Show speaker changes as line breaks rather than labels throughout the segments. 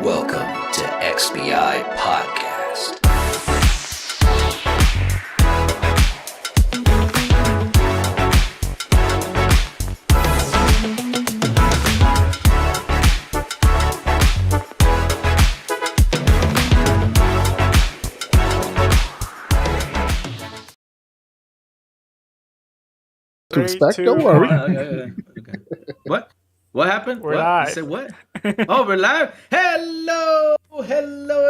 Welcome to XBI Podcast.
Don't worry.
Okay. What happened?
We're
what?
live.
You said what? Oh, we're live. Hello,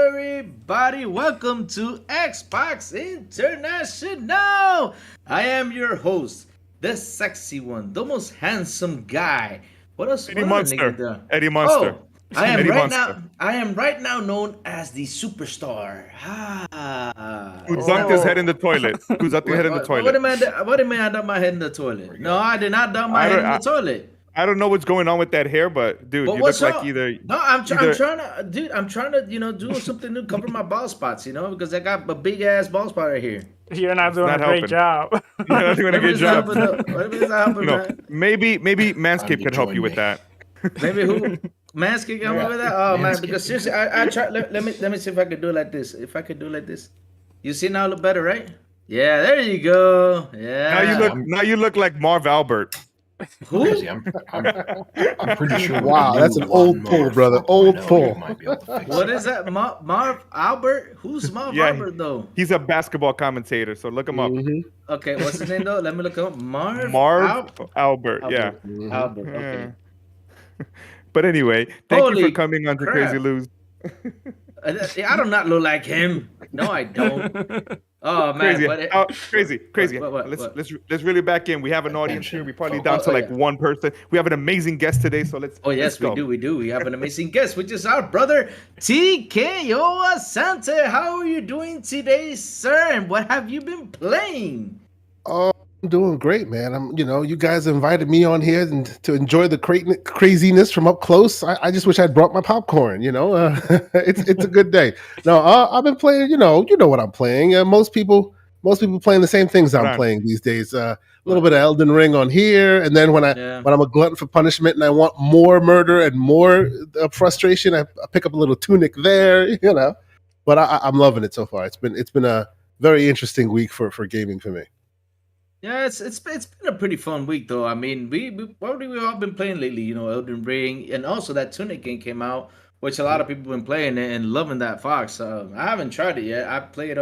everybody. Welcome to Xbox International. I am your host, the sexy one, the most handsome guy. What else?
Eddie Monster. Eddie Monster.
Oh, I am
Eddie
right
Monster.
now. I am right now known as the superstar.
Who dunked his head in the toilet? Who's dunked his head in the
What
toilet?
do you mean I dumped my head in the toilet? No, I did not dump my head in the toilet.
I don't know what's going on with that hair, but dude,
But
you
what's
look
up?
like either.
No, I'm trying to, dude. I'm trying to, do something to cover my bald spots, because I got a big ass bald spot right here.
You're not doing
not
a great
helping.
job.
You're not doing a good job.
What is that helping,
No,
man?
maybe Manscaped could help you with that.
Maybe who? Manscaped can help me with that? Oh man, because seriously, I try. Let me see if I could do it like this. If I could do it like this, you see now I look better, right? Yeah, there you go. Yeah.
Now you look like Marv Albert.
Who?
Crazy. I'm pretty sure.
Wow, that's an old pull, brother. Old pull.
What is that? Marv Albert? Who's Marv Albert though?
He's a basketball commentator, so look him up.
Okay, what's his name though? Let me look him up.
Marv Albert. Yeah.
Albert. Okay.
But anyway, thank you
Holy
for coming on to
crap.
Crazy Lou's.
I do not look like him. No, I don't. Oh man,
crazy.
What?
Let's really back in. We have an audience here. We probably down to like one person. We have an amazing guest today, so let's.
Oh yes,
let's
we do. We have an amazing guest, which is our brother K.Asante. How are you doing today, sir? And what have you been playing?
Oh, I'm doing great, man. You guys invited me on here and to enjoy the craziness from up close. I just wish I'd brought my popcorn. It's a good day. No, I've been playing. You know what I'm playing. Most people playing the same things I'm playing these days. A little bit of Elden Ring on here, and then when I'm a glutton for punishment and I want more murder and more frustration, I pick up a little Tunic there. But I'm loving it so far. It's been a very interesting week for gaming for me.
Yeah, it's been a pretty fun week though. I mean, we've all been playing lately. Elden Ring, and also that Tunic game came out, which a lot of people have been playing and loving that Fox. I haven't tried it yet. I played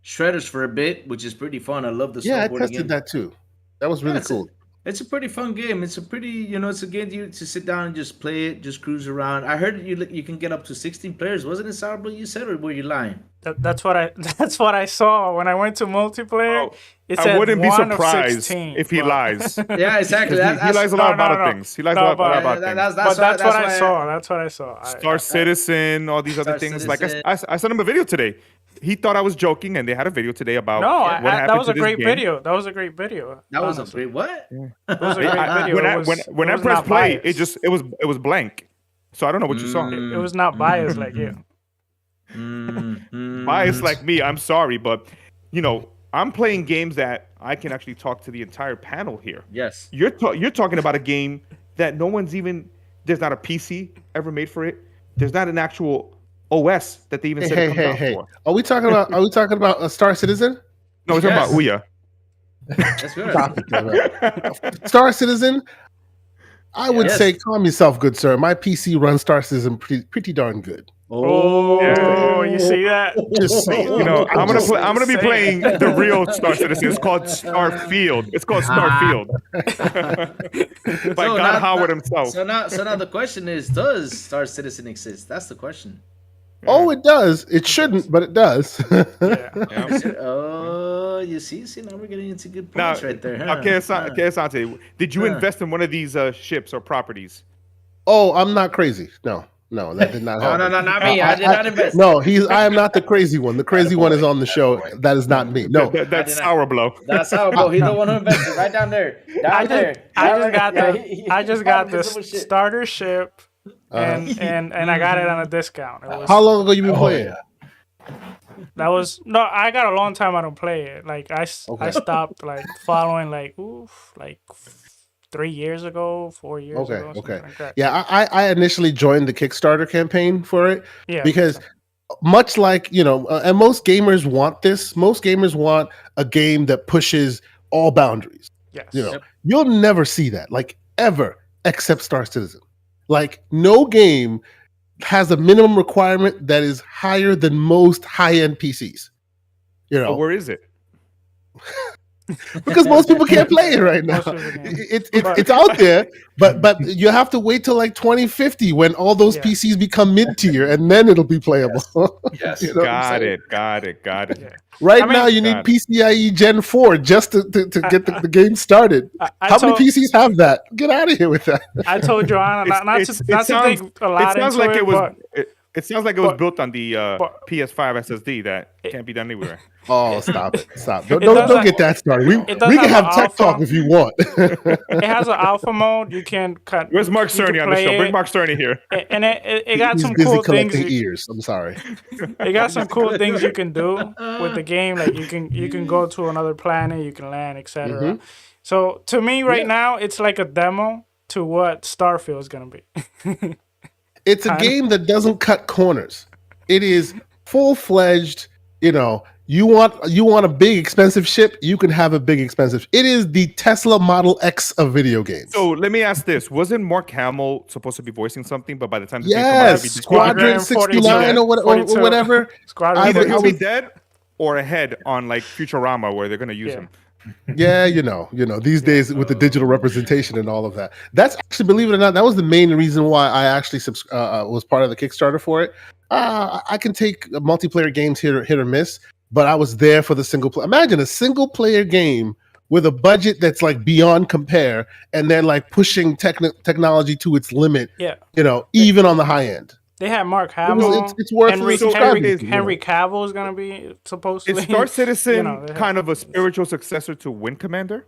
Shredders for a bit, which is pretty fun. I love the
I
snowboarding
tested
game.
that too. That was really cool.
It's a pretty fun game. It's a pretty, it's a game to sit down and just play it, just cruise around. I heard you can get up to 16 players. Wasn't it, Sarbo, you said, or were you lying?
That's what I saw when I went to multiplayer.
Oh,
It
I
said
wouldn't be
1 of
surprised
16,
if he
but-
lies.
Yeah, exactly.
He lies a lot about
no.
things. He lies
No,
a lot
but-
about
That-
things.
But that's what I
why
saw. That's what I saw.
Star Citizen, all these other
Star
things.
Citizen.
Like I sent him a video today. He thought I was joking, and they had a video today about
No,
what happened
that was
to
a
this
great
game.
video. That was a great video.
That was a
honestly.
great what?
That was a great video.
When
It
I
was
pressed
not
play,
biased.
it was blank. So I don't know what you saw.
It was not biased like you.
Biased like me, I'm sorry, but I'm playing games that I can actually talk to the entire panel here.
Yes.
You're talking about a game that no one's even. There's not a PC ever made for it. There's not an actual OS that they even said it comes out for.
Are we talking about a Star Citizen?
No, we're talking
Yes.
about Ouya.
That's good.
Stop it, man. Star Citizen. I would
Yes.
say, calm yourself, good sir. My PC runs Star Citizen pretty darn good.
Oh, you see that?
Just saying.
I'm gonna be playing the real Star Citizen. It's called Starfield. It's called Starfield. By
So
God
now-
Howard himself.
So now the question is, does Star Citizen exist? That's the question.
Oh, it does. It shouldn't, but it does.
Yeah.
Oh, you see, now we're getting into good
Now,
points right there.
now,
Huh?
K.Asante, did you
Huh.
invest in one of these ships or properties?
Oh, I'm not crazy. No, that did not
No,
happen.
no, not me. I did not invest.
No, I am not the crazy one. The crazy one is on the show. That is not me. No,
That's
I did not.
sour blow.
That's how, bro. He's the one who invested right down there.
I
I
just got the starter ship, and I got it on a discount. It was,
how long ago you been playing?
that was no, I got a long time I don't play it. Like I stopped like following like 3 years ago, 4 years ago.
Okay.
something like that.
Yeah, I initially joined the Kickstarter campaign for it
Yeah.
because much like, and most gamers want this. Most gamers want a game that pushes all boundaries.
Yes.
You'll never see that, like, ever, except Star Citizen. Like, no game has a minimum requirement that is higher than most high-end PCs.
But where is it?
Because most people can't play it right now.
Most people can't.
It's out there, but you have to wait till like 2050 when all those
Yeah.
PCs become mid-tier, and then it'll be playable.
Yes.
You know what I'm
Got
saying?
it.
Yeah.
Right
I mean-
now, you need
God.
PCIe Gen 4 just to get the game started.
I
How many
told-
PCs have that? Get out of here with that.
I told Joanna not to think a lot
It sounds
into
like
it,
it was.
but
It sounds like it was
but-
built on the
but-
PS5 SSD that can't be done anywhere.
Oh, stop it! Stop! Don't
does
get that started. We
it does
can
have
have
an
tech
alpha.
talk if you want.
it has an alpha mode. You can cut.
Where's Mark
you can
Cerny on the
play
show?
it,
Bring Mark Cerny here.
And it got
He's
some
busy
cool things.
collecting ears. I'm sorry.
It got some cool things you can do with the game. Like you can go to another planet, you can land, etc.
Mm-hmm.
So to me, right now, it's like a demo to what Starfield is gonna be.
It's a game that doesn't cut corners. It is full-fledged. You want a big expensive ship, you can have a big expensive. It is the Tesla Model X of video games.
So let me ask this: wasn't Mark Hamill supposed to be voicing something, but by the time the game
Yes,
comes out,
Squadron 69 or
42.
whatever.
Squadron
either he'll be
42.
dead or ahead on like Futurama, where they're gonna use
Yeah.
him.
Yeah, these days with the digital representation and all of that. That's actually, believe it or not, that was the main reason why I actually was part of the Kickstarter for it. I can take multiplayer games hit or miss, but I was there for the single player. Imagine a single player game with a budget that's like beyond compare, and they're like pushing technology to its limit.
Yeah.
Even on the high end.
They had Mark Hamill.
It's worth
Henry,
subscribing
Henry,
to,
Henry Cavill is gonna be supposedly.
Is Star Citizen
they have-
kind of a spiritual successor to Wind Commander?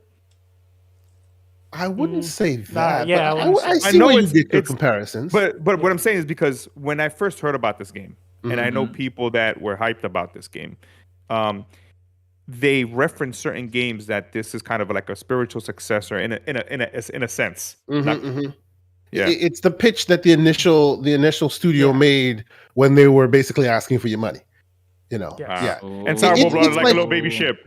I wouldn't say that.
yeah,
but
I wouldn't
I
say
see
know
where you
it's-
get your
it's-
comparisons.
But what I'm saying is because when I first heard about this game, and I
Mm-hmm.
know people that were hyped about this game, they reference certain games that this is kind of like a spiritual successor in a sense. Yeah.
It's the pitch that the initial studio made when they were basically asking for your money.
Yeah.
And Sour
It's
Blood is like
like-
a little baby ship.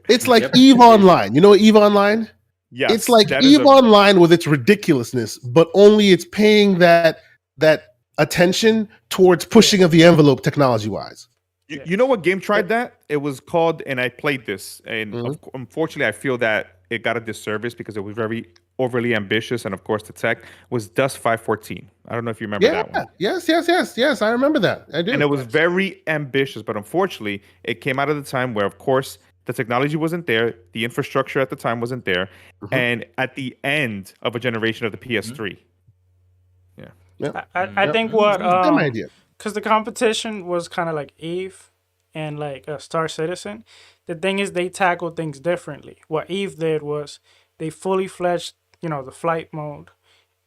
It's like EVE Online. You know EVE Online?
Yes,
It's like
that is
EVE Online with its ridiculousness, but only it's paying that attention towards pushing of the envelope technology wise.
You know what game tried that? It was called, and I played this, and unfortunately, I feel that it got a disservice because it was very overly ambitious, and of course the tech was Dust 514. I don't know if you remember that one.
Yes. I remember that. I do.
And it was very ambitious, but unfortunately, it came out of the time where, of course, the technology wasn't there, the infrastructure at the time wasn't there, and at the end of a generation of the PS3.
I think what
Same idea.
because the competition was kind of like Eve and like Star Citizen. The thing is, they tackle things differently. What Eve did was they fully fledged, the flight mode,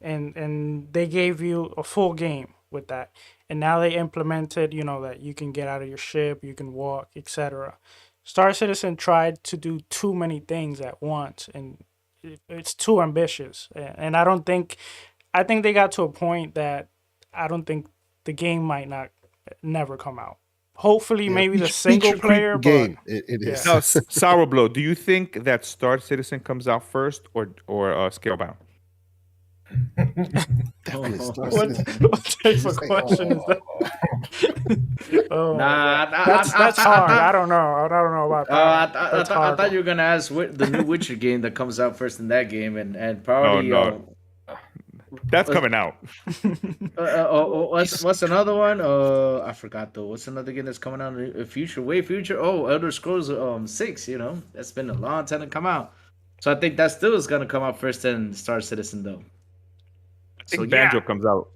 and they gave you a full game with that. And now they implemented, that you can get out of your ship, you can walk, etc. Star Citizen tried to do too many things at once, and it's too ambitious. And I think they got to a point that I don't think the game might never come out. Hopefully, maybe the single player
game.
But
It is.
Now, Sour Blow, do you think that Star Citizen comes out first or Scalebound?
Definitely Star
what
Citizen.
type of question is that? That's
I
hard. I don't know. I don't know about that.
I thought you were gonna ask the new Witcher game that comes out first in that game, and probably
No. That's coming out.
what's another one? I forgot though. What's another game that's coming out in the future? Way future. Oh, Elder Scrolls 6. That's been a long time to come out. So I think that still is gonna come out first in Star Citizen though.
I think Banjo comes out.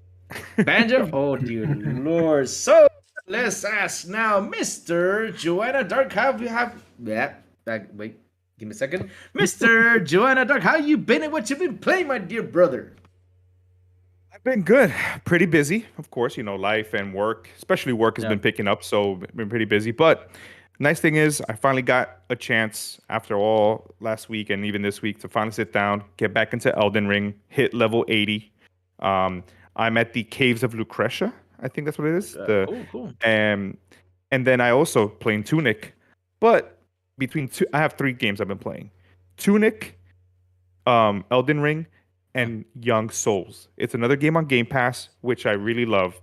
Banjo? Oh dear Lord. So let's ask now, Mr. Joanna Dark. Wait, give me a second. Mr. Joanna Dark, how you been and what you been playing, my dear brother?
I've been good. Pretty busy, of course. Life and work, especially work, has been picking up, so been pretty busy. But nice thing is, I finally got a chance after all last week and even this week to finally sit down, get back into Elden Ring, hit level 80. I'm at the Caves of Lucretia. I think that's what it is.
Cool.
And then I also playing Tunic. But I have 3 games I've been playing: Tunic, Elden Ring, and Young Souls. It's another game on Game Pass, which I really love.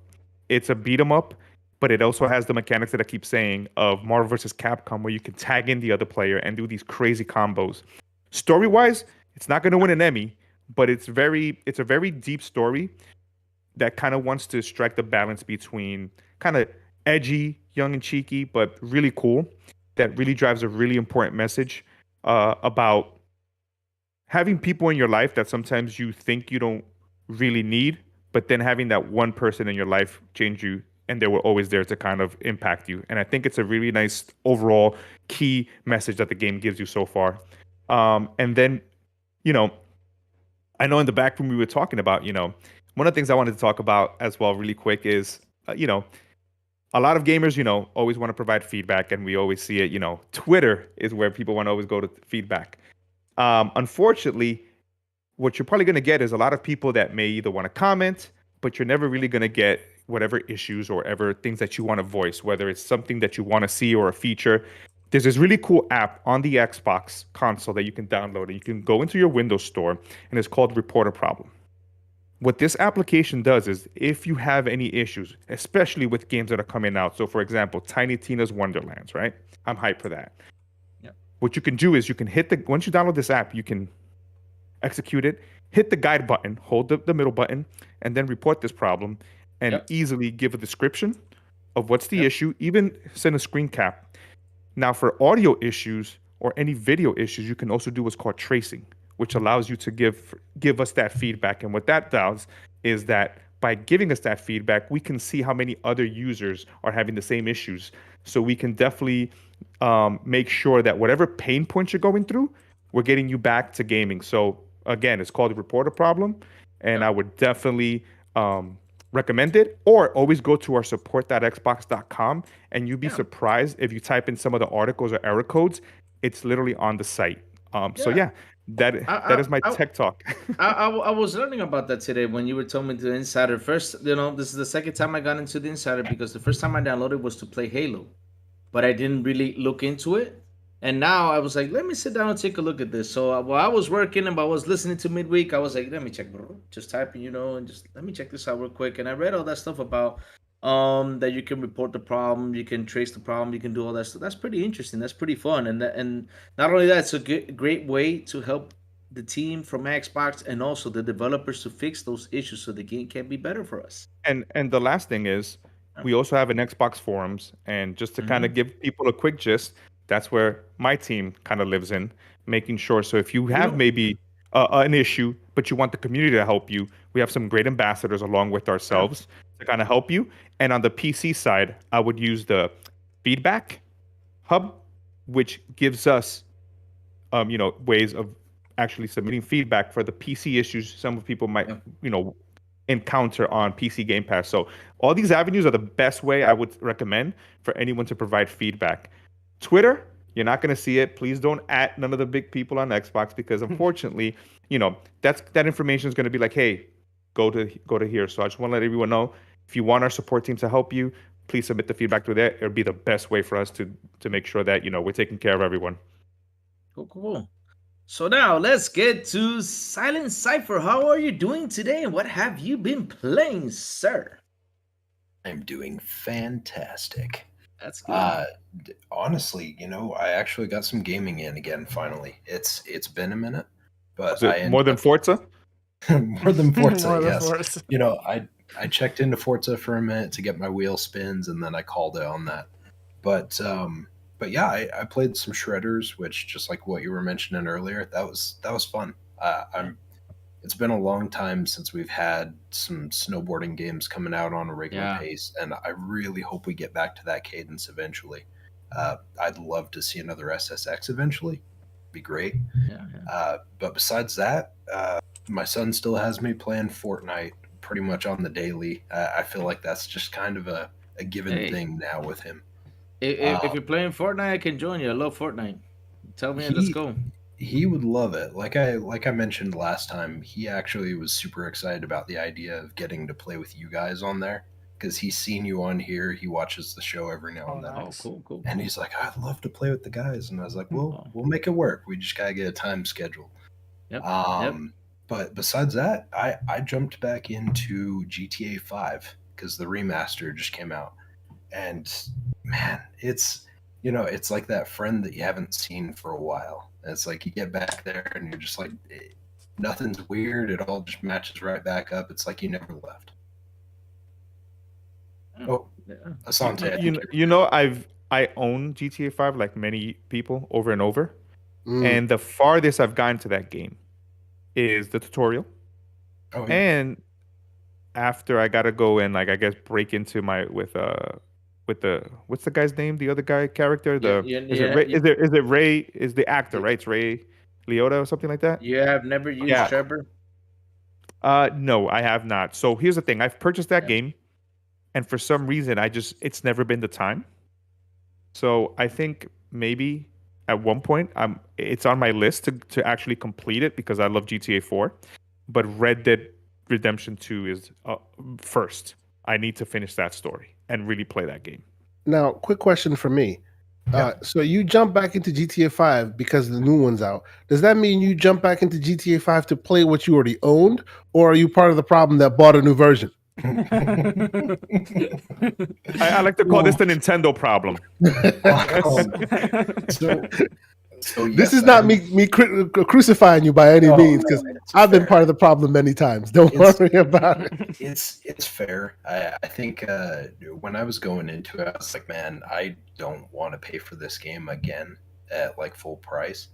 It's a beat 'em up, but it also has the mechanics that I keep saying of Marvel vs. Capcom, where you can tag in the other player and do these crazy combos. Story-wise, it's not going to win an Emmy, but it's a very deep story that kind of wants to strike the balance between kind of edgy, young and cheeky, but really cool. That really drives a really important message about having people in your life that sometimes you think you don't really need, but then having that one person in your life change you, and they were always there to kind of impact you. And I think it's a really nice overall key message that the game gives you so far. And then, I know in the back room we were talking about, one of the things I wanted to talk about as well really quick is, a lot of gamers, always want to provide feedback, and we always see it, Twitter is where people want to always go to feedback. Unfortunately, what you're probably going to get is a lot of people that may either want to comment, but you're never really going to get whatever issues or ever things that you want to voice, whether it's something that you want to see or a feature. There's this really cool app on the Xbox console that you can download, and you can go into your Windows store, and it's called Report a Problem. What this application does is if you have any issues, especially with games that are coming out, so for example, Tiny Tina's Wonderlands, right? I'm hyped for that. What you can do is you can once you download this app, you can execute it, hit the guide button, hold the middle button, and then report this problem and easily give a description of what's the issue, even send a screen cap. Now, for audio issues or any video issues, you can also do what's called tracing, which allows you to give us that feedback. And what that does is that by giving us that feedback, we can see how many other users are having the same issues. So we can definitely make sure that whatever pain points you're going through, we're getting you back to gaming. So again, it's called Report a Problem, and I would definitely recommend it. Or always go to our support.xbox.com, and you'd be surprised if you type in some of the articles or error codes. It's literally on the site. So that is my tech talk.
I was learning about that today when you were telling me the Insider. First, this is the second time I got into the Insider, because the first time I downloaded was to play Halo, but I didn't really look into it. And now I was like, let me sit down and take a look at this. So while I was working and I was listening to midweek, I was like, let me check, bro. Just typing, and just let me check this out real quick. And I read all that stuff about that you can report the problem, you can trace the problem, you can do all that stuff. That's pretty interesting. That's pretty fun, and not only that, it's a great way to help the team from Xbox and also the developers to fix those issues so the game can be better for us.
And the last thing is, we also have an Xbox forums, and just to kind of give people a quick gist, that's where my team kind of lives in, making sure. So if you have maybe an issue, but you want the community to help you, we have some great ambassadors along with ourselves to kind of help you. And on the PC side, I would use the feedback hub, which gives us, ways of actually submitting feedback for the PC issues some people might, encounter on PC Game Pass. So all these avenues are the best way I would recommend for anyone to provide feedback. Twitter, you're not going to see it. Please don't at none of the big people on Xbox because unfortunately, that information is going to be like, hey, go to here. So I just want to let everyone know, if you want our support team to help you, please submit the feedback through there. It'll be the best way for us to make sure that we're taking care of everyone.
Cool. So now let's get to Silent Cypher. How are you doing today, and what have you been playing, sir?
I'm doing fantastic.
That's good.
Honestly, I actually got some gaming in again. Finally, it's been a minute, but
more than Forza.
More than Forza,
More than
yes.
Forza.
I checked into Forza for a minute to get my wheel spins, and then I called it on that. But yeah, I played some shredders, which, just like what you were mentioning earlier, that was fun. It's been a long time since we've had some snowboarding games coming out on a regular pace, and I really hope we get back to that cadence eventually. I'd love to see another SSX eventually. Be great. But besides that, my son still has me playing Fortnite pretty much on the daily. I feel like that's just kind of a given thing now with him.
If you're playing Fortnite, I can join you. I love Fortnite. Tell me and let's go.
He would love it. Like I mentioned last time, he actually was super excited about the idea of getting to play with you guys on there because he's seen you on here. He watches the show every now and then.
Nice. Cool.
And he's like, I'd love to play with the guys. And I was like, well, we'll make it work. We just gotta get a time schedule.
Yep.
But besides that, I jumped back into GTA 5 because the remaster just came out. And man, it's like that friend that you haven't seen for a while. And it's like you get back there and you're just like, nothing's weird. It all just matches right back up. It's like you never left. Oh, Asante.
I own GTA 5 like many people over and over. And the farthest I've gotten to that game is the tutorial.
Oh, yeah.
And after I gotta go and break into with the what's the guy's name? The other guy character? Is it Ray? Is the actor, right? It's Ray Liotta or something like that?
You have never used Trevor?
No, I have not. So here's the thing. I've purchased that game, and for some reason it's never been the time. So I think maybe at one point it's on my list to actually complete it because I love GTA 4. But Red Dead Redemption 2 is first. I need to finish that story and really play that game.
Now, quick question for me. So you jump back into GTA 5 because the new one's out. Does that mean you jump back into GTA 5 to play what you already owned, or are you part of the problem that bought a new version?
I like to call this the Nintendo problem.
So yes,
this is not me crucifying you by any means, because I've been part of the problem many times. Don't worry about it.
It's fair. I think when I was going into it, I was like, man, I don't want to pay for this game again at like full price.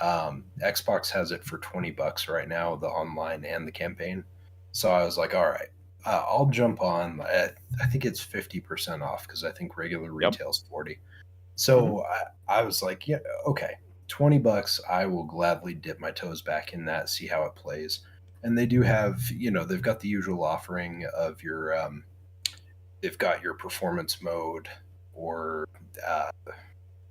Xbox has it for $20 right now, the online and the campaign. So I was like, all right, I'll jump on. I think it's 50% off because I think regular retail's 40. So I was like, yeah, okay, $20. I will gladly dip my toes back in that, see how it plays. And they do have, they've got the usual offering of your, they've got your performance mode or,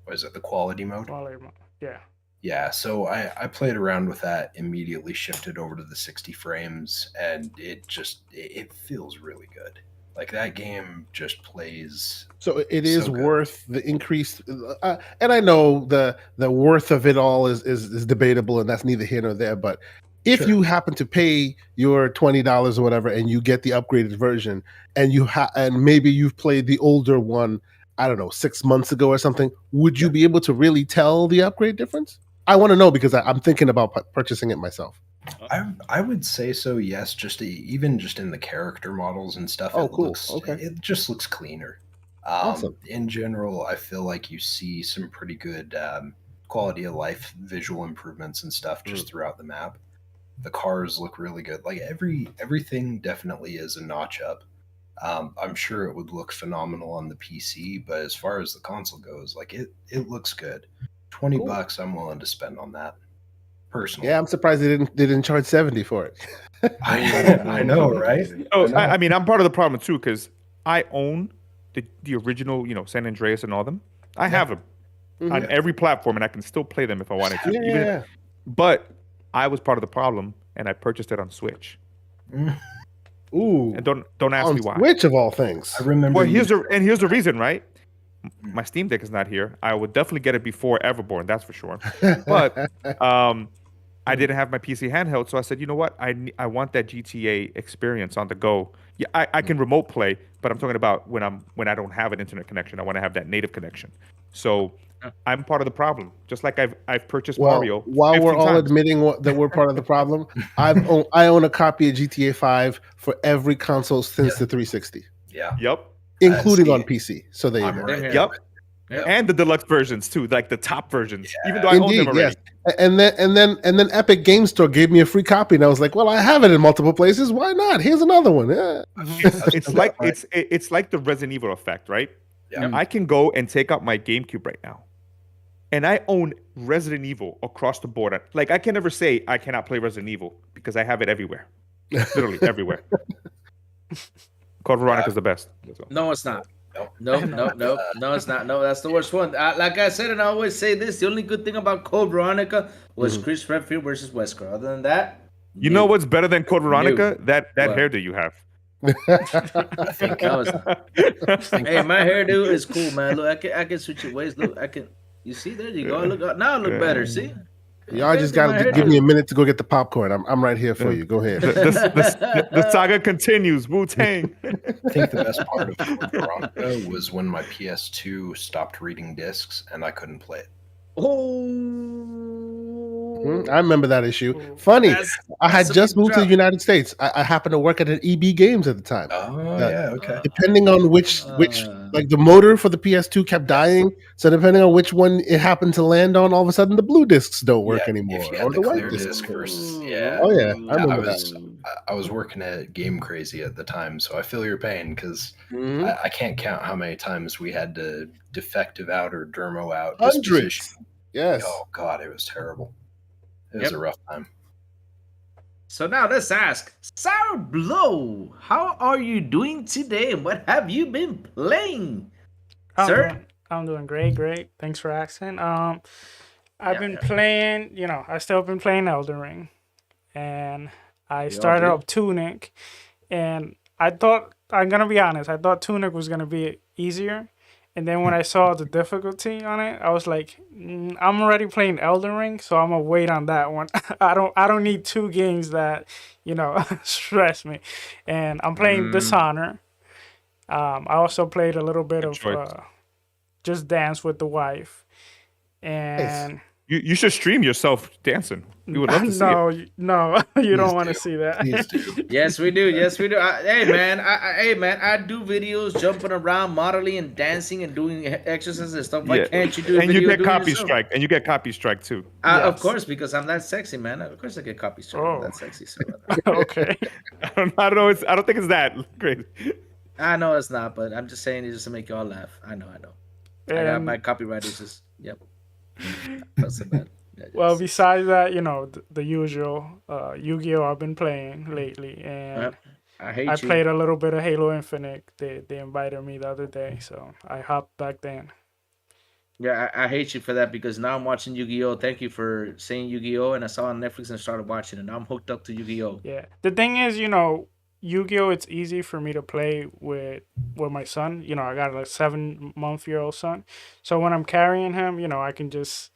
what is it, the quality mode?
Quality mode, yeah.
Yeah, so I played around with that, immediately shifted over to the 60 frames, and it feels really good. Like, that game just plays.
So it is worth the increase, and I know the worth of it all is debatable, and that's neither here nor there. But If
Sure.
you happen to pay your $20 or whatever, and you get the upgraded version, and and maybe you've played the older one, I don't know, 6 months ago or something, would you
Yeah.
be able to really tell the upgrade difference? I want to know because I'm thinking about purchasing it myself.
I would say so. Yes, even just in the character models and stuff,
Oh,
it
cool.
looks
Okay.
it just looks cleaner.
Awesome.
In general, I feel like you see some pretty good quality of life visual improvements and stuff just throughout the map. The cars look really good. Like everything definitely is a notch up. I'm sure it would look phenomenal on the PC, but as far as the console goes, like it looks good. $20,
Cool.
I'm willing to spend on that. Personally.
Yeah, I'm surprised they didn't charge 70 for it.
I know, right?
Oh,
I know.
I mean, I'm part of the problem too because I own the original, San Andreas and all them. I have them on every platform, and I can still play them if I wanted to.
Yeah.
But I was part of the problem, and I purchased it on Switch.
Ooh.
And don't ask
On
me why.
Switch of all things.
I remember.
Well, here's the reason, right? My Steam Deck is not here. I would definitely get it before Everborn, that's for sure. But I didn't have my PC handheld, so I said, you know what? I want that GTA experience on the go. Yeah, I can remote play, but I'm talking about when I don't have an internet connection. I want to have that native connection. So I'm part of the problem. Just like I've purchased Mario.
While we're
15
all
times.
admitting that we're part of the problem, I own a copy of GTA 5 for every console since the 360,
Yeah.
Yep.
including
see,
on PC. So there you
I'm
go.
right there.
Yep.
Yep.
And the deluxe versions too, like the top versions. Even though I own them already.
Yes. And then Epic Game Store gave me a free copy, and I was like, well, I have it in multiple places. Why not? Here's another one. Yeah.
It's like it's like the Resident Evil effect, right?
Yeah.
I can go and take out my GameCube right now, and I own Resident Evil across the board. Like I can never say I cannot play Resident Evil because I have it everywhere, literally everywhere. Code Veronica is the best. That's all.
No, it's not.
No.
No, it's not. No, that's the worst one. Like I said, and I always say this: the only good thing about Code Veronica was Chris Redfield versus Wesker. Other than that,
You know what's better than Code Veronica? That
What?
hairdo you have.
I think
No, it's not. Hey, my hairdo is cool, man. Look, I can switch it ways. Look, I can. You see, there you go. Look, now I look better. See.
Y'all just gotta give me a minute to go get the popcorn. I'm right here for you. Go ahead.
The saga continues. Wu-Tang.
I think the best part of Code Veronica was when my PS2 stopped reading discs and I couldn't play it.
I remember that issue. Funny, I had
that's a
just
big
moved to the
drop.
United States. I happened to work at an EB Games at the time.
Oh, yeah, okay.
Depending on which like the motor for the PS2 kept dying, so depending on which one it happened to land on, all of a sudden the blue discs don't work
Yeah,
anymore,
if you
or
had
the
the
white
clear
discs.
disc versus, yeah.
Oh yeah, I
I
remember
was
that.
I was working at Game Crazy at the time, so I feel your pain because
Mhm.
I can't count how many times we had to defective out or dermo out
Hundreds.
disposition.
Yes.
Oh god, it was terrible. It was a rough time.
So now let's ask Sour Blow, how are you doing today? And what have you been playing, sir?
I'm doing great. Thanks for asking. I've been playing, I still been playing Elden Ring, and I started up Tunic, and I'm gonna be honest, I thought Tunic was gonna be easier, and then when I saw the difficulty on it, I was like, I'm already playing Elden Ring, so I'm gonna wait on that one. I don't need two games that stress me, and I'm playing Dishonor. I also played a little bit of Just Dance with the Wife, and
You should stream yourself dancing. We would love to see it.
No, you don't want to see that.
Yes, we do. Hey man, I do videos jumping around, modeling and dancing and doing exercises and stuff. Why can't you do a
and
video
you get
doing
copy
yourself?
strike, and you get copy strike too.
Of course, because I'm that sexy, man. Of course, I get copy strike. I'm that sexy. So.
Okay.
I don't know. I don't think it's that great.
I know it's not, but I'm just saying it just to make y'all laugh. I know. I got my copyright issues. Yep. That's so bad. Yeah,
Well, besides that, the usual Yu-Gi-Oh! I've been playing lately, and
I
played a little bit of Halo Infinite. They invited me the other day, so I hopped back then.
Yeah, I hate you for that because now I'm watching Yu-Gi-Oh! Thank you for saying Yu-Gi-Oh! And I saw it on Netflix and started watching it. Now I'm hooked up to Yu-Gi-Oh!
Yeah. The thing is, Yu-Gi-Oh! It's easy for me to play with my son. I got a 7-month-old son, so when I'm carrying him, I can just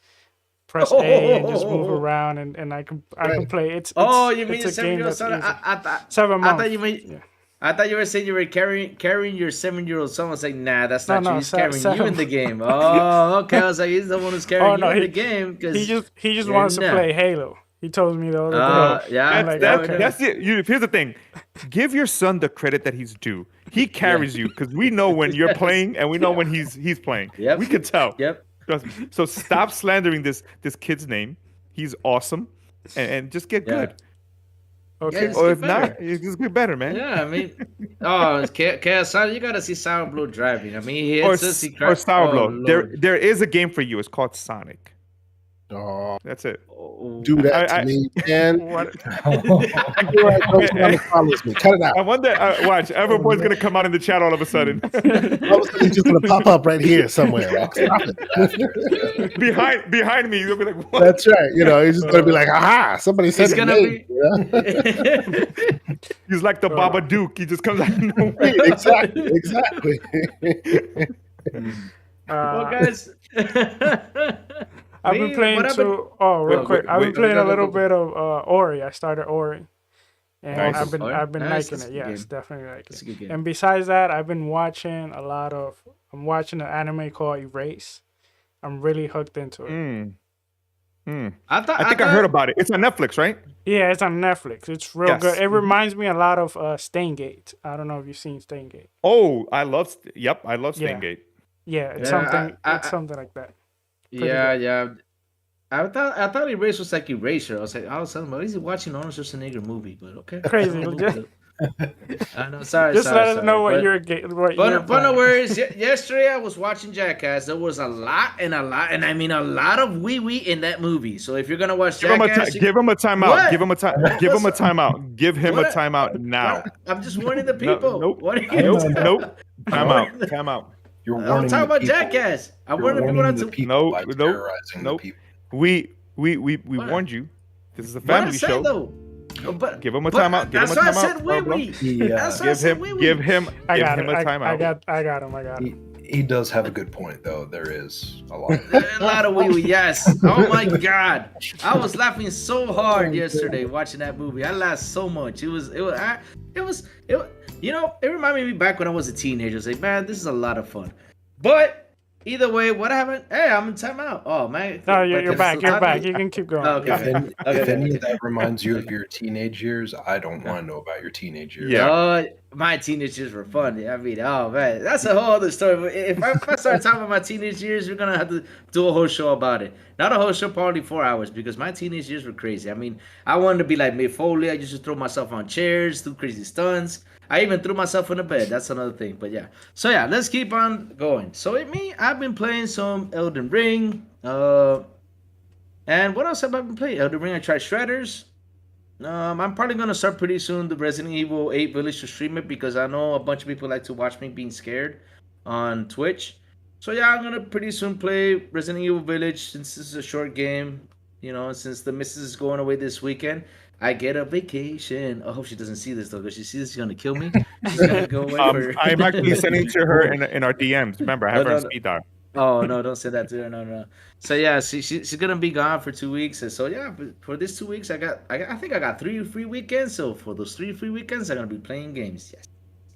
press A and just move around, and I can play. It's
you mean
it's a game
7-year-old
that's
son?
easy.
I
7 months.
thought you mean.
Yeah.
I thought you were saying you were carrying your 7-year-old son. I was like, nah, that's not true. He's carrying you in the game. Oh, okay. I was like, he's the one who's carrying you in the game.
He just wants to play Halo. He told me the other day.
Yeah,
that's it. Here's the thing: give your son the credit that he's due. He carries you because we know when you're playing and we know when he's playing.
Yep.
We can tell.
Yep.
Trust me. So stop slandering this kid's name. He's awesome, and just get good.
Okay.
Yeah,
Or if not, you just get better, man.
Yeah, I mean, K.Asante, you gotta see Sour Blow driving. I mean, he
Or
hits us.
Sour Blow. There is a game for you. It's called Sonic.
Oh,
That's it.
do that to me, man.
What?
Follows me. Cut it out.
I wonder. Watch, Everboy's gonna come out in the chat all of a sudden.
He's just gonna pop up right here somewhere. Stop it.
behind me, you'll be like, what?
That's right. He's just gonna be like, aha! Somebody said
He's
the
gonna
name.
He's like the Baba Duke. He just comes out of nowhere.
Exactly.
Well, guys.
I've been playing real quick. I've been playing a little bit of Ori. I started Ori, and
Nice.
I've been
Nice.
liking
That's
it.
a good
Yes,
game.
definitely liking
That's a
it.
good game.
And besides that, I've been watching I'm watching an anime called Erase. I'm really hooked into it.
I think I heard about it. It's on Netflix, right?
Yeah, it's on Netflix. It's real
Yes.
good. It reminds me a lot of Steingate. I don't know if you've seen Steingate.
Oh, I love
Yeah.
Steingate.
Yeah, it's
Yeah,
something like that.
Yeah. I thought Erase was like Eraser. I was like, what is he watching Arnold Schwarzenegger movie? But okay.
Crazy.
I know. Sorry.
Just let us
sorry,
know what
but-
you're
But no worries. Yesterday I was watching Jackass. There was a lot, and I mean a lot of wee in that movie. So if you're gonna watch Jackass,
Give him a timeout.
What?
Give him a timeout. Give him a timeout now.
I'm just warning the people.
Nope.
What are you
Nope. Timeout.
You're
I'm
warning
talking
the
about
people.
Jackass. I'm
You're
warning people
warning
not
the
to.
people by
Nope.
terrorizing
Nope.
the people.
We
What?
warned you. This is a
What I
family
said,
show.
though. But
Give him a
but
timeout. Give him a
That's why I
timeout.
said wee
Pablo.
wee. That's why I said wee wee.
Give him
I got
a
it. I
timeout.
got him.
He does have a good point, though. There is a lot.
A lot of wee wee, yes. Oh my god, I was laughing so hard yesterday watching that movie. I laughed so much. It reminded me back when I was a teenager. I was like, man, this is a lot of fun. But either way, what happened? Hey, I'm in timeout. Oh man.
No, you're back. You're back. You can keep going.
Okay.
If any of that reminds you of your teenage years, I don't want to know about your teenage years.
Yeah.
My teenage years were fun. I mean, oh man, that's a whole other story. But if I start talking about my teenage years, we're gonna have to do a whole show about it. Not a whole show, probably 4 hours, because my teenage years were crazy. I mean, I wanted to be like Mick Foley. I used to throw myself on chairs, do crazy stunts. I even threw myself in the bed. That's another thing. But yeah. So yeah, let's keep on going. So I've been playing some Elden Ring. And what else have I been playing? Elden Ring. I tried Shredders. I'm probably gonna start pretty soon the Resident Evil 8 Village to stream it, because I know a bunch of people like to watch me being scared on Twitch. So yeah, I'm gonna pretty soon play Resident Evil Village, since this is a short game. Since the missus is going away this weekend, I get a vacation. I hope she doesn't see this though, because she sees this, she's gonna kill me. She's gonna go away for.
I'm actually sending it to her in our DMs. Remember, I have her on
No.
speed dial.
Oh no! Don't say that to her. No. So yeah, she's gonna be gone for 2 weeks, and so yeah, but for these 2 weeks, I think I got 3 free weekends. So for those 3 free weekends, I'm gonna be playing games.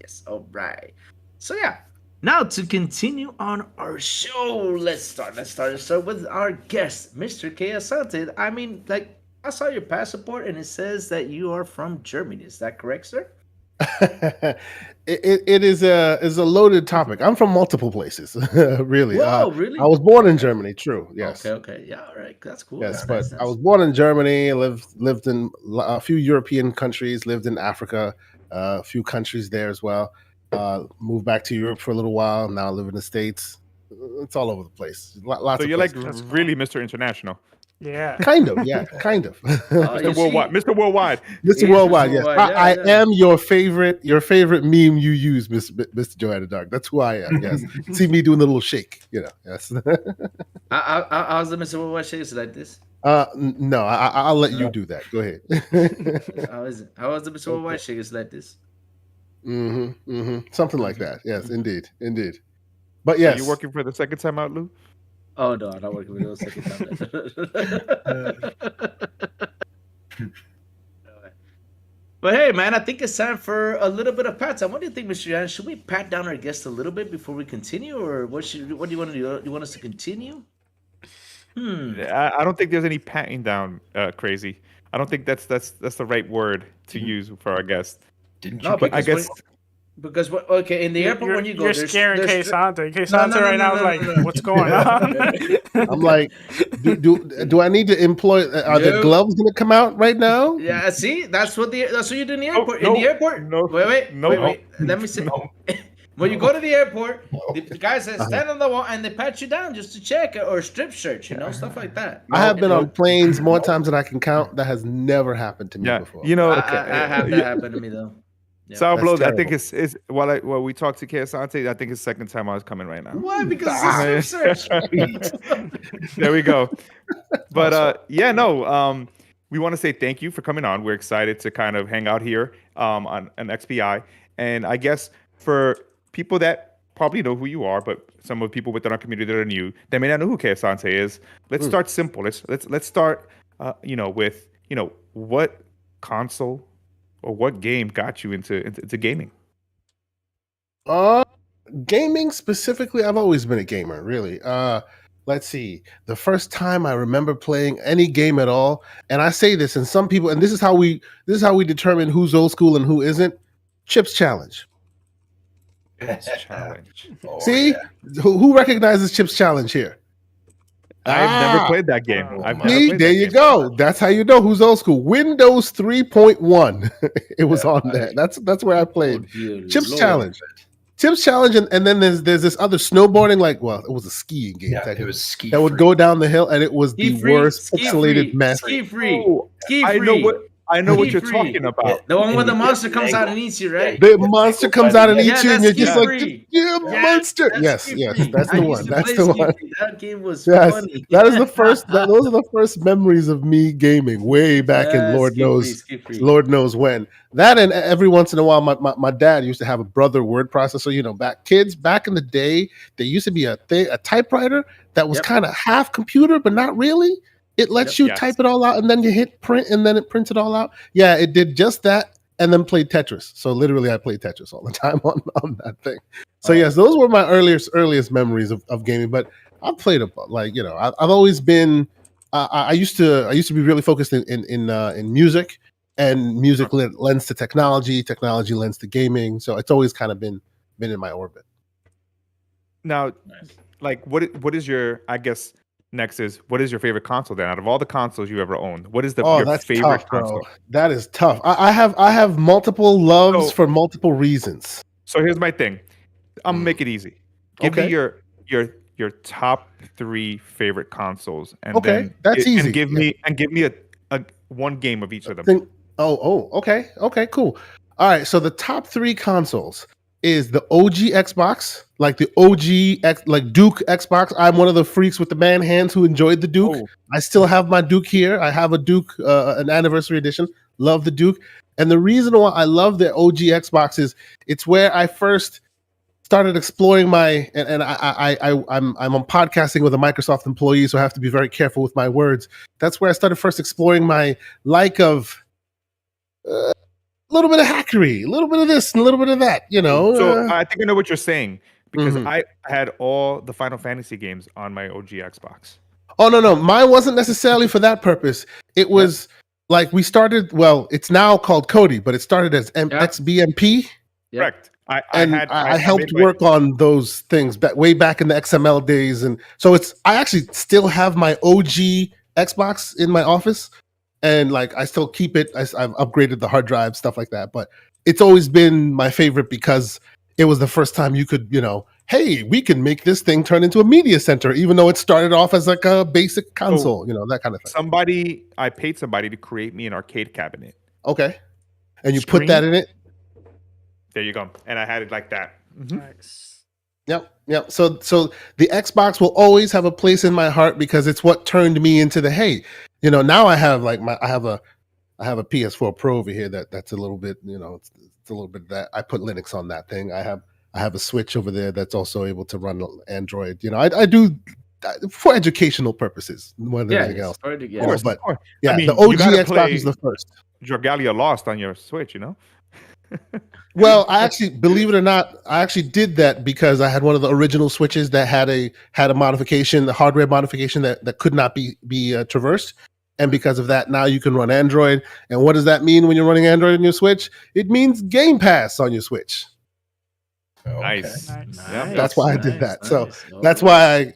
Yes. All right. So yeah, now to continue on our show, let's start with our guest, Mr. K.Asante. I mean, like, I saw your passport and it says that you are from Germany. Is that correct, sir?
It is a loaded topic. I'm from multiple places, really.
Whoa, really?
I was born in Germany. True. Yes.
Okay. Yeah. All right. That's cool.
Yes,
That's
but
nice.
I was born in Germany. Lived in a few European countries. Lived in Africa, a few countries there as well. Moved back to Europe for a little while. Now I live in the States. It's all over the place. Lots
So
of
you're like
places.
really Mr. International.
Yeah.
Kind of, yeah, kind of.
Oh, you
Mr. Worldwide.
see?
Mr. Worldwide.
Mr.
Yeah,
Worldwide,
Mr.
yes.
Worldwide,
I
yeah.
am your favorite meme you use, Mr. Joanna Dark. That's who I am. Yes. See me doing the little shake, Yes.
How's the Mr. Worldwide shake? Is it like this?
No, I'll let you do that. Go ahead.
How is it? How was the Mr. Worldwide shake? Is it like this?
Something like that. Yes, indeed. But yes,
Are you working for the second time out, Lou?
Oh no, I'm not working with those second time. But hey, man, I think it's time for a little bit of pats. What do you think, Mr. Yan? Should we pat down our guest a little bit before we continue, or what do you want to do? You want us to continue?
I don't think there's any patting down, crazy. I don't think that's the right word to use for our guest.
Didn't
No,
you?
But I
because
guess
because okay, in the airport when you go,
you're
there's
scaring
there's
K.Asante. K.Asante
no,
right now is
no,
like,
no, no.
what's going on?
I'm like, do I need to employ? Are the
Nope.
gloves going to come out right now?
Yeah, see, that's what you do in the
No,
airport.
no,
in the airport,
no,
wait.
no,
Let me say.
No.
When you go to the airport, the guy says
Uh-huh.
stand on the wall and they pat you down just to check or strip search, stuff like that.
I have been on
Nope.
planes more times than I can count. That has never happened to me
Yeah,
before.
you know,
I have that happen to me though. Yeah.
Salblo,
That's
I think
terrible.
it's while we talk to K.Asante, I think it's second time I was coming right now.
Why? Because it's a strip search.
There we go. But we want to say thank you for coming on. We're excited to kind of hang out here on an XBI, and I guess for people that probably know who you are, but some of the people within our community that are new, they may not know who K.Asante is. Let's start simple. Let's start with what console or what game got you into gaming?
Gaming specifically, I've always been a gamer, really. Let's see. The first time I remember playing any game at all, and I say this, and some people, and this is how we determine who's old school and who isn't. Chips Challenge.
Challenge.
Oh,
See,
yeah.
who recognizes Chips Challenge here?
I've never played that game. I've never
See,
played
there
that
you
game.
go. That's how you know who's old school. Windows 3.1. It was
Yeah,
on there. That's where I played.
dear
Chips
Lord.
Challenge. Chips Challenge, and then there's this other snowboarding, it was a skiing game.
Yeah, it
technically,
was ski.
that would
free.
go down the hill, and it was
Ski
the
free,
worst
ski
pixelated
free,
mess.
ski free,
Oh,
ski
I
free.
know what
Ski
you're
free.
talking about.
The one where
And
the
you
monster
get
comes out
mangled.
and eats you, right?
The monster comes out and eats you, and you're
that's
just like,
ski-free.
"Yeah, monster!"
That's
Yes,
ski-free.
that's
I
the
used
one.
to
That's
play
the one.
ski-free. That game was
Yes,
funny.
that is the first. Those are the first memories of me gaming, way back in
ski-free.
Lord knows when. That, and every once in a while, my dad used to have a brother word processor. Back in the day, there used to be a typewriter that was
Yep.
kind of half computer, but not really. It lets you
Yes.
type it all out, and then you hit print, and then it prints it all out. Yeah, it did just that, and then played Tetris. So literally, I played Tetris all the time on that thing. So yes, those were my earliest memories of gaming. But I've played I've always been. I used to be really focused in music, and music lends to technology. Technology lends to gaming. So it's always kind of been in my orbit.
Now, like, what is your? I guess next is what is your favorite console then? Out of all the consoles you ever owned, what is your
That's
favorite
tough, bro.
console?
That is tough. I have multiple loves
So-
for multiple reasons.
So here's my thing. I'm gonna make it easy. Give me your top 3 favorite consoles, and
Okay,
then
that's easy.
And give me a one game of each of them.
Okay, cool. All right, so the top 3 consoles is the OG Xbox, like the OG like Duke Xbox. I'm one of the freaks with the man hands who enjoyed the Duke.
Oh.
I still have my Duke here. I have a Duke, an anniversary edition. Love the Duke, and the reason why I love the OG Xbox is it's where I first started exploring my I'm on podcasting with a Microsoft employee, so I have to be very careful with my words. That's where I started first exploring my of a little bit of hackery, a little bit of this, and a little bit of that.
So I think I know what you're saying because
Mhm.
I had all the Final Fantasy games on my OG Xbox.
Oh no, mine wasn't necessarily for that purpose. It was like we started. Well, it's now called Cody, but it started as XBMP.
Yep.
Correct.
I helped
made my-
work on those things way back in the XML days, and so I actually still have my OG Xbox in my office, and like I still keep it. I've upgraded the hard drive, stuff like that, but it's always been my favorite because it was the first time you could, hey, we can make this thing turn into a media center, even though it started off as like a basic console, that kind of thing.
I paid somebody to create me an arcade cabinet.
Okay, and you put that in it.
There you go. And I had it like that.
Nice.
Yep. So the Xbox will always have a place in my heart because it's what turned me into the now I have I have a PS4 Pro over here that's a little bit, it's a little bit that I put Linux on that thing. I have a Switch over there that's also able to run Android. I do for educational purposes more than anything else.
Of course,
but
of course.
yeah,
I mean,
the
you
OG
gotta
Xbox
play
was the first.
Dragalia Lost on your Switch, you know?
Well, I actually, believe it or not, I actually did that because I had one of the original Switches that had a modification, the hardware modification that could not be traversed. And because of that, now you can run Android. And what does that mean when you're running Android on your Switch? It means Game Pass on your Switch.
Nice.
Nice.
That's why I did that. So that's why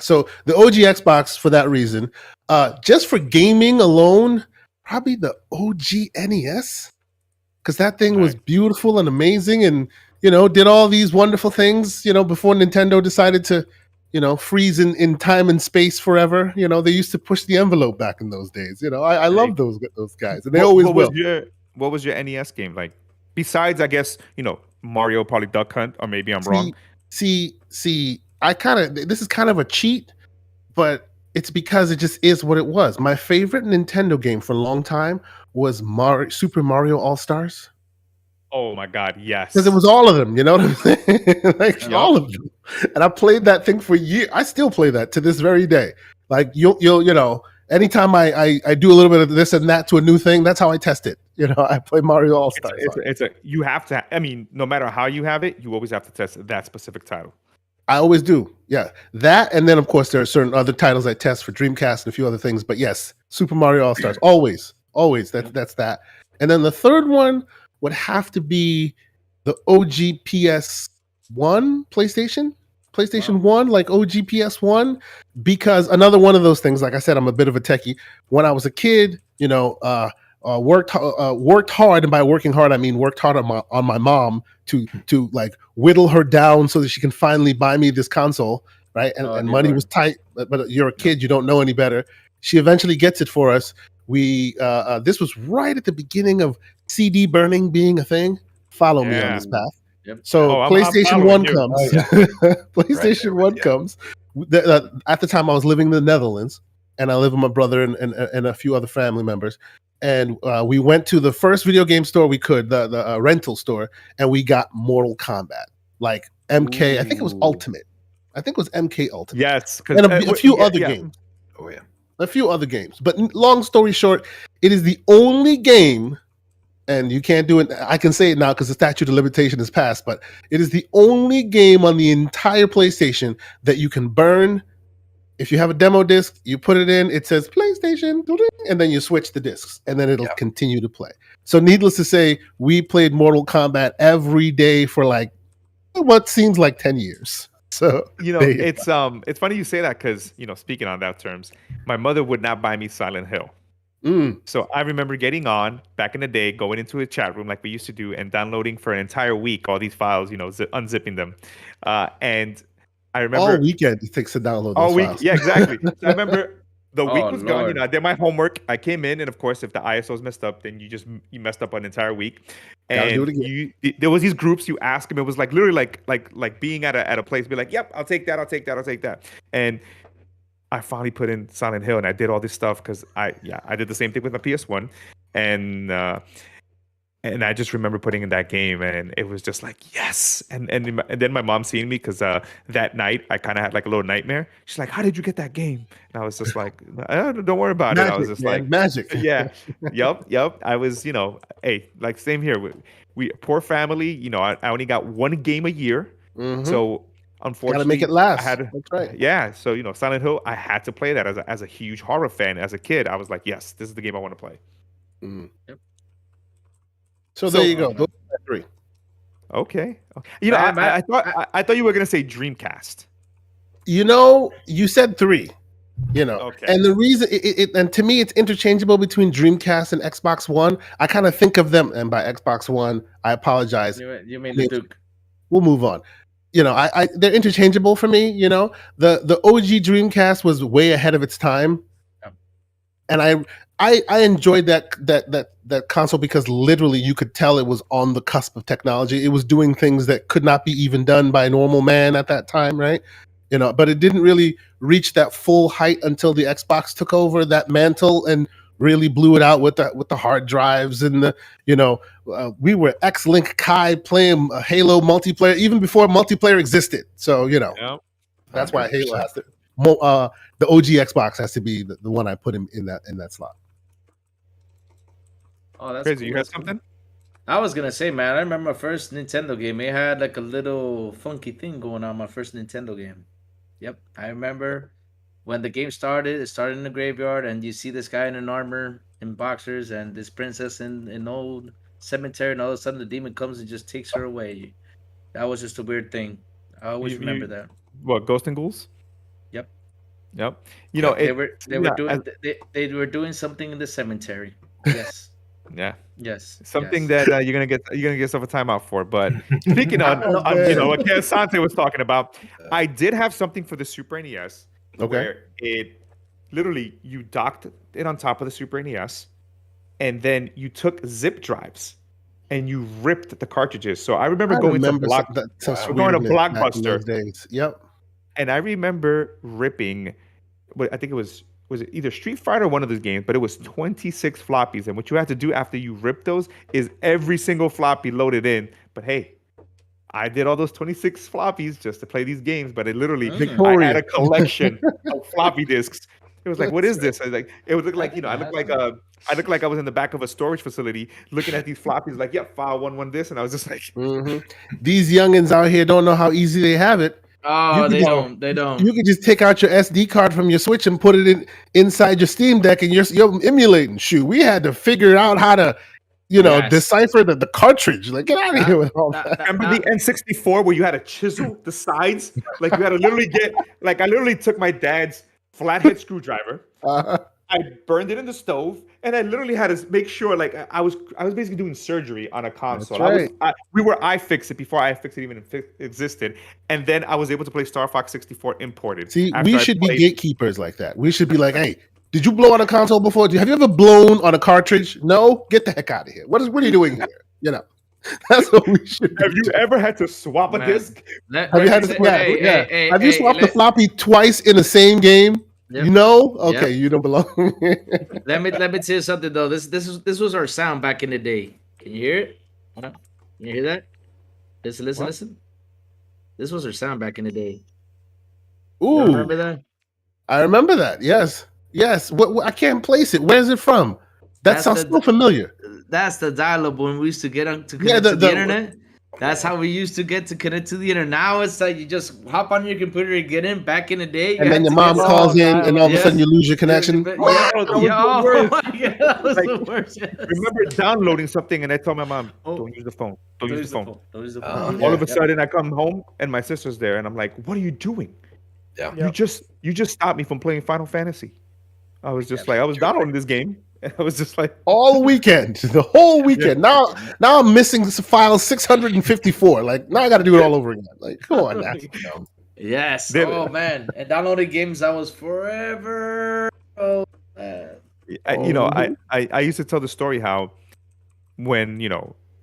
So the OG Xbox for that reason. Just for gaming alone, probably the OG NES. Because that thing was beautiful and amazing and, did all these wonderful things, before Nintendo decided to, freeze in time and space forever. They used to push the envelope back in those days. I love those guys. And they always will.
What was your NES game like? Besides, I guess, Mario probably Duck Hunt, or maybe I'm wrong.
See, this is kind of a cheat, but it's because it just is what it was. My favorite Nintendo game for a long time was Super Mario All-Stars.
Oh my God, yes.
Because it was all of them, you know what I'm saying? All of them. And I played that thing for years. I still play that to this very day. Like you'll anytime I do a little bit of this and that to a new thing, that's how I test it. I play Mario All-Stars.
You have to, no matter how you have it, you always have to test that specific title.
I always do. Yeah. That, and then of course there are certain other titles I test for Dreamcast and a few other things. But yes, Super Mario All-Stars. Always. That's that. And then the third one would have to be the OG PS1 PlayStation 1, like OG PS1, because another one of those things, like I said, I'm a bit of a techie. When I was a kid, worked hard, and by working hard I mean worked hard on my mom to like whittle her down so that she can finally buy me this console, right? And money was tight, but you're a kid, you don't know any better. She eventually gets it for us. We this was right at the beginning of CD burning being a thing. Follow me on this path.
Yep.
So PlayStation 1 comes.
Oh, yeah.
PlayStation 1 comes. At the time I was living in the Netherlands, and I live with my brother and a few other family members. And we went to the first video game store we could, the rental store, and we got Mortal Kombat, like MK. I think it was Ultimate. I think it was MK Ultimate.
Yes,
and a few other games.
Oh yeah,
a few other games. But long story short, it is the only game, and you can't do it. I can say it now because the statute of limitation is passed. But it is the only game on the entire PlayStation that you can burn. If you have a demo disc, you put it in, it says PlayStation, and then you switch the discs, and then it'll continue to play. So needless to say, we played Mortal Kombat every day for like what seems like 10 years. So
it's funny you say that because speaking on that terms, my mother would not buy me Silent Hill. So I remember getting on back in the day, going into a chat room like we used to do, and downloading for an entire week all these files, unzipping them, and I remember
all weekend it takes to download those files.
Yeah, exactly. So I rember the week was gone. I did my homework. I came in, and of course, if the ISO is messed up, then you messed up an entire week. And there was these groups. You ask them. It was like literally like being at a place. Be like, yep, I'll take that. And I finally put in Silent Hill, and I did all this stuff because I did the same thing with my PS1, and I just remember putting in that game, and it was just like, yes. And then my mom seeing me because that night I kind of had like a little nightmare. She's like, how did you get that game? And I was just like, don't worry about it. I was just like,
magic.
Yeah. Yep. I was, hey, like same here. We poor family, I only got one game a year. Mm-hmm. So unfortunately,
gotta make it last.
That's right. Yeah. So, Silent Hill, I had to play that as a huge horror fan. As a kid, I was like, yes, this is the game I want to play.
Mm. Yep. So there you go. Those are 3.
Okay. I thought you were gonna say Dreamcast.
You said 3.
Okay.
And the reason and to me it's interchangeable between Dreamcast and Xbox One. I kind of think of them, and by Xbox One, I apologize.
You mean the Duke?
We'll move on. They're interchangeable for me. The OG Dreamcast was way ahead of its time, and I enjoyed that console because literally you could tell it was on the cusp of technology. It was doing things that could not be even done by a normal man at that time, right? But it didn't really reach that full height until the Xbox took over that mantle and really blew it out with the hard drives and we were X-Link Kai playing Halo multiplayer even before multiplayer existed. So that's why Halo has to. the OG Xbox has to be the one I put in that slot.
Oh, that's
Crazy.
cool.
You got
That's cool.
something?
I was gonna say, man, I remember my first Nintendo game. It had like a little funky thing going on. My first Nintendo game. Yep, I remember when the game started. It started in the graveyard, and you see this guy in an armor, in boxers, and this princess in an old cemetery, and all of a sudden the demon comes and just takes her away. That was just a weird thing. I always remember that.
What, Ghost and Ghouls?
Yep.
Yep. You know,
They
it.
were doing they were doing something in the cemetery. Yes.
Yeah.
Yes.
Something
yes.
that you're gonna get yourself a timeout for. But speaking on,
No,
you know, what K.Asante was talking about, I did have something for the Super NES where it literally you docked it on top of the Super NES, and then you took zip drives and you ripped the cartridges. So I remember going to Blockbuster.
Days. Yep.
And I remember ripping, I think it was it either Street Fighter or one of those games, but it was 26 floppies. And what you had to do after you rip those is every single floppy loaded in. But hey, I did all those 26 floppies just to play these games. But it literally, I had a collection of floppy disks. It was like, what is this? I was like, it would look like, you know, I looked like I was in the back of a storage facility looking at these floppies, like, yep, file 1 this, and I was just like,
these youngins out here don't know how easy they have it.
Oh, they don't. They don't.
You can just take out your SD card from your Switch and put it inside your Steam Deck, and you're emulating. Shoot, we had to figure out how to, decipher the cartridge. Like, get out of here with all that.
Remember the N64 where you had to chisel the sides? Like, you had to literally I literally took my dad's flathead screwdriver. I burned it in the stove, and I literally had to make sure, like, I was basically doing surgery on a console.
That's right.
We were iFixit before iFixit even existed, and then I was able to play Star Fox 64 imported.
See, we should be gatekeepers like that. We should be like, hey, did you blow on a console before? Have you ever blown on a cartridge? No, get the heck out of here. What are you doing here? You know, that's what we should.
Have you ever had to swap a disc?
Have you swapped the floppy twice in the same game? Yep. You know, okay, you don't belong.
Let me tell you something though. This was our sound back in the day. Can you hear it? Can you hear that? Listen. This was our sound back in the day.
Ooh,
you remember that?
I remember that. Yes. What I can't place it. Where's it from? That sounds so familiar.
That's the dial-up when we used to get on to connect to the internet. That's how we used to get to connect to the internet. Now it's like you just hop on your computer and get in. Back in the day,
and then your mom calls in, and all of a sudden you lose your connection.
That was the worst.
Remember downloading something, and I told my mom, "Don't use the phone. Don't use the phone." All of a sudden, I come home, and my sister's there, and I'm like, "What are you doing?
Yeah,
you just stopped me from playing Final Fantasy." I was just I was downloading this game. I was just like
all weekend, the whole weekend. Now I'm missing file 654. Like now I got to do it all over again. Like come on, now.
Yes. Oh man, and downloading games that was forever. Oh man.
I used to tell the story how when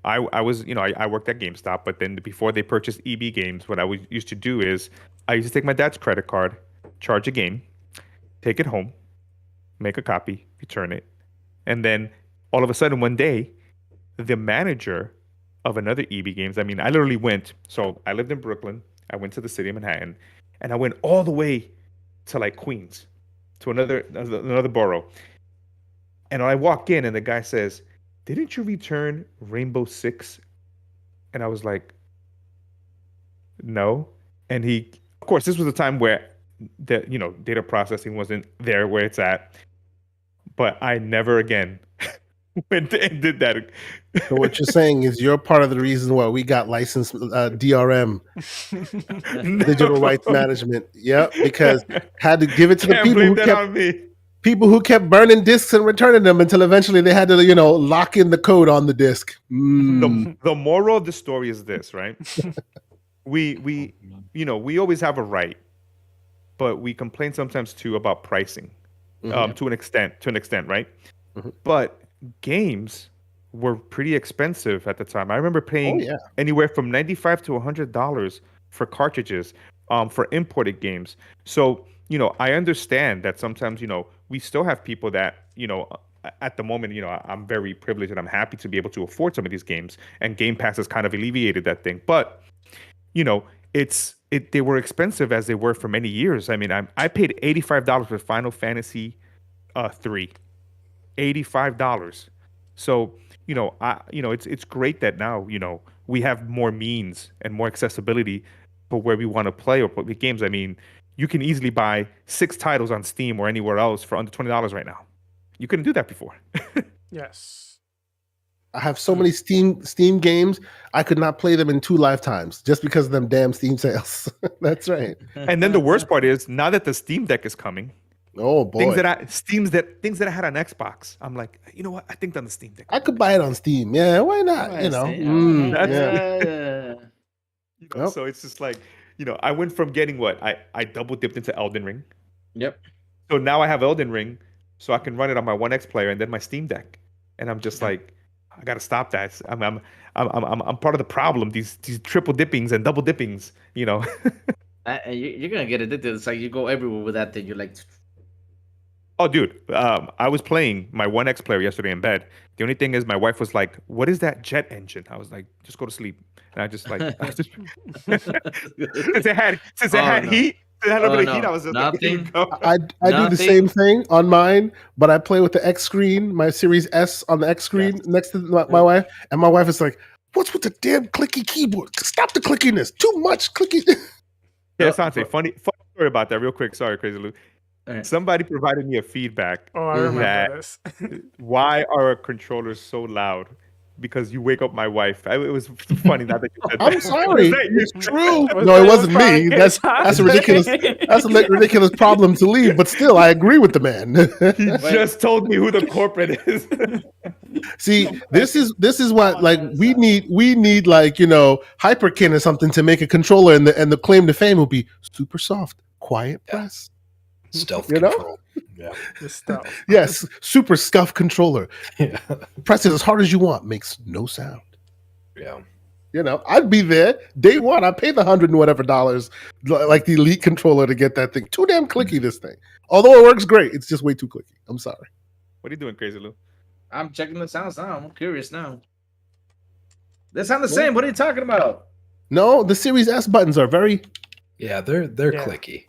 I was I worked at GameStop, but then before they purchased EB Games, what I used to do is I used to take my dad's credit card, charge a game, take it home, make a copy, return it. And then all of a sudden one day, the manager of another EB Games, I literally went, so I lived in Brooklyn. I went to the city of Manhattan, and I went all the way to like Queens, to another borough. And I walk in and the guy says, "Didn't you return Rainbow Six?" And I was like, "No." And of course, this was a time where the data processing wasn't there where it's at. But I never again went and did that.
So what you're saying is you're part of the reason why we got licensed DRM, digital rights management. Yep, because had to give it to the people who kept burning discs and returning them until eventually they had to lock in the code on the disc.
The moral of the story is this, right? we always have a right, but we complain sometimes too about pricing. To an extent, right? Mm-hmm. But games were pretty expensive at the time. I remember paying anywhere from $95 to $100 for cartridges for imported games. So, I understand that sometimes, we still have people that, at the moment, I'm very privileged and I'm happy to be able to afford some of these games, and Game Pass has kind of alleviated that thing. But, they were expensive as they were for many years. I mean, I paid $85 for Final Fantasy 3. $85. So, it's great that now, we have more means and more accessibility for where we want to play or play games. I mean, you can easily buy 6 titles on Steam or anywhere else for under $20 right now. You couldn't do that before.
Yes.
I have so many Steam games. I could not play them in 2 lifetimes just because of them damn Steam sales. That's right.
And then the worst part is now that the Steam Deck is coming,
Oh boy.
things that I had on Xbox, I'm like, you know what? I think on the Steam Deck.
I could buy it on Steam. Yeah, why not? Yep.
So it's just like, I went from getting I double dipped into Elden Ring.
Yep.
So now I have Elden Ring, so I can run it on my One X player and then my Steam Deck. And I'm just like, I gotta stop that. I'm part of the problem. These triple dippings and double dippings.
You're gonna get addicted. It's like you go everywhere with that thing. You're like,
oh, dude, I was playing my One X player yesterday in bed. The only thing is, my wife was like, "What is that jet engine?" I was like, "Just go to sleep." And I just since it had heat. It had a little bit of heat. I was just
Nothing.
like, go.
I do the same thing on mine, but I play with the X screen, my Series S on the X screen next to my wife, and my wife is like, "What's with the damn clicky keyboard? Stop the clickiness! Too much clicky."
K.Asante, funny story about that, real quick. Sorry, Crazy Lou.
Right.
Somebody provided me a feedback.
Oh, I remember this.
Why are our controllers so loud? Because you wake up my wife. It was funny now that you said that.
I'm sorry.
It's
true. No, it wasn't me. That's a ridiculous. That's a ridiculous problem to leave. But still, I agree with the man.
He just told me who the corporate is.
See, this is what like we need like Hyperkin or something to make a controller, and the claim to fame will be super soft, quiet press.
Stealth control. Yeah.
The stuff.
Yes, super scuff controller.
Yeah.
Press it as hard as you want, makes no sound.
Yeah.
I'd be there day one. I pay the $100 and whatever dollars, like the Elite controller, to get that thing. Too damn clicky, this thing. Although it works great, it's just way too clicky. I'm sorry.
What are you doing, Crazy Lou?
I'm checking the sounds now. I'm curious now. They sound the same. What are you talking about?
No, the Series S buttons are very.
Yeah, they're clicky.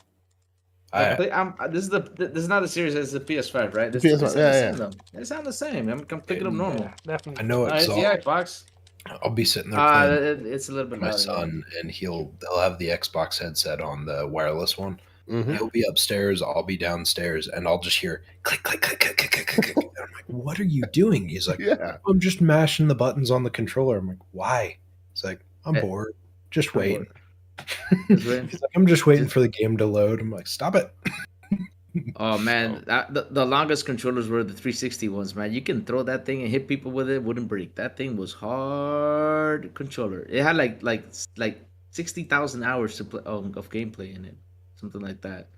This is not a series. It's a PS5, right? This,
PS5,
They sound the same. I'm picking up normal.
Yeah, definitely.
I know
It's
it's
the
all.
Xbox.
I'll be sitting there playing
It's a little bit
with my
louder.
son, and they'll have the Xbox headset on, the wireless one.
Mhm.
He'll be upstairs, I'll be downstairs, and I'll just hear click, click, click, click, click, click, click. And I'm like, "What are you doing?" He's like,
Yeah.
"I'm just mashing the buttons on the controller." I'm like, "Why?" He's like, "I'm bored. Just wait." He's like, "I'm just waiting for the game to load." I'm like, "Stop it."
Oh man, the longest controllers were the 360 ones, man. You can throw that thing and hit people with it, wouldn't break. That thing was hard controller. It had like 60,000 hours to play of gameplay in it, something like that.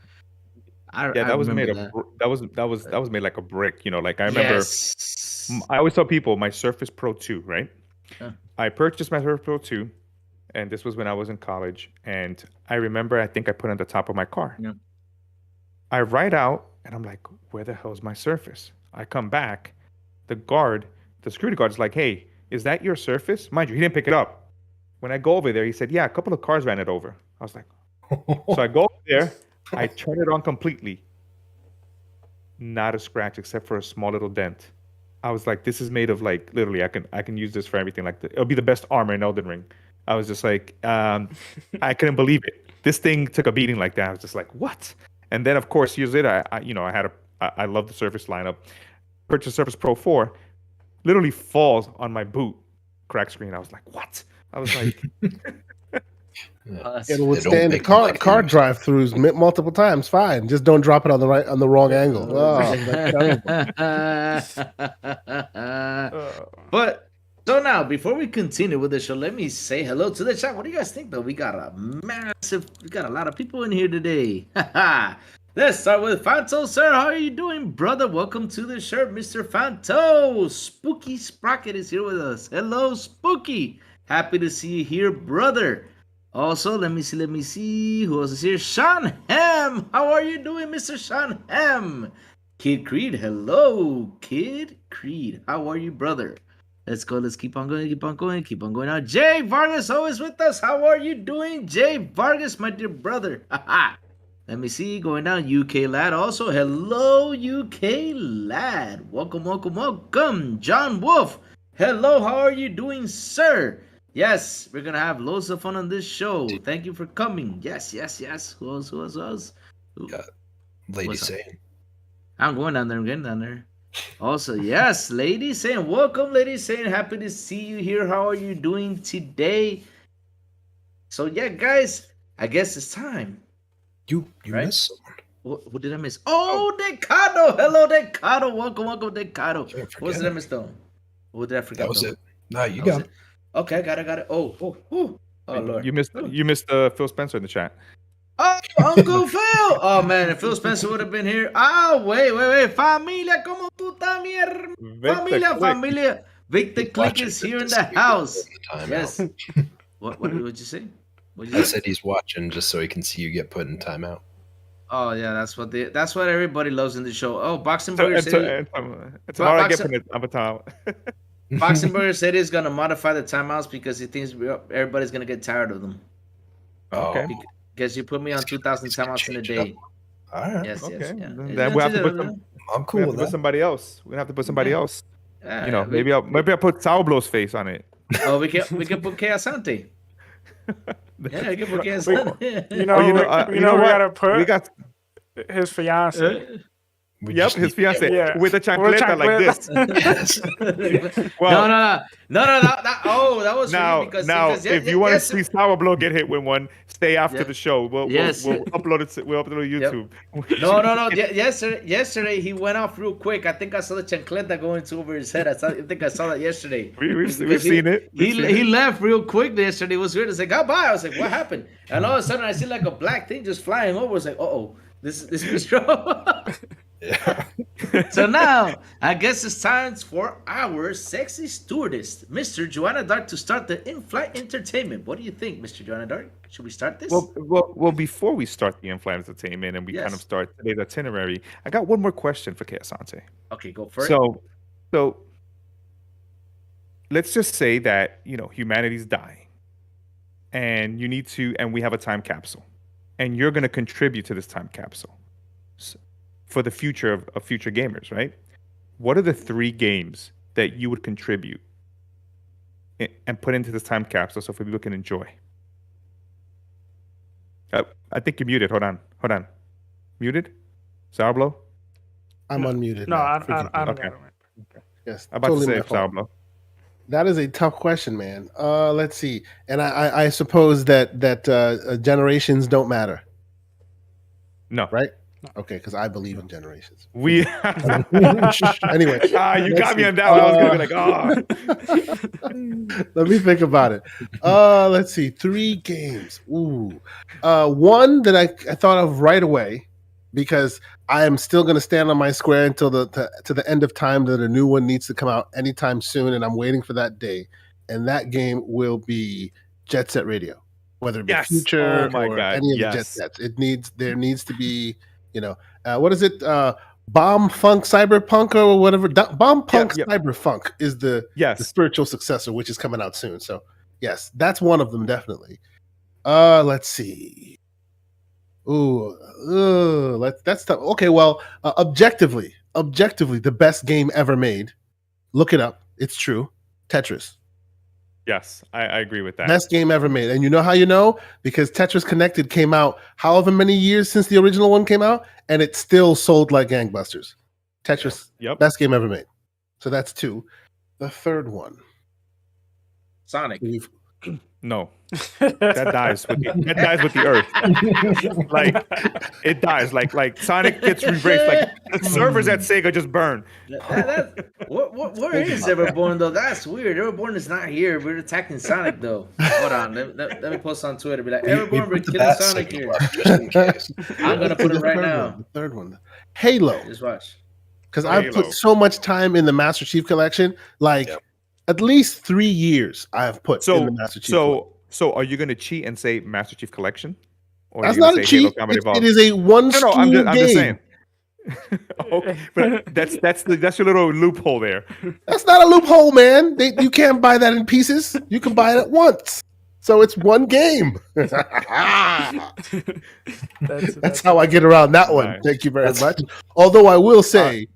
That was made
remember
of that was made like a brick. Like I remember.
Yes.
I always tell people my Surface Pro 2, right?
Yeah.
I purchased my Surface Pro 2, and this was when I was in college. And I remember, I think I put it on the top of my car.
Yeah.
I ride out, and I'm like, where the hell is my Surface? I come back. The security guard is like, hey, is that your Surface? Mind you, he didn't pick it up. When I go over there, he said, yeah, a couple of cars ran it over. I was like, so I go over there. I turn it on completely. Not a scratch except for a small little dent. I was like, this is made of like literally I can use this for everything. Like it'll be the best armor in Elden Ring. I was just like, I couldn't believe it. This thing took a beating like that. I was just like, what? And then of course years later, I love the Surface lineup. Purchased Surface Pro 4, literally falls on my boot, crack screen. I was like, what? I was like,
It'll withstand the car drive-throughs multiple times. Fine, just don't drop it on the wrong angle. Oh, that's terrible.
But so now, before we continue with the show, let me say hello to the chat. What do you guys think, though? We got a lot of people in here today. Let's start with Fanto, sir. How are you doing, brother? Welcome to the show, Mr. Fanto. Spooky Sprocket is here with us. Hello, Spooky. Happy to see you here, brother. Also, let me see. Who else is here? Sean Ham. How are you doing, Mr. Sean Ham? Kid Creed. Hello, Kid Creed. How are you, brother? Let's go. Let's keep on going. Keep on going. Keep on going. Now, Jay Vargas always with us. How are you doing, Jay Vargas, my dear brother? Let me see. Going down. UK lad. Also, hello, UK lad. Welcome, welcome, welcome. John Wolf. Hello. How are you doing, sir? Yes, we're gonna have loads of fun on this show. Thank you for coming. Yes, yes, yes. Who else? Who else? Who else?
Yeah. Lady
What's up?
saying.
I'm going down there. I'm getting down there. Also, yes, lady saying, welcome, lady saying, happy to see you here. How are you doing today? So, yeah, guys, I guess it's time.
You
Right?
missed someone.
What did I miss? Oh, Decado. Hello, Decado. Welcome, welcome, Decado.
Can't
What did I
forget
miss, though? What did I forget?
That was
though?
it. No, you
That was
got
it. Okay, I got it. Oh, Lord.
You missed Phil Spencer in the chat.
Oh, Uncle Phil. Oh, man, if Phil Spencer would have been here. Oh, wait. Familia, ¿cómo tú estás, mi Familia. Victor Click
watching
is
it
here in
just
the
so he can
house.
put in timeout.
Yes. What did you say?
I said he's watching just so he can see you get put in timeout.
Oh, yeah, that's what everybody loves in the show. Oh, Boxing Burger City.
Tomorrow I get put in timeout.
Boxing Burger City is going to modify the timeouts because he thinks everybody's going to get tired of them.
Okay.
Because you put me on 2,000 timeouts in a day.
All right.
Yes,
Okay.
yes. Yeah.
Then we have to put
I'm cool with that.
somebody else. We have to put somebody else.
Yeah,
Maybe I'll put Saublow's face on it.
Oh, we can put K.Asante. Yeah, we can put K.Asante.
You know, we gotta put
We got
his fiance.
his fiance
Yeah.
with a chancleta like this. Well,
That was
now, if you want to see Sauerblow get hit with one, stay after
Yeah.
the show. We'll upload it. We'll upload it to YouTube.
No. Yesterday he went off real quick. I think I saw the chancleta going over his head. I think I saw that yesterday.
We've seen it.
He left real quick yesterday. It was weird. It's like, goodbye. I was like, what happened? And all of a sudden I see like a black thing just flying over. I was like, this is trouble.
Yeah.
So now, I guess it's time for our sexy stewardess, Mr. Joanna Dark, to start the in-flight entertainment. What do you think, Mr. Joanna Dark? Should we start this?
Well, before we start the in-flight entertainment and we kind of start today's itinerary, I got one more question for K.Asante.
Okay, go for it.
So let's just say that, humanity's dying and we have a time capsule and you're going to contribute to this time capsule for the future of future gamers, right? What are the 3 games that you would contribute and put into this time capsule so people can enjoy? I think you're muted. Hold on. Muted? Sauerblow?
I'm unmuted.
No,
now.
I
Forgive
don't
me.
got it.
Yes,
I'm about
totally
to
my
say
fault.
Sauerblow.
That is a tough question, man. Let's see. And I suppose that generations don't matter,
No.
right? Okay, because I believe in generations.
We
Anyway,
you got me on that one. I was gonna be like,
let me think about it. Let's see. 3 games. Ooh. One that I thought of right away because I am still going to stand on my square until to the end of time that a new one needs to come out anytime soon, and I'm waiting for that day. And that game will be Jet Set Radio, whether it be
Yes.
Future
Oh my
or
God,
any of the Jet
yes.
Sets. There needs to be, what is it? Bomb Funk Cyberpunk or whatever. Bomb Punk
Yep.
Cyberfunk is the
yes.
spiritual successor, which is coming out soon. So yes, that's one of them definitely. Let's see. That's tough. Okay, well, objectively, the best game ever made. Look it up. It's true. Tetris.
Yes, I agree with that.
Best game ever made. And you know how you know? Because Tetris Connected came out however many years since the original one came out, and it still sold like gangbusters. Tetris,
Yep.
best game ever made. So that's 2. The third one.
Sonic.
No. That dies with the earth. Like it dies. Like Sonic gets erased. Like the servers at Sega just burn.
Where is Everborn though? That's weird. Everborn is not here. We're attacking Sonic though. Hold on. Let me post on Twitter. Be like, Everborn, we're killing Sonic here.
Just in case.
I'm gonna put it right now.
The third one. Halo.
Just watch.
Because I've
Halo.
put so much time in the Master Chief Collection. Like at least 3 years I have put in the Master Chief Collection.
So are you going to cheat and say Master Chief Collection? Or
That's
are you
not
gonna
a
say Halo
cheat.
Combat Evolved?
It is a one
No,
stream
I'm
game.
just saying. Oh, but that's your little loophole there.
That's not a loophole, man. You can't buy that in pieces. You can buy it at once. So it's one game. That's how I get around that one.
Nice.
Thank you very much. Although I will say,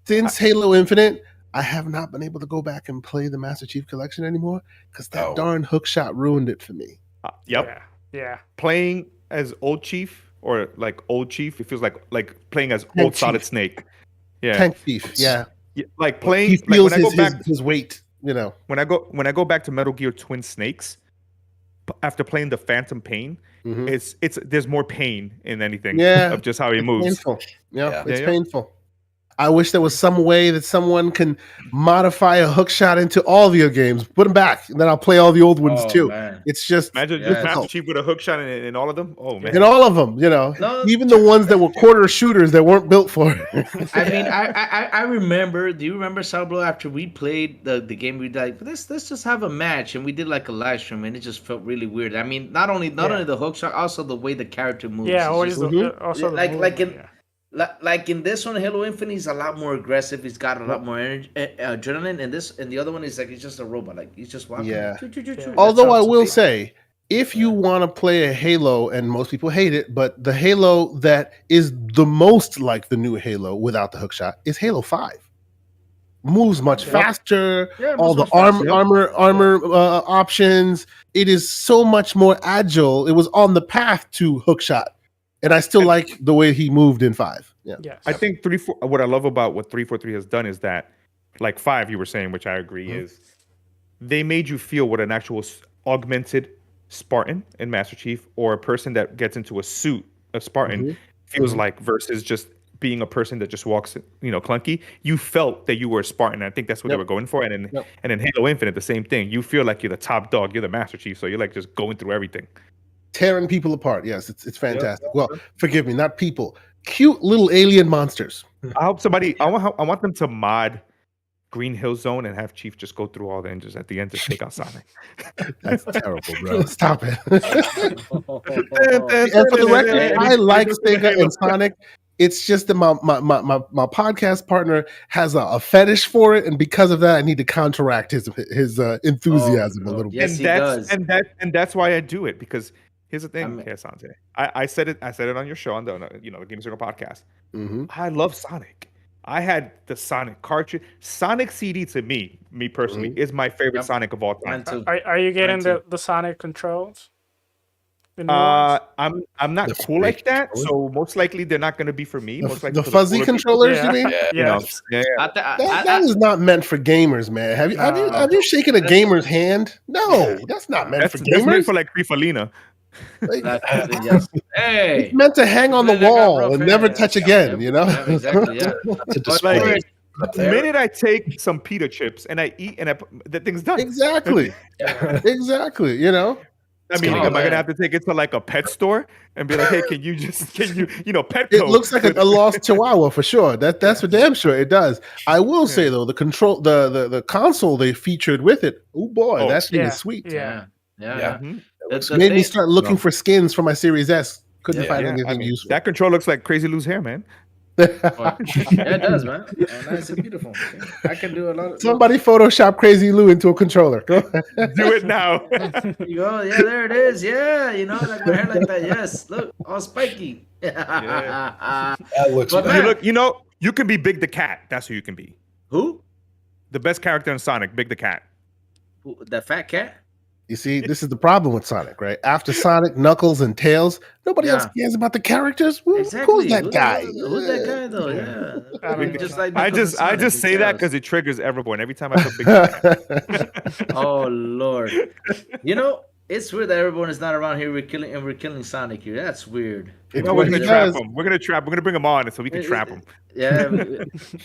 since Halo Infinite, I have not been able to go back and play the Master Chief Collection anymore because that darn hookshot ruined it for me.
Yep.
Yeah.
Playing as old Chief or like old Chief, it feels like playing as
Tank
old Solid
Chief.
Snake. Yeah.
Tank Chief, yeah.
Like playing.
He feels
like when I go back,
his weight, you know.
when I go back to Metal Gear Twin Snakes, after playing the Phantom Pain, it's there's more pain in anything of just how he moves.
Painful. Yeah, it's
Yeah.
painful. I wish there was some way that someone can modify a hook shot into all of your games. Put them back, and then I'll play all the old ones too.
Man.
It's just
Imagine just Master Chief with a hook shot in all of them. Oh man.
in all of them, you know,
No.
even the ones that were quarter shooters that weren't built for it.
I mean, I remember. Do you remember, Salblo? After we played the game, we like let's just have a match, and we did like a live stream, and it just felt really weird. I mean, not only the hook shot, also the way the character moves.
Yeah,
It's
always
just-
also the
like
movement,
in like in this one, Halo Infinite, he's a lot more aggressive. He's got a lot more energy, adrenaline. And the other one is like he's just a robot. Like he's just walking.
Yeah.
Choo, choo, choo, choo.
Although
That's
I
how
will
it's
say, if you want to play a Halo, and most people hate it, but the Halo that is the most like the new Halo without the hookshot is Halo 5. Moves much faster.
Yeah, it
All
moves
the
much faster.
armor options. It is so much more agile. It was on the path to hookshot, and I still like the way he moved in 5. Yeah.
Yes.
I think what I love about what 343 has done is that, like 5, you were saying, which I agree, is they made you feel what an actual augmented Spartan in Master Chief or a person that gets into a suit, a Spartan, feels like versus just being a person that just walks, clunky. You felt that you were a Spartan. I think that's what they were going for. And in Halo Infinite, the same thing. You feel like you're the top dog. You're the Master Chief. So you're like just going through everything.
Tearing people apart. Yes, it's fantastic. Well, forgive me, not people. Cute little alien monsters.
I hope somebody. I want them to mod Green Hill Zone and have Chief just go through all the engines at the end to take out Sonic.
That's terrible, bro. Stop it. And for the record, I like Sega and Sonic. It's just that my podcast partner has a fetish for it, and because of that, I need to counteract his enthusiasm a little bit.
Yes, he does.
And that's why I do it, because here's the thing, K.Asante. I said it on your show on the Game Circle podcast. I love Sonic. I had the Sonic cartridge. Sonic CD to me personally, is my favorite Sonic of all time.
Are you getting the Sonic controls? The new ones?
I'm not cool like that, so most likely they're not going to be for me. Most likely
The fuzzy controllers,
Yeah.
you mean? That is not meant for gamers, man. Have you shaken a gamer's hand? No, that's not meant for gamers.
That's meant for like Prifalina.
Yes. Hey,
It's meant to hang on the
Man, I got
wall
rough
and
hair.
never touch again, you know?
Yeah, exactly. Yeah.
To display.
The minute I take some pita chips and I eat, and the thing's done.
Exactly. Exactly, you know?
I mean,
Come on,
am I gonna
man.
have to take it to like a pet store and be like, "Hey, can you Petco?"
It looks like a lost chihuahua for sure. That's for damn sure it does. I will say though, the control, the console they featured with it. Oh boy, that thing is sweet.
Yeah.
That's
Made me start looking for skins for my Series S. Couldn't find anything
I mean,
useful.
that control looks like Crazy Lou's hair, man.
Yeah, it does, man. Nice and beautiful. I can do a lot of.
Somebody Photoshop Crazy Lou into a controller. Go ahead.
Do it now.
You go, yeah, there it is. Yeah, like my hair like that. Yes, look, all spiky.
That looks
But
better.
man,
You can be Big the Cat. That's who you can be.
who?
The best character in Sonic, Big the Cat.
The fat cat?
You see, this is the problem with Sonic, right? After Sonic, Knuckles, and Tails, nobody else cares about the characters.
Exactly.
Who's that guy?
Who's that guy though? Yeah.
I mean,
Just like
I
Knuckles
just
and Sonic
say
and
that
Tails.
because it triggers everyone every time I put Big the Cat.
Oh Lord. It's weird that everyone is not around here. We're killing Sonic here. That's weird.
No, we're gonna trap him. We're gonna bring him on so we can trap him.
Yeah,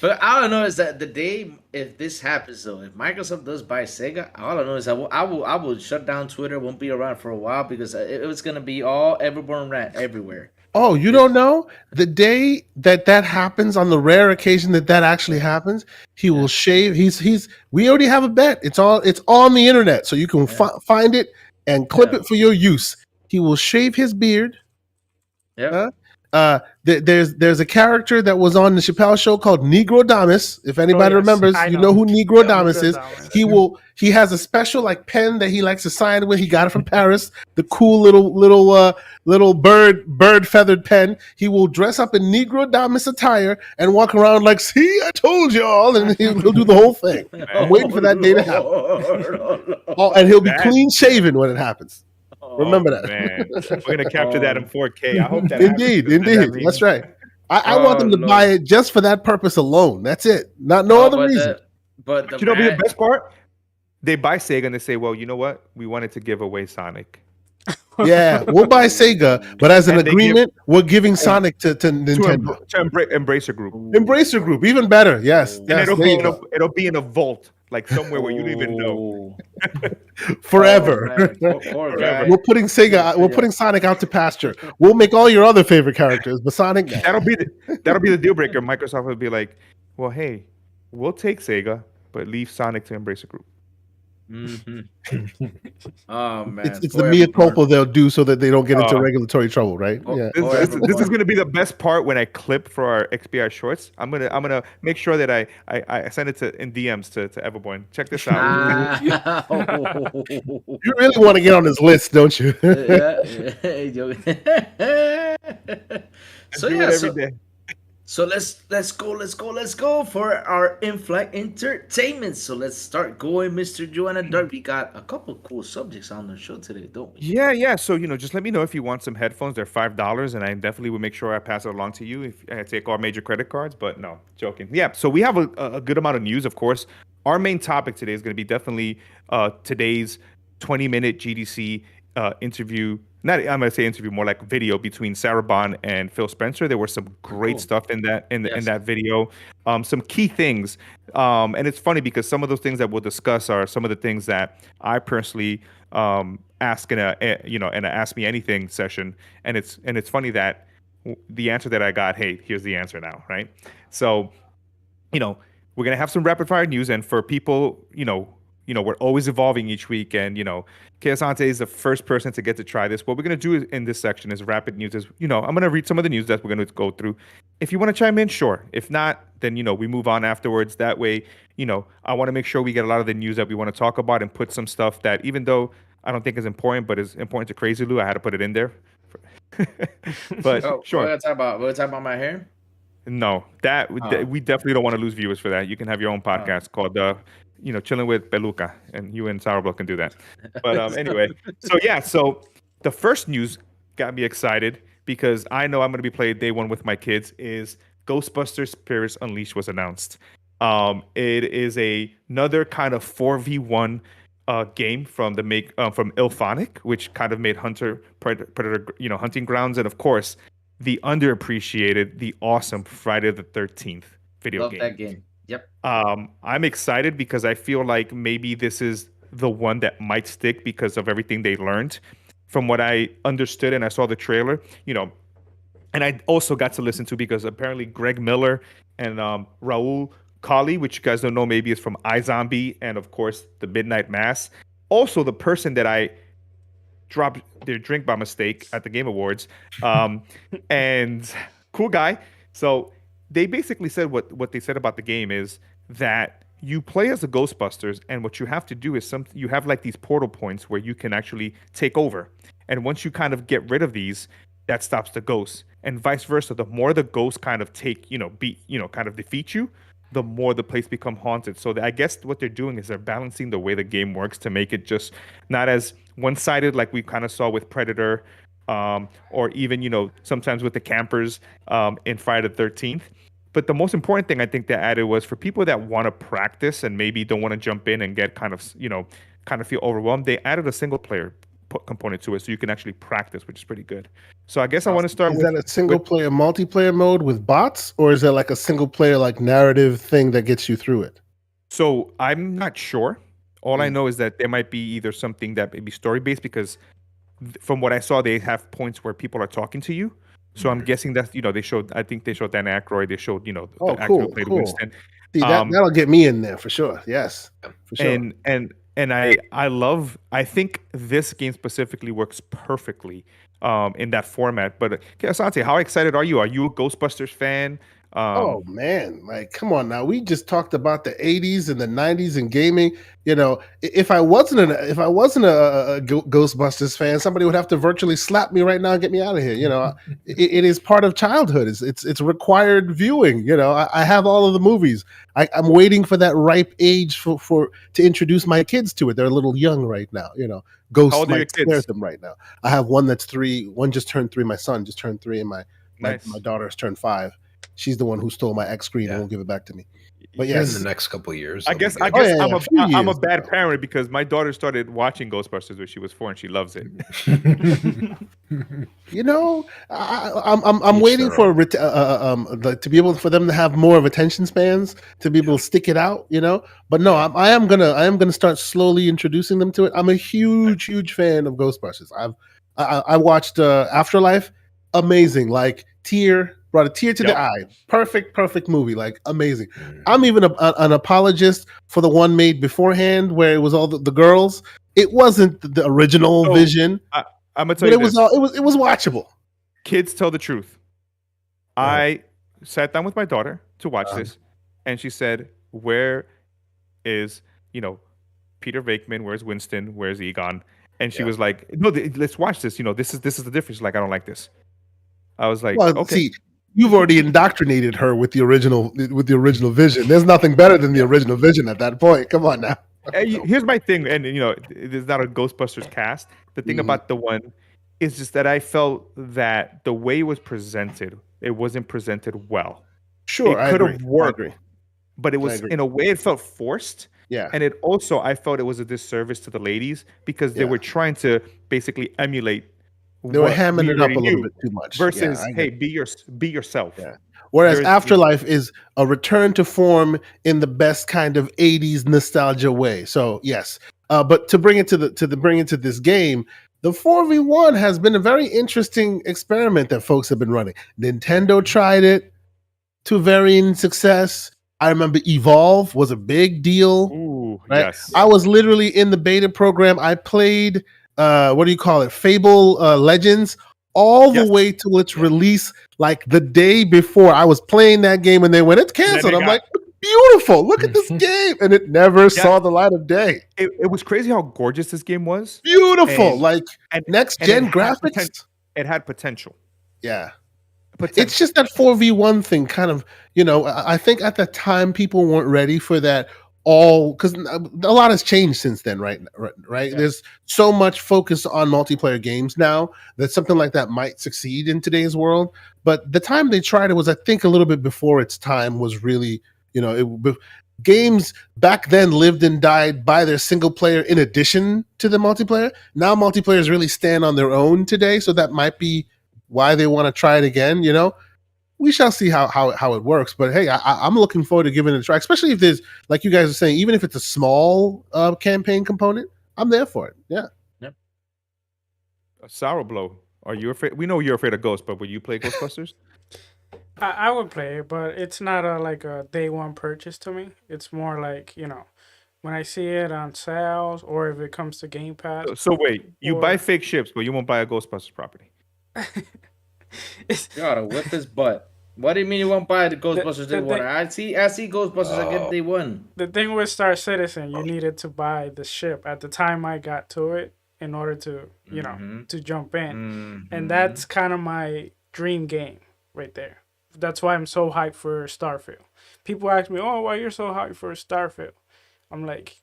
but all I know is that the day if this happens though, if Microsoft does buy Sega, all I know is I will shut down Twitter. Won't be around for a while because it was gonna be all everborn rant everywhere.
Oh, you don't know? The day that happens, on the rare occasion that actually happens, he will shave. We already have a bet. It's on the internet, so you can find it and clip it for your use. He will shave his beard.
Yeah.
There's a character that was on the Chappelle Show called Negro Damas. If anybody
yes,
remembers,
I
you
know.
know who Negro
Yeah,
Damas
Negro
is.
Damas.
He has a special like pen that he likes to sign with. He got it from Paris. The cool little bird feathered pen. He will dress up in Negro Damas attire and walk around like, "See, I told y'all," and he'll do the whole thing. I'm waiting for that day to happen. Oh, and he'll be
That-
clean shaven when it happens. Remember that.
Man. We're gonna capture that in 4K. I hope that
Indeed,
happens.
indeed. That's right. I want them to
Lord.
buy it just for that purpose alone. That's it. No other reason.
But the
You know, the
man-
best part? They buy Sega and they say, "Well, you know what? We wanted to give away Sonic
Yeah, we'll buy Sega, but as an
And they
agreement, we're giving Sonic to Nintendo.
to Embracer Group,
Embracer Group, even better. Yes,
and
yes,
it'll
there
be
you go.
it'll be in a vault, like somewhere where you don't even know."
Forever.
Oh, man. Poor guy.
We're putting Sega. We're putting Sonic out to pasture. We'll make all your other favorite characters, but Sonic. No.
That'll be the deal breaker. Microsoft will be like, "Well, hey, we'll take Sega, but leave Sonic to Embracer Group."
Mhm. Oh man,
It's the mea culpa they'll do so that they don't get into regulatory trouble, right?
Oh,
Yeah.
This is gonna be the best part when I clip for our XBI shorts. I'm gonna make sure that I send it in DMs to Everborn. Check this out.
You really want to get on this list, don't you?
So
Do it
yeah,
every day.
so let's go for our in-flight entertainment. So let's start going, Mr. Joanna Dark. We got a couple cool subjects on the show today, don't we?
Yeah. So just let me know if you want some headphones. They're $5, and I definitely will make sure I pass it along to you if I take all major credit cards. But no, joking. Yeah. So we have a good amount of news, of course. Our main topic today is going to be definitely today's 20-minute GDC interview. Not I'm gonna say interview, more like video between Sarah Bond and Phil Spencer. There were some great
Cool.
stuff in that in
Yes.
that video. Some key things, and it's funny because some of those things that we'll discuss are some of the things that I personally ask in a Ask Me Anything session, and it's funny that the answer that I got, hey, here's the answer now, right? So, we're gonna have some rapid fire news, and for people, we're always evolving each week, and K.Asante is the first person to get to try this. What we're gonna do in this section is rapid news. I'm gonna read some of the news that we're gonna go through. If you want to chime in, sure. If not, then we move on afterwards. That way, I want to make sure we get a lot of the news that we want to talk about and put some stuff that, even though I don't think is important, but is important to Crazy Lou, I had to put it in there. But sure.
We're gonna talk about my hair.
No, we definitely don't want to lose viewers for that. You can have your own podcast called Chilling with Peluca, and you and Sourblue can do that. But anyway, so the first news got me excited because I know I'm going to be playing day one with my kids. Is Ghostbusters Spirits Unleashed was announced. It is another kind of 4v1 game from from illfonic, which kind of made Predator Hunting Grounds, and of course the underappreciated, the awesome Friday the 13th video
Love
game.
that game. Yep.
I'm excited because I feel like maybe this is the one that might stick because of everything they learned. From what I understood and I saw the trailer, and I also got to listen to, because apparently Greg Miller and Raul Colley, which you guys don't know, maybe is from iZombie and of course the Midnight Mass. Also the person that I dropped their drink by mistake at the Game Awards, and cool guy. So they basically said what they said about the game is that you play as the Ghostbusters, and what you have to do is you have like these portal points where you can actually take over, and once you kind of get rid of these, that stops the ghosts, and vice versa. The more the ghosts kind of kind of defeat you, the more the place become haunted. So I guess what they're doing is they're balancing the way the game works to make it just not as one-sided like we kind of saw with Predator, or even sometimes with the campers in Friday the 13th. But the most important thing I think they added was for people that want to practice and maybe don't want to jump in and get kind of feel overwhelmed. They added a single player component to it, so you can actually practice, which is pretty good. So I guess I want to start
Is
with
that a single player multiplayer mode with bots, or is that like a single player like narrative thing that gets you through it?
So I'm not sure. All I know is that there might be either something that may be story based, because from what I saw, they have points where people are talking to you. So I'm guessing that they showed. I think they showed Dan Aykroyd. They showed the actor who played Winston.
See, that'll get me in there for sure. Yes, for sure.
And I think this game specifically works perfectly in that format. But K.Asante, how excited are you? Are you a Ghostbusters fan?
Oh man, like come on now. We just talked about the 80s and the 90s and gaming. You know, if I wasn't a Ghostbusters fan, somebody would have to virtually slap me right now and get me out of here. You know, it is part of childhood. It's required viewing. You know, I have all of the movies. I'm waiting for that ripe age for to introduce my kids to it. They're a little young right now. You know,
How
Ghosts
old are your
might scare
kids?
them right now. I have one that's 3. One just turned 3. My son just turned 3, and my
Nice.
daughter's turned 5. She's the one who stole my X screen and
Yeah.
won't give it back to me. But
In
yes,
the next couple of years,
I
they'll be
guess
good.
Oh, yeah,
I'm
a few
I'm a
years
bad
ago.
parent because my daughter started watching Ghostbusters when she was 4 and she loves it.
You know, I'm
Each
waiting
their
for
own.
to be able for them to have more of attention spans to be able to stick it out. You know, but no, I am gonna start slowly introducing them to it. I'm a huge fan of Ghostbusters. I watched Afterlife, amazing, like brought a tear to the
Yep.
eye. Perfect movie, like amazing.
Mm.
I'm even an apologist for the one made beforehand where it was all the girls. It wasn't the original
So,
vision,
I'm gonna tell
but
you
it was
this.
it was watchable.
Kids tell the truth.
Uh-huh.
I sat down with my daughter to watch
Uh-huh.
this, and she said, "Where is Peter Venkman? Where's Winston? Where's Egon?" And she
Yeah.
was like, "No, let's watch this. This is the difference." She's like, "I don't like this." I was like,
Well,
"Okay."
see, you've already indoctrinated her with the original vision. There's nothing better than the original vision at that point. Come on now.
Here's my thing, and it is not a Ghostbusters cast. The thing
Mhm.
about the one is just that I felt that the way it was presented, it wasn't presented well.
Sure,
It
I
could
agree.
have
I
worked,
agree.
but it was
agree.
in a way it felt forced.
Yeah.
And it also, I felt it was a disservice to the ladies because they
Yeah.
were trying to basically emulate
They were
what
hamming
we
it up
already
a little
knew
bit too much.
versus,
I
hey,
get
be yourself.
Yeah. Whereas
There's-
Afterlife is a return to form in the best kind of 80s nostalgia way. So yes. But to bring it to this game, the 4v1 has been a very interesting experiment that folks have been running. Nintendo tried it to varying success. I remember Evolve was a big deal.
Ooh,
Right?
yes.
I was literally in the beta program. I played what do you call it? Fable Legends all the
Yes.
way till its release, like the day before. I was playing that game and they went, it's canceled.
it
I'm
got-
like, beautiful. Look at this game. And it never saw the light of day.
It was crazy how gorgeous this game was.
Beautiful.
And-
like
and-
next
and
gen
it had
graphics.
It had potential.
Yeah.
Potential.
It's just that 4v1 thing kind of, I think at the time people weren't ready for that because a lot has changed since then, right?
Yeah.
There's so much focus on multiplayer games now that something like that might succeed in today's world. But the time they tried it was, I think, a little bit before its time was really, games back then lived and died by their single player in addition to the multiplayer. Now multiplayers really stand on their own today. So that might be why they want to try it again. We shall see how it works. But hey, I'm looking forward to giving it a try, especially if there's, like you guys are saying, even if it's a small campaign component, I'm there for it. Yeah.
A sour blow. Are you afraid? We know you're afraid of ghosts, but would you play Ghostbusters?
I would play it, but it's not like a day one purchase to me. It's more like, when I see it on sales or if it comes to Game Pass.
So wait, you
Or-
buy fake ships, but you won't buy a Ghostbusters property.
It's,
You gotta whip his butt. What do you mean you won't buy the Ghostbusters
the
Day One?
thing-
I see Ghostbusters. I get Day One.
the thing with Star Citizen, you needed to buy the ship at the time I got to it in order to,
Mhm.
to jump in.
Mhm.
And that's kind of my dream game right there. That's why I'm so hyped for Starfield. People ask me, "Oh, why you're so hyped for Starfield?" I'm like,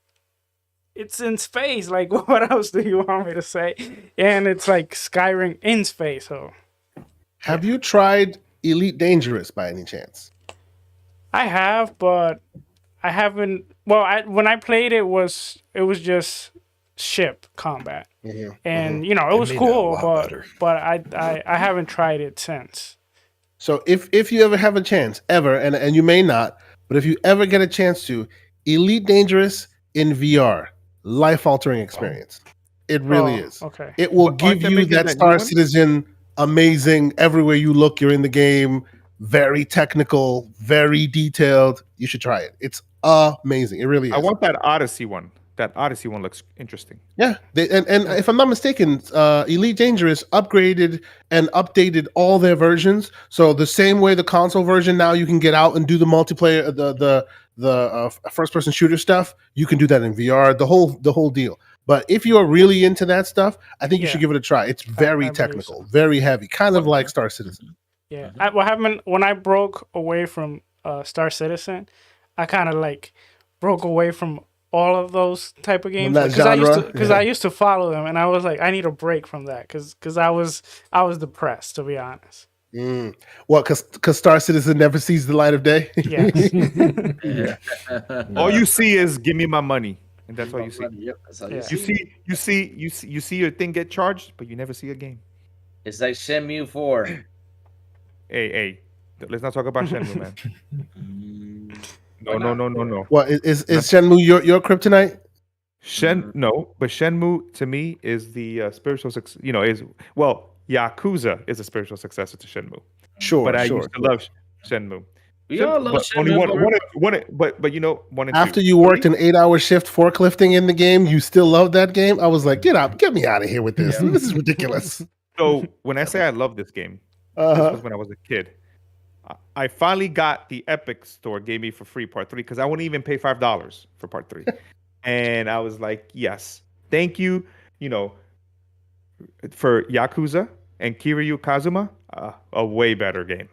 it's in space. Like, what else do you want me to say? And it's like Skyrim in space. So
Have you tried Elite Dangerous by any chance?
I have, but I haven't. Well, when I played it was just ship combat,
Mhm.
and
It
it was
made it a
cool,
lot better.
but I haven't tried it since.
So if you ever have a chance, ever, and you may not, but if you ever get a chance to, Elite Dangerous in VR, life-altering experience. It really
Oh,
is.
okay.
It will
But aren't
give
they
you
making
that
that new
Star
one?
Citizen amazing. Everywhere you look, you're in the game. Very technical, very detailed. You should try it. It's amazing. It really is.
I want that Odyssey one. that Odyssey one looks interesting.
Yeah, and if I'm not mistaken, Elite Dangerous upgraded and updated all their versions. So the same way the console version now you can get out and do the multiplayer, the first person shooter stuff. You can do that in VR. The whole deal. But if you're really into that stuff, I think you should give it a try. It's very technical, very heavy, kind of like Star Citizen.
Yeah, what happened when I broke away from Star Citizen? I kind of like broke away from all of those type of games because I used to follow them, and I was like, I need a break from that because I was depressed, to be honest.
Well, because Star Citizen never sees the light of day.
Yes.
All you see is give me my money, and that's all you see.
Yep, that's all
You see your thing get charged, but you never see a game.
It's like Shenmue 4.
Hey, let's not talk about Shenmue, man. No.
What is Shenmue your kryptonite?
No, but Shenmue to me is the spiritual success. Yakuza is a spiritual successor to Shenmue.
Sure,
but I used to love Shenmue.
We all love Shenmue.
Only one.
After you worked an 8-hour shift forklifting in the game, you still love that game. I was like, get me out of here with this. Yeah. This is ridiculous.
So when I say I love this game, this was when I was a kid. I finally got the Epic Store gave me for free Part 3 because I wouldn't even pay $5 for Part 3. And I was like, yes, thank you, for Yakuza and Kiryu Kazuma, a way better game.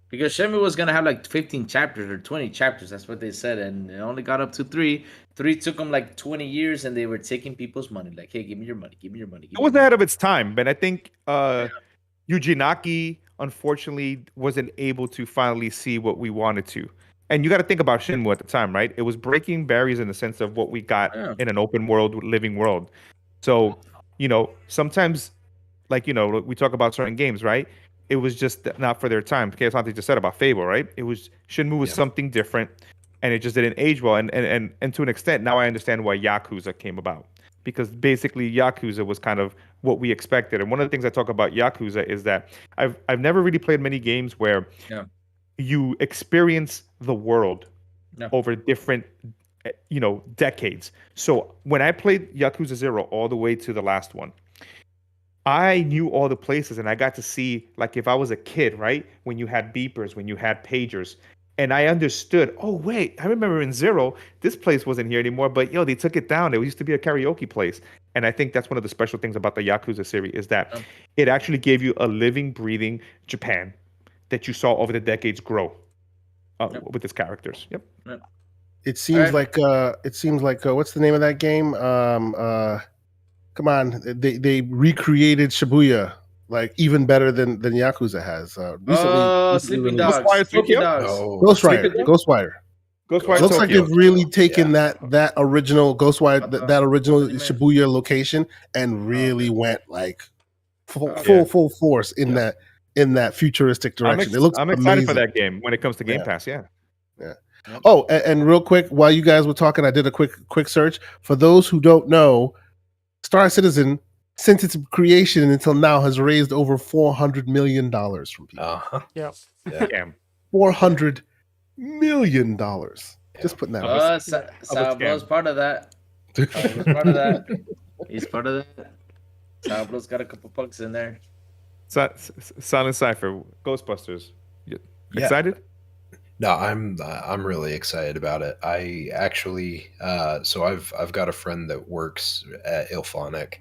Because Shenmue was going to have like 15 chapters or 20 chapters. That's what they said. And it only got up to 3. 3 took them like 20 years and they were taking people's money. Like, hey, give me your money. Give me your money.
It was ahead of its time. But I think Yuji Naki, unfortunately, wasn't able to finally see what we wanted to. And you got to think about Shenmue at the time, right? It was breaking barriers in the sense of what we got in an open world, living world. So, sometimes, like, we talk about certain games, right? It was just not for their time. K.Asante just said about Fable, right? It was Shenmue was something different, and it just didn't age well. And to an extent, now I understand why Yakuza came about. Because basically Yakuza was kind of what we expected. And one of the things I talk about Yakuza is that I've never really played many games where you experience the world over different decades. So when I played Yakuza 0 all the way to the last one, I knew all the places and I got to see, like, if I was a kid, right? When you had beepers, when you had pagers. And I understood, oh, wait, I remember in 0, this place wasn't here anymore, but they took it down. It used to be a karaoke place. And I think that's one of the special things about the Yakuza series is that it actually gave you a living, breathing Japan that you saw over the decades grow with its characters. Yep.
It seems like what's the name of that game? Come on, they recreated Shibuya. Like even better than Yakuza has. Recently,
Sleeping Dogs.
Ghostwire. Looks like they've really taken that original Ghostwire, that original Shibuya location, and really went like full force in that futuristic direction.
I'm excited for that game when it comes to Game Pass. Yeah.
Oh, and real quick, while you guys were talking, I did a quick search. For those who don't know, Star Citizen, since its creation until now, has raised over $400 million from people.
Damn.
$400 million. Just putting that up.
Sablo's part of that. He's part of that. Sablo's got a couple bucks in there.
Silent Cypher, Ghostbusters. Excited?
No, I'm really excited about it. I actually, so I've got a friend that works at illfonic.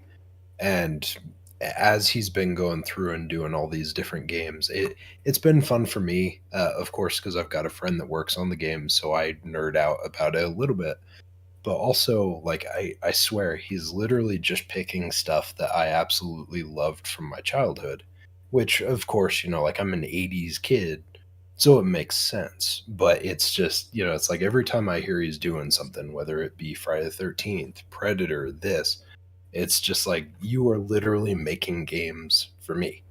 And as he's been going through and doing all these different games, it's been fun for me, of course, because I've got a friend that works on the game, so I nerd out about it a little bit. But also, like, I swear, he's literally just picking stuff that I absolutely loved from my childhood, which, of course, like, I'm an 80s kid, so it makes sense. But it's just, it's like every time I hear he's doing something, whether it be Friday the 13th, Predator, this, it's just like you are literally making games for me.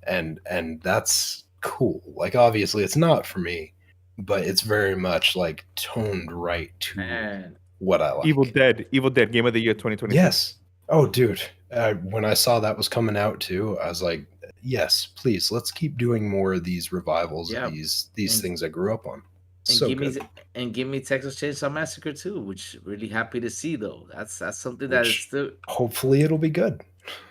And that's cool. Like, obviously it's not for me, but it's very much like toned right to what I like.
Evil Dead Game of the Year 2020.
Yes. Oh, dude. When I saw that was coming out too, I was like, yes, please, let's keep doing more of these revivals of these things I grew up on.
And and give me Texas Chainsaw Massacre 2, which really happy to see though. That's something that is
Which-
still.
Hopefully, it'll be good.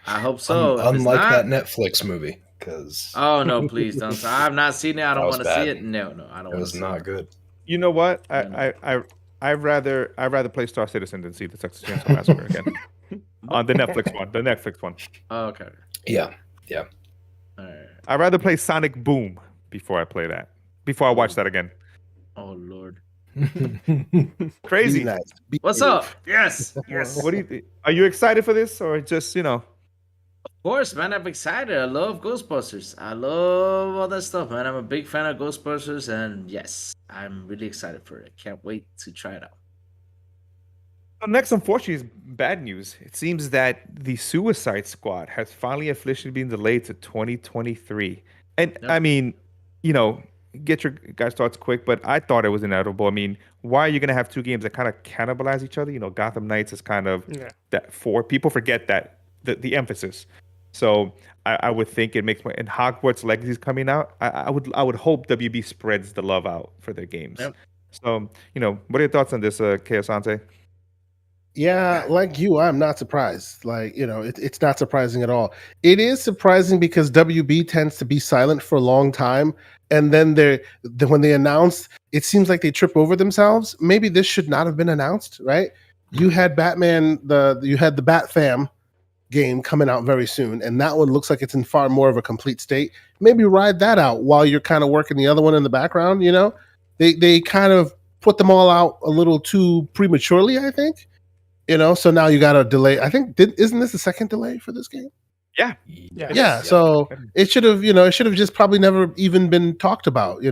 I hope so. If it's
Unlike
not,
that Netflix movie, because
oh no, please don't. I've not seen it. I
That
don't
was
want to see
bad.
it. No, I don't
it
want
was
to see
not
it.
good.
You know what?
Yeah.
I'd rather play Star Citizen than see the Texas Chainsaw Massacre again. On the Netflix one. The Netflix one.
Oh, okay.
Yeah.
All right.
I'd rather play Sonic Boom before I play that. Before I watch that again.
Oh Lord.
Crazy.
Be nice. Be
What's
brave.
up? Yes. Yes.
What do you think? Are you excited for this or just,
Of course, man. I'm excited. I love Ghostbusters. I love all that stuff, man. I'm a big fan of Ghostbusters, and yes, I'm really excited for it. Can't wait to try it out.
Next, unfortunately, is bad news. It seems that the Suicide Squad has finally officially been delayed to 2023. And
Yep.
I mean, get your guys' thoughts quick, but I thought it was inevitable. I mean, why are you going to have two games that kind of cannibalize each other? Gotham Knights is kind of that for people forget that the emphasis. So I would think it makes and Hogwarts Legacy is coming out. I would hope WB spreads the love out for their games.
Yep.
So what are your thoughts on this, K.Asante?
Yeah, like you, I'm not surprised. Like, it's not surprising at all. It is surprising because WB tends to be silent for a long time. And then when they announce, it seems like they trip over themselves. Maybe this should not have been announced, right? You had Batman, you had the Bat Fam game coming out very soon, and that one looks like it's in far more of a complete state. Maybe ride that out while you're kind of working the other one in the background, They kind of put them all out a little too prematurely, I think. So now you got to delay. I think isn't this the second delay for this game? Yeah. So it should have, just probably never even been talked about. They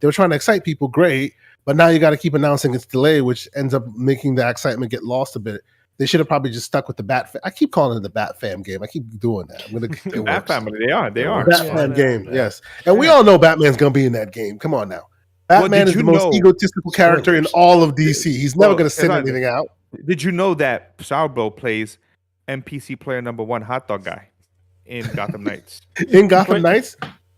were trying to excite people, great, but now you got to keep announcing its delay, which ends up making the excitement get lost a bit. They should have probably just stuck with the Bat. I keep calling it the Bat Fam game. I keep doing that. I'm gonna
Bat Family. They are.
Bat Fam game. Yes, and we all know Batman's gonna be in that game. Come on now. Batman is the most egotistical character in all of DC. He's never gonna send anything out.
Did you know that Sourbo plays NPC player number 1 hot dog guy in Gotham Knights?
In Gotham Knights?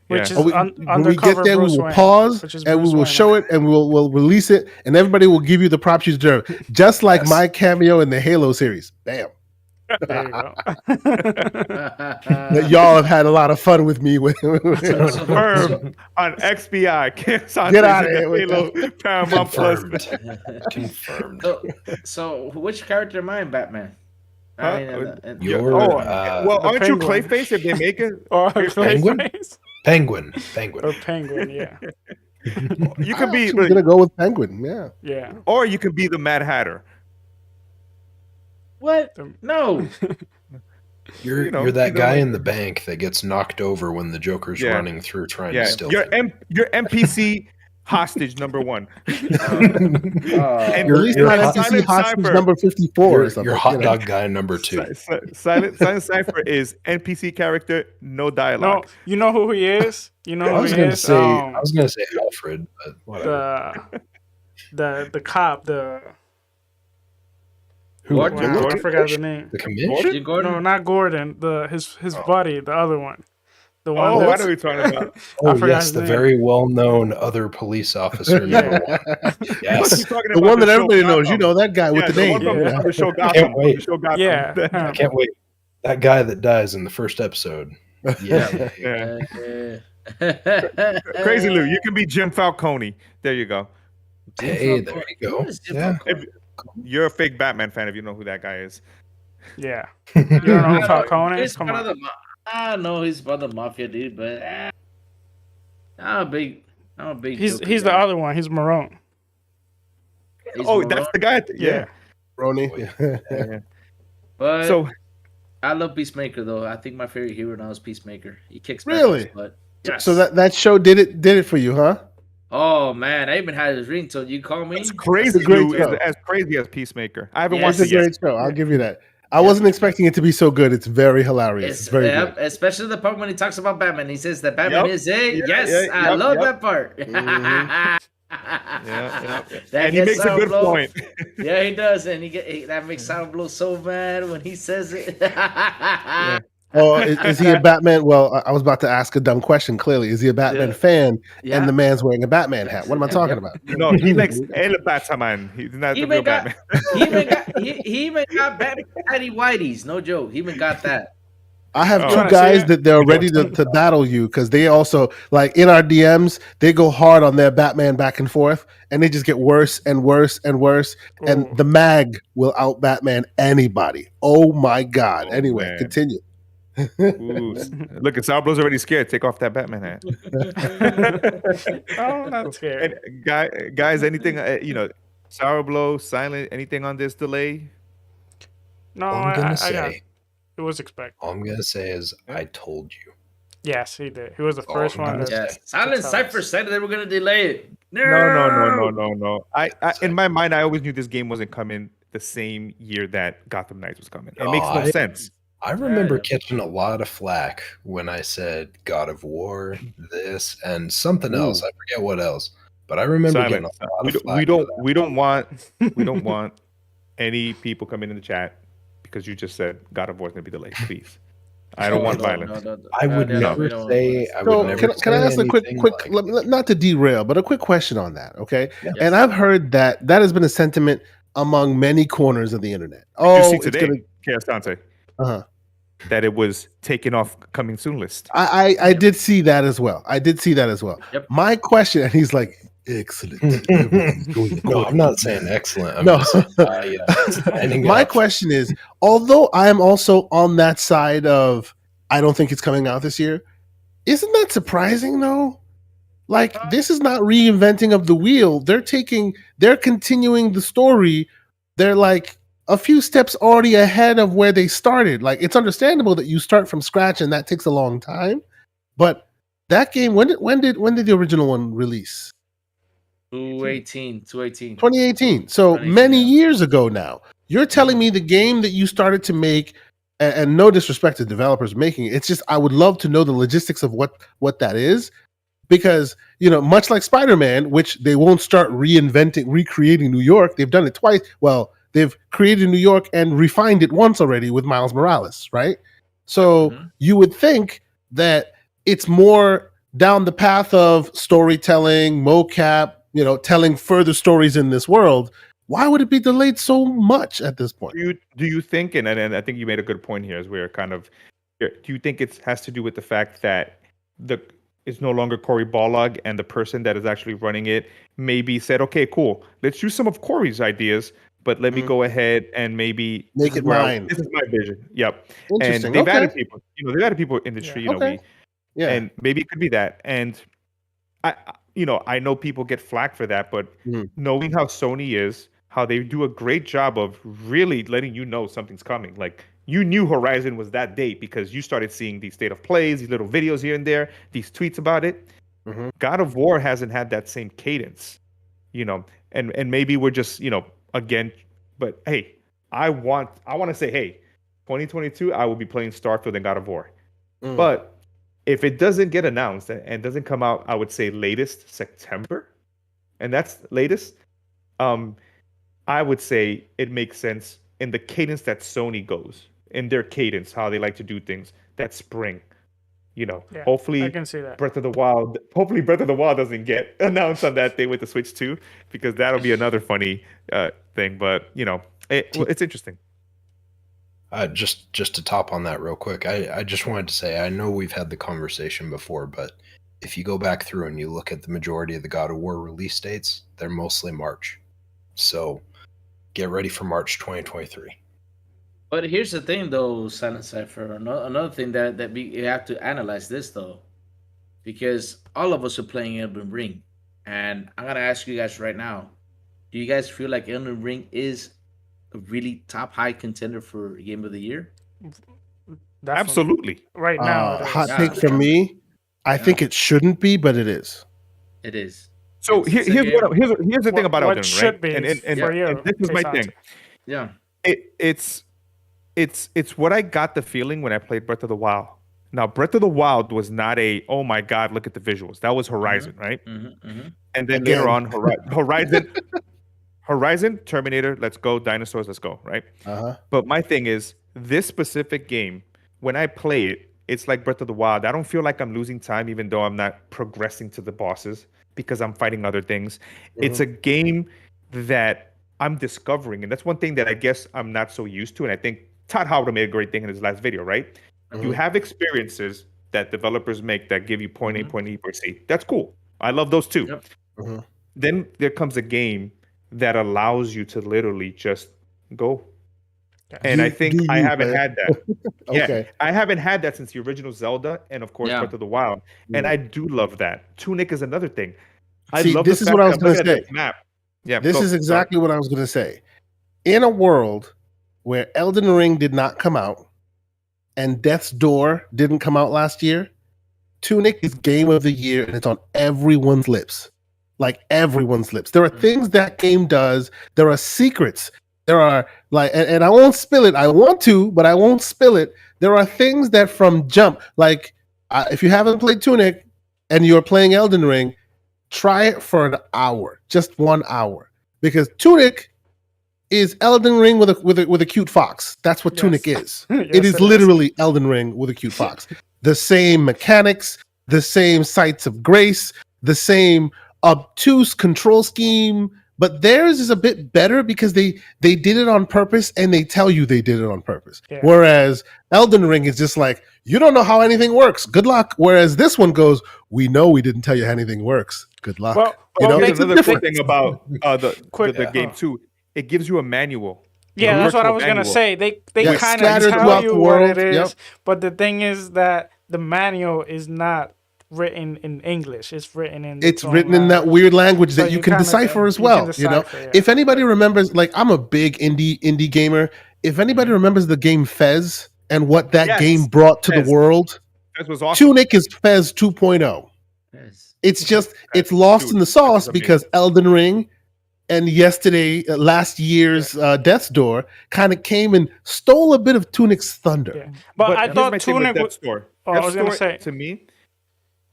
Which is
when we
undercover
get there,
Bruce
we will
Wayne,
pause
which is
and we
Bruce
will
Wayne.
show it and we'll release it, and everybody will give you the props you deserve. Just like my cameo in the Halo series. Bam.
There you go.
That y'all have had a lot of fun with me with
Confirmed on XBI.
Get out of here with
Halo Paramount Plus.
Confirmed.
So which character am I in Batman?
Huh?
You're
well,
the
aren't you
Penguin.
Clayface if they make it?
Or
Penguin?
Clayface.
Penguin.
Or Penguin, yeah.
You could be,
I'm gonna go with Penguin. Yeah.
Yeah.
or you could be the Mad Hatter.
What? No.
You're that guy in the bank that gets knocked over when the Joker's
Yeah.
running through trying
Yeah,
to steal.
you're NPC hostage number 1.
At
You're-
least
you're
not
hot-
NPC
Silent
hostage
Cypher.
number 54 or something.
You're hot dog guy number 2.
Silent Cypher is NPC character, no
No,
dialogue.
you know who he is? You know
I
who
was
he
gonna
is?
say I was gonna say Alfred, but whatever.
the cop,
Who?
Gordon?
wow, I
Gordon?
forgot the name.
The commission?
Jim Gordon?
No, not Gordon. His buddy, the other one. The one
Oh, what
that's
are we talking about?
Oh
forgot
yes,
his
the
name.
very well-known other police officer number 1. Yes.
You're talking
The
about
one that
show
everybody knows. You
Gotham.
know that guy with the
the
name.
one from
Yeah.
the show Gotham.
Can't wait.
The show Gotham.
yeah.
I can't wait. That guy that dies in the first episode. Yeah.
Yeah. Crazy Lou, you can be Jim Falcone. There you go.
Hey, there you go. Yeah.
You're a fake Batman fan if you know who that guy is.
Yeah. You don't know Falcone?
He's
Come
part of
on.
the I know he's part of the mafia, dude, but I'm a big
He's
Joker
the
guy.
other one. He's Marone.
He's
Oh,
Marone,
that's the guy.
Yeah.
Roni.
but
So
I love Peacemaker though. I think my favorite hero now is Peacemaker. He kicks
Really?
butt. Yes.
So that show did it for you, huh?
Oh man, I even had his ringtone. You call me?
it's crazy.
It's a great
Lou
show.
is as crazy as Peacemaker. I haven't
Yeah,
It's
watched
a
it yet.
great show. I'll give you that. I wasn't expecting it to be so good. It's very hilarious. It's very good.
Especially the part when he talks about Batman. He says that Batman
Yep.
is a
Yeah,
yes.
yeah,
I
yep,
love
yep.
that part.
Yeah.
That
And he
gets
makes a
sound
good
blow.
point.
Yeah, he does, and that makes sound blow so bad when he says it.
Oh, is he a Batman? Well, I was about to ask a dumb question. Clearly, is he a Batman
Yeah.
fan?
Yeah.
And the man's wearing a Batman hat. What am I talking
Yep.
about?
No, he likes El Batman. He's not
He
the real
even got
Batman.
he even got Batman Whitey's. No joke. He even got that.
I have
Oh.
two
Wanna see
guys
it?
that they're ready to battle you because they also like in our DMs they go hard on their Batman back and forth and they just get worse and worse and worse and
Ooh.
the mag will out Batman anybody. Oh my god!
Oh,
Anyway,
man.
continue.
Ooh, look, Sauerblow's already scared. Take off that Batman hat.
Oh, not scared.
And guys, anything Sauerblow, Silent, anything on this delay?
No,
All I'm
I
gonna
got
say,
it was expected.
all I'm gonna say is, I told you.
Yes, he did. He was the
Oh,
first
I'm
one.
gonna
To,
say.
Yes. Silent
tell
Cypher
us.
said they were gonna delay it.
No. I in my mind, I always knew this game wasn't coming the same year that Gotham Knights was coming. It makes no sense.
I remember
Yeah.
catching a lot of flack when I said God of War, this, and something else. I forget what else. But I remember getting
Silent.
a lot
We
of
don't,
flack.
we
for
don't
that.
we don't want any people coming in the chat because you just said God of War is gonna be delayed. Please, I don't want violence.
I would never say. I would
So
never
can I
say
ask a quick,
anything like-
not to derail, but a quick question on that? Okay,
Yeah.
and I've heard that has been a sentiment among many corners of the internet.
You
Oh,
see
it's
today,
gonna.
K.Asante,
Uh-huh.
that it was taken off coming soon list.
I did see that as well.
Yep.
My question, and he's like, excellent. Everything's going
No,
according
I'm not
to
saying
plan."
excellent. I'm
No.
just saying, standing
My
up.
question is, although I am also on that side of I don't think it's coming out this year, isn't that surprising though? Like this is not reinventing of the wheel. They're continuing the story. They're like a few steps already ahead of where they started. Like it's understandable that you start from scratch and that takes a long time. But that game, when did the original one release?
218.
2018. So
2018,
many
yeah.
years ago now. You're telling me the game that you started to make, and no disrespect to developers making it, it's just I would love to know the logistics of what that is, because much like Spider-Man, which they won't start recreating New York. They've done it twice. Well, they've created New York and refined it once already with Miles Morales, right? So you would think that it's more down the path of storytelling, mocap, telling further stories in this world. Why would it be delayed so much at this point?
Do you think, and I think you made a good point here, as we're kind of, do you think it has to do with the fact that it's no longer Cory Balog and the person that is actually running it maybe said, okay, cool, let's use some of Cory's ideas, but let me go ahead and maybe
make it mine.
This is my vision. Yep.
Interesting.
And they've added people, they've added people in the street, and maybe it could be that. And I know people get flack for that, but knowing how Sony is, how they do a great job of really letting you know something's coming. Like you knew Horizon was that date because you started seeing these state of plays, these little videos here and there, these tweets about it. God of War hasn't had that same cadence, and maybe we're just, again, but hey, I want to say, hey, 2022, I will be playing Starfield and God of War. But if it doesn't get announced and doesn't come out, I would say latest September, and that's latest. I would say it makes sense in the cadence that Sony goes, in their cadence, how they like to do things. That spring, hopefully
I can see that.
Breath of the Wild doesn't get announced on that day with the Switch 2, because that'll be another funny thing. But it's interesting.
Just to top on that real quick, I just wanted to say, I know we've had the conversation before, but if you go back through and you look at the majority of the God of War release dates, they're mostly March. So get ready for March 2023.
But here's the thing, though, Silent Cypher. Another thing that we have to analyze this, though, because all of us are playing Elden Ring, and I'm gonna ask you guys right now: do you guys feel like Elden Ring is a really top high contender for Game of the Year?
Definitely.
Absolutely.
Right now, it is.
Hot take from me. I think it shouldn't be, but it is.
It is.
So
It's
here's
a game.
the thing about
What
Elden,
should
right?
be
And
for you,
this is my
K.Asante.
thing.
Yeah.
It's what I got the feeling when I played Breath of the Wild. Now, Breath of the Wild was not a, oh my God, look at the visuals. That was Horizon, right? And then later on, Horizon, Terminator, let's go, dinosaurs, let's go, right? But my thing is, this specific game when I play it, it's like Breath of the Wild. I don't feel like I'm losing time, even though I'm not progressing to the bosses because I'm fighting other things. It's a game that I'm discovering, and that's one thing that I guess I'm not so used to. And I think Todd Howard made a great thing in his last video, right? You have experiences that developers make that give you point A, point B, point C. That's cool. I love those too.
Yep.
Then there comes a game that allows you to literally just go. And I think I haven't had that.
Okay.
I haven't had that since the original Zelda and of course Breath of the Wild. And I do love that. Tunic is another thing. I
See,
love
this
the
is
fact
what I was
that I'm
going to
looking at
say.
this map. Yeah,
This
go.
is exactly what I was going to say. In a world where Elden Ring did not come out and Death's Door didn't come out last year, Tunic is game of the year and it's on everyone's lips. Like everyone's lips. There are things that game does. There are secrets. There are like, and I won't spill it. I want to, but I won't spill it. There are things that from jump, like if you haven't played Tunic and you're playing Elden Ring, try it for an hour, just 1 hour, because Tunic is Elden Ring with a cute fox. That's what Tunic is. It is literally Elden Ring with a cute fox. The same mechanics, the same sites of grace, the same obtuse control scheme, but theirs is a bit better because they did it on purpose and they tell you they did it on purpose. Yeah. Whereas Elden Ring is just like, you don't know how anything works. Good luck. Whereas this one goes, we know we didn't tell you how anything works. Good luck.
Well, there's another quick thing about the game too. It gives you a manual.
Yeah, that's what I was gonna say. They kind of tell you what it is, but the thing is that the manual is not written in English. It's written in
in that weird language that you can decipher as well. If anybody remembers, like I'm a big indie gamer. If anybody remembers the game Fez and what that game brought to the world,
Fez was awesome.
Tunic is Fez 2.0. It's just it's lost in the sauce because Elden Ring and last year's Death's Door kind of came and stole a bit of Tunic's thunder.
Yeah. But I thought Tunic was.
I was going to say, to me,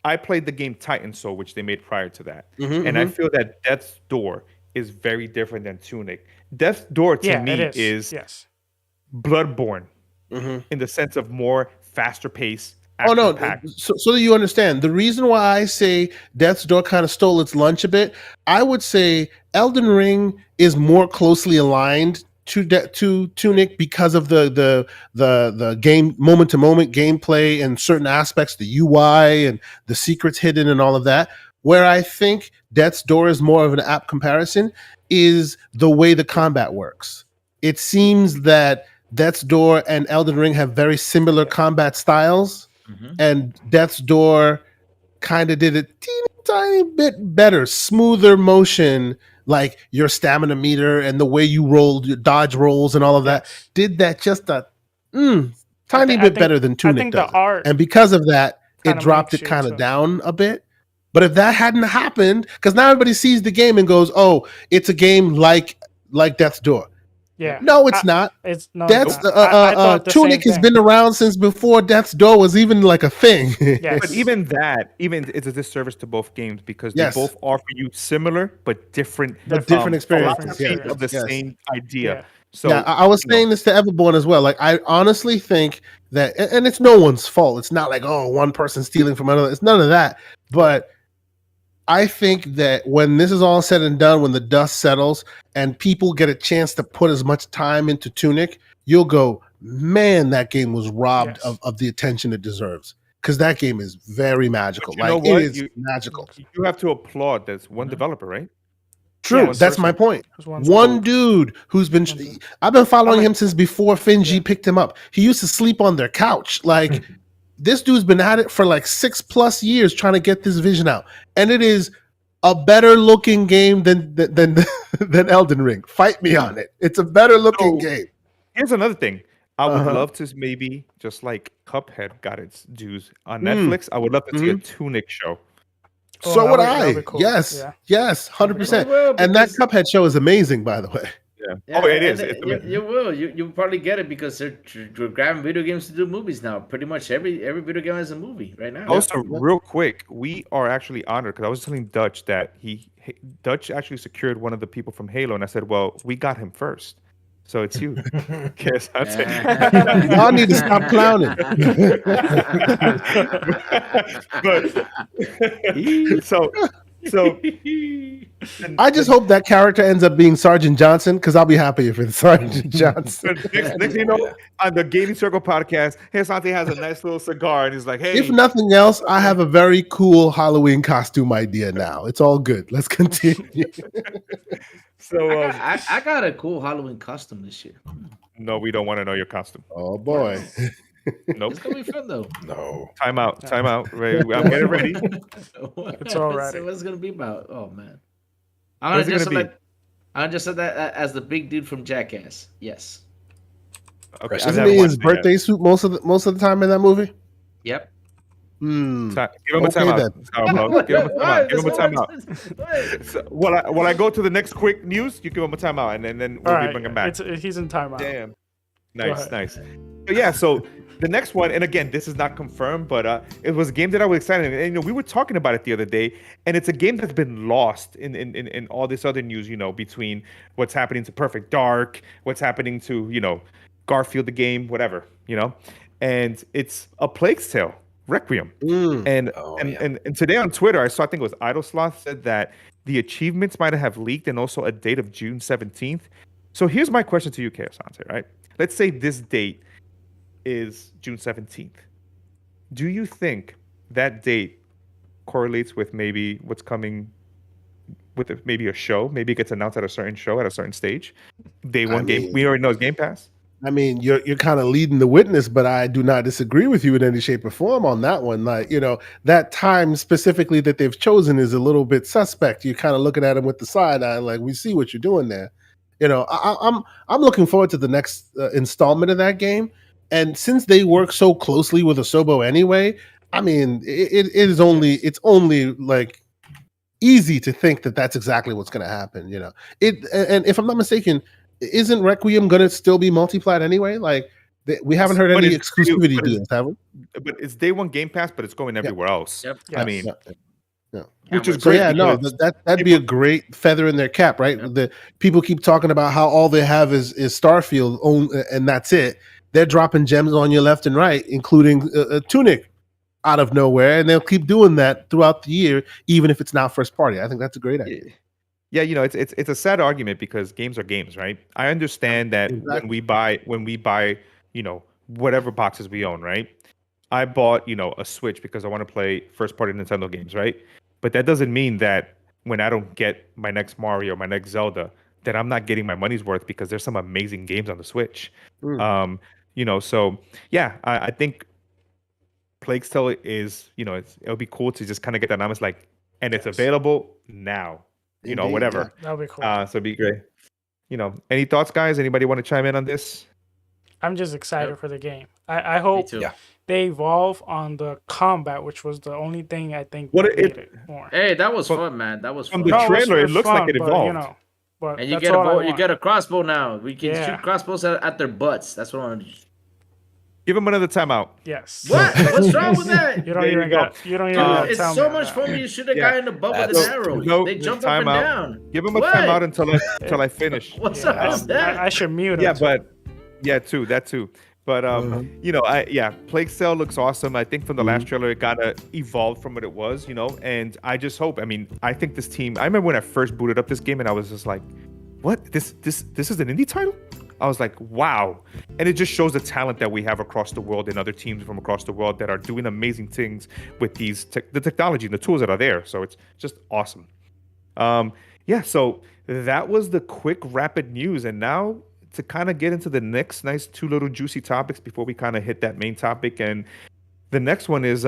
I played the game Titan Soul, which they made prior to that, I feel that Death's Door is very different than Tunic. Death's Door to me is Bloodborne in the sense of more faster pace.
Oh no! So that you understand, the reason why I say Death's Door kind of stole its lunch a bit, I would say Elden Ring is more closely aligned to Tunic because of the game moment to moment gameplay and certain aspects, the UI and the secrets hidden and all of that. Where I think Death's Door is more of an apt comparison is the way the combat works. It seems that Death's Door and Elden Ring have very similar combat styles. And Death's Door kind of did a tiny bit better, smoother motion, like your stamina meter and the way you rolled your dodge rolls and all of that. Did that just a tiny bit better than Tunic does. And because of that, it dropped it kind of down a bit. But if that hadn't happened, because now everybody sees the game and goes, "Oh, it's a game like Death's Door."
Yeah.
No, it's not.
It's no.
Tunic has been around since before Death's Door was even like a thing.
Yes. But even it's a disservice to both games because they both offer you similar but different
experiences
of the same idea.
Yeah.
So
I was saying this to Everborn as well. Like I honestly think that, and it's no one's fault. It's not like one person stealing from another. It's none of that. But I think that when this is all said and done, when the dust settles and people get a chance to put as much time into Tunic, you'll go, man, that game was robbed of the attention it deserves. Because that game is very magical. Like it is magical.
You have to applaud this one developer, right?
True. Yeah, that's my point. One dude who's been, I've been following him since before Finji picked him up. He used to sleep on their couch. Like, this dude's been at it for like 6+ years trying to get this vision out, and it is a better looking game than Elden Ring. Fight me on it. It's a better looking game.
Here's another thing. I would love to maybe just like Cuphead got its dues on Netflix. I would love to see a Tunic show.
So would I. Cool. Yes, 100%. And that Cuphead show is amazing, by the way.
Yeah, it is. You will. You'll probably get it because they're grabbing video games to do movies now. Pretty much every video game has a movie right now.
Also, real quick, we are actually honored because I was telling Dutch that Dutch actually secured one of the people from Halo, and I said, well, we got him first. So it's you, K.Asante.
Y'all need to stop clowning.
But so
I just hope that character ends up being Sergeant Johnson, because I'll be happy if it's Sergeant Johnson.
next you know, on the Gaming Circle podcast, K.Asante has a nice little cigar, and he's like, "Hey,
If nothing else, I have a very cool Halloween costume idea now. It's all good. Let's continue.
so
I got a cool Halloween costume this year.
no, we don't want to know your costume.
Oh boy.
Nope.
It's gonna be fun though.
No.
Time out. Right, I'm getting ready.
It's all right.
So what's it gonna be about? Oh man,
What's it gonna be?
I just said that as the big dude from Jackass. Yes.
Okay,
Isn't
I've
Isn't
never
he
watched
his
it yet.
birthday suit most of the time in that movie?
Yep.
Hmm.
Give him a
Okay,
timeout. Give him a timeout. Give him a timeout.
What?
So, while I go to the next quick news, you give him a timeout, and then
All
we'll
right,
bring him back.
he's in timeout.
Damn.
Go
Nice,
ahead.
nice. So, yeah, so the next one, and again, this is not confirmed, but it was a game that I was excited. And we were talking about it the other day, and it's a game that's been lost in all this other news, between what's happening to Perfect Dark, what's happening to, Garfield the game, whatever, and it's A Plague's Tale, Requiem. And and today on Twitter, I think it was Idle Sloth said that the achievements might have leaked, and also a date of June 17th. So here's my question to you, K.Asante, right? Let's say this date is June 17th. Do you think that date correlates with maybe what's coming with maybe a show? Maybe it gets announced at a certain show at a certain stage. Day one game. We already know it's Game Pass.
I mean, you're kind of leading the witness, but I do not disagree with you in any shape or form on that one. Like, that time specifically that they've chosen is a little bit suspect. You're kind of looking at them with the side eye, like, we see what you're doing there. I'm looking forward to the next installment of that game. And since they work so closely with Asobo anyway, I mean, it's only like easy to think that that's exactly what's going to happen. And if I'm not mistaken, isn't Requiem going to still be multiplat anyway? Like, we haven't heard any exclusivity deals, have we?
But it's day one Game Pass, but it's going everywhere else.
Yep.
I mean,
Yeah.
which is
So
great.
yeah, no,
because
that'd be a great feather in their cap, right? The people keep talking about how all they have is Starfield, and that's it. They're dropping gems on you left and right, including a Tunic out of nowhere, and they'll keep doing that throughout the year, even if it's not first party. I think that's a great idea.
Yeah, it's a sad argument because games are games, right? I understand that
Exactly.
when we buy, whatever boxes we own, right? I bought, a Switch because I want to play first party Nintendo games, right? But that doesn't mean that when I don't get my next Mario, my next Zelda, that I'm not getting my money's worth, because there's some amazing games on the Switch. So yeah, I think Plague's Tale is, it'll be cool to just kind of get that numbers and it's available now.
Indeed,
Whatever.
That'll be cool.
So it'd be great. Any thoughts, guys? Anybody want to chime in on this?
I'm just excited for the game. I hope
too.
Yeah.
they evolve on the combat, which was the only thing I think
What
that
it-
made it more.
Hey, that was fun, man. That was
From
fun.
the
No, it was
trailer, it
for
looks like it
but,
evolved.
but
And you
that's
get a
all I
bow. You
want.
get a crossbow now. We can
Yeah.
shoot crossbows at their butts. That's what I want to do.
Give him another timeout.
Yes.
What? What's wrong with that?
You don't
There you
even
go.
got. You don't even
Dude,
gotta
it's
tell
so
me
much
that.
fun when you shoot a
Yeah.
guy in the butt with
That's-
an arrow.
No,
They jump up and
timeout.
down.
Give him a
What?
timeout until I finish.
What's up with that?
I should mute him.
Yeah,
too.
but that too. But Plague Tale looks awesome. I think from the last trailer it got evolved from what it was, and I just hope. I mean, I think this team. I remember when I first booted up this game, and I was just like, "What? This is an indie title?" I was like, "Wow!" And it just shows the talent that we have across the world and other teams from across the world that are doing amazing things with the technology and the tools that are there. So it's just awesome. So that was the quick, rapid news, and now to kind of get into the next nice two little juicy topics before we kind of hit that main topic. And the next one is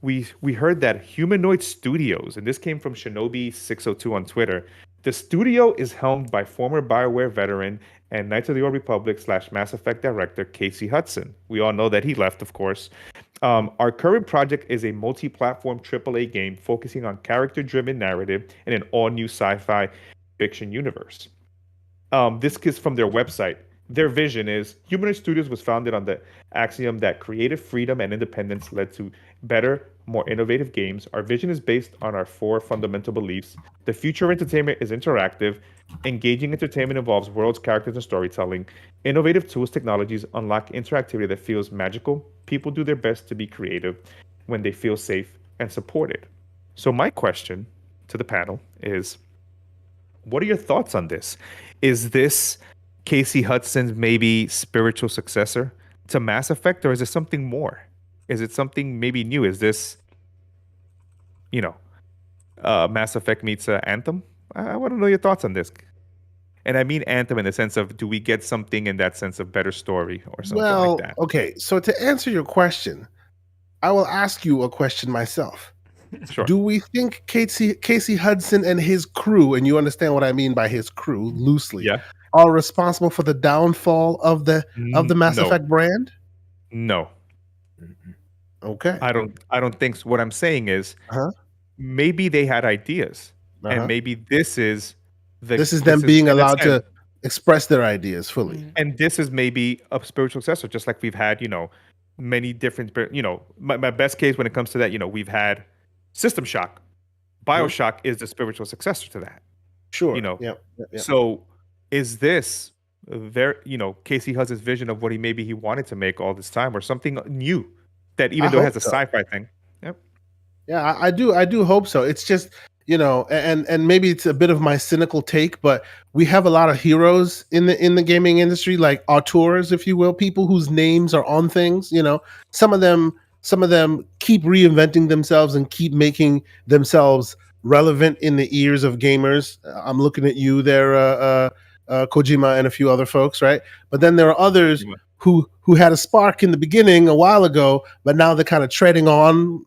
we heard that Humanoid Studios, and this came from Shinobi602 on Twitter. The studio is helmed by former BioWare veteran and Knights of the Old Republic / Mass Effect director Casey Hudson. We all know that he left, of course. Our current project is a multi-platform AAA game focusing on character-driven narrative in an all-new sci-fi fiction universe. This is from their website. Their vision is Humanoid Studios was founded on the axiom that creative freedom and independence led to better, more innovative games. Our vision is based on our 4 fundamental beliefs. The future of entertainment is interactive. Engaging entertainment involves worlds, characters, and storytelling. Innovative tools, technologies unlock interactivity that feels magical. People do their best to be creative when they feel safe and supported. So my question to the panel is, what are your thoughts on this? Is this Casey Hudson's maybe spiritual successor to Mass Effect, or is it something more? Is it something maybe new? Is this, you know, Mass Effect meets Anthem? I want to know your thoughts on this. And I mean Anthem in the sense of, do we get something in that sense of better story or something like that?
Okay. So to answer your question, I will ask you a question myself.
Sure.
Do we think Casey Hudson and his crew, and you understand what I mean by his crew loosely,
Yeah.
are responsible for the downfall of the Mass
No.
Effect brand?
No.
Okay.
I don't think so. What I'm saying is,
Uh-huh.
maybe they had ideas,
Uh-huh.
and maybe this is
them being
in a
allowed to
sense,
express their ideas fully.
and this is maybe a spiritual successor, just like we've had, many different, my best case when it comes to that, we've had System Shock. BioShock is the spiritual successor to that.
Sure.
Yeah. So is this Casey Hudson's vision of what he wanted to make all this time, or something new that even though it has a sci-fi thing? Yep.
Yeah, I do hope so. It's just, and maybe it's a bit of my cynical take, but we have a lot of heroes in the gaming industry, like auteurs, if you will, people whose names are on things. Some of them keep reinventing themselves and keep making themselves relevant in the ears of gamers. I'm looking at you there, Kojima, and a few other folks, right? But then there are others who had a spark in the beginning a while ago, but now they're kind of treading on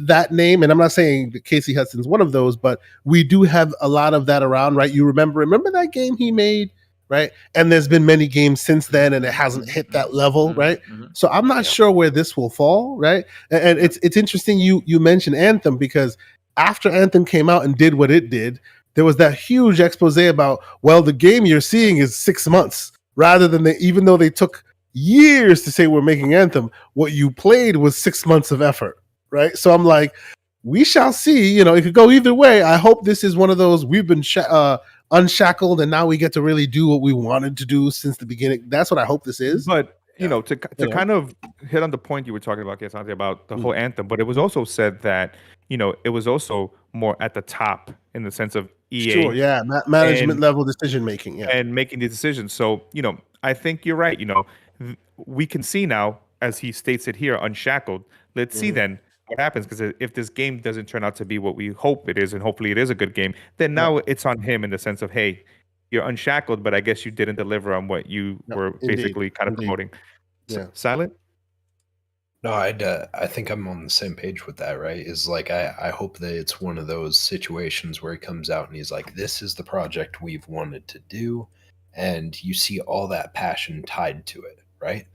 that name. And I'm not saying that Casey Hudson's one of those, but we do have a lot of that around, right? You remember that game he made, right? And there's been many games since then, and it hasn't hit that level, right? So I'm not sure where this will fall, right? And it's interesting you mentioned Anthem, because after Anthem came out and did what it did, there was that huge expose about, well, the game you're seeing is 6 months, rather than even though they took years to say we're making Anthem, what you played was 6 months of effort, right? So I'm like, we shall see. It could go either way. I hope this is one of those, we've been unshackled and now we get to really do what we wanted to do since the beginning. That's what I hope this is.
But to kind of hit on the point you were talking about, K.Asante, about the whole Anthem, but it was also said that it was also more at the top in the sense of EA.
Sure, yeah, management level decision making, yeah,
and making the decisions. So I think you're right. We can see now, as he states it here, unshackled. Let's see then what happens, because if this game doesn't turn out to be what we hope it is, and hopefully it is a good game, then now it's on him in the sense of, hey, you're unshackled, but I guess you didn't deliver on what you were basically kind of promoting.
Yeah.
Silent?
No, I think I'm on the same page with that, right? Is like, I hope that it's one of those situations where he comes out and he's like, this is the project we've wanted to do, and you see all that passion tied to it, right?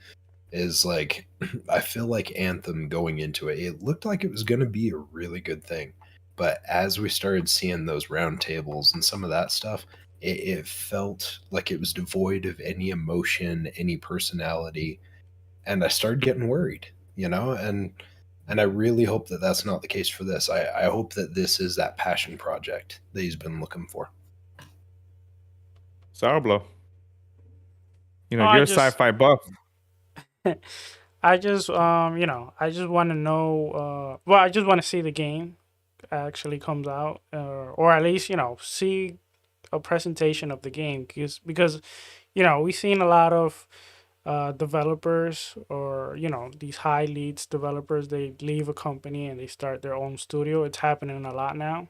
Is like, I feel like Anthem going into it, it looked like it was going to be a really good thing. But as we started seeing those round tables and some of that stuff, it felt like it was devoid of any emotion, any personality. And I started getting worried, and I really hope that that's not the case for this. I hope that this is that passion project that he's been looking for.
Sour blow. You're a sci-fi buff.
I just I just want to know, I just want to see the game actually comes out, or at least see a presentation of the game, because we've seen a lot of developers, or these high leads developers, they leave a company and they start their own studio. It's happening a lot now,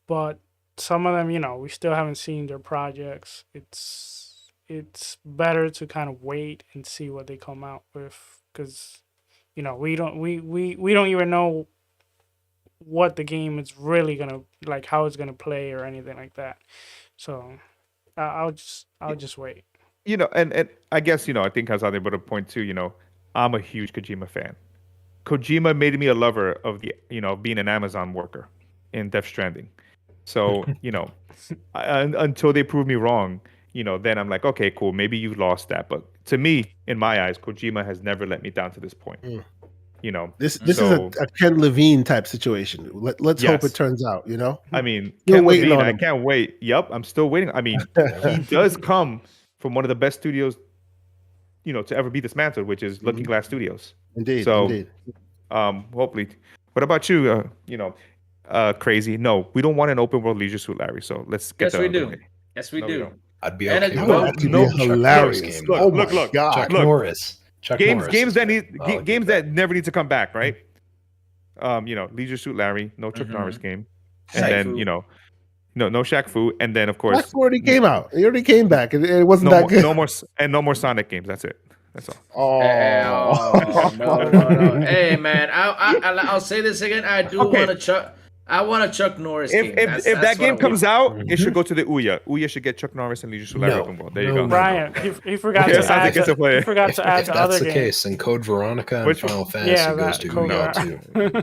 but some of them, we still haven't seen their projects. It's better to kind of wait and see what they come out with, because we don't even know what the game is really gonna, like, how it's gonna play or anything like that. So I'll just wait.
And I guess I think Hazade put a point too. I'm a huge Kojima fan. Kojima made me a lover of the being an Amazon worker in Death Stranding. So until they prove me wrong, then I'm like, okay, cool, maybe you lost that. But to me, in my eyes, Kojima has never let me down to this point. You know,
This is
so
a Ken Levine type situation. Let's hope
yes.
it turns out. You know,
I mean,
Still
Ken
waiting
Levine,
on
I
him.
can't wait. Yep, I'm still waiting. I mean, he does come from one of the best studios, you know, to ever be dismantled, which is Looking Glass Studios.
indeed,
So,
indeed.
hopefully. What about you? You know, crazy? No, we don't want an open world Leisure Suit Larry. So let's get
Yes,
that
we
out of the
do.
way.
Yes, we
No, we
do.
don't.
I'd be
And
okay.
it-
That
with
would
no,
actually
no,
be
Chuck
hilarious.
Norris game.
Look,
Oh
look,
my
look.
god!
Chuck
Look.
Norris. Chuck Norris.
Games that
is-
need
I'll give
games
that.
that never need to come back, right? You know, Leisure Suit Larry, no Chuck
Mhm.
Norris game,
Shaq
and then
Fu.
you know, no Shaq Fu, and then of
Black
course,
already came out. He already came back. It wasn't
no
that
more,
good.
no more Sonic games. That's it. That's all.
Oh,
no. Hey, man, I'll say this again. I do
Okay.
want to Chuck. I want a Chuck Norris game.
If
That's
that game
what I
comes out, it should
Mhm.
go to the Ouya. Ouya should get Chuck Norris and Leisure Suit Larry
No.
Open World. There you
No,
go.
no.
Brian, he forgot
Okay,
to
Asante
add.
gets to play
He
it.
forgot
If,
to add
if
the
that's
other
the
game.
case, then Code Veronica and
Which-
Final Fantasy goes
that
to
Code
no
Ver-
too.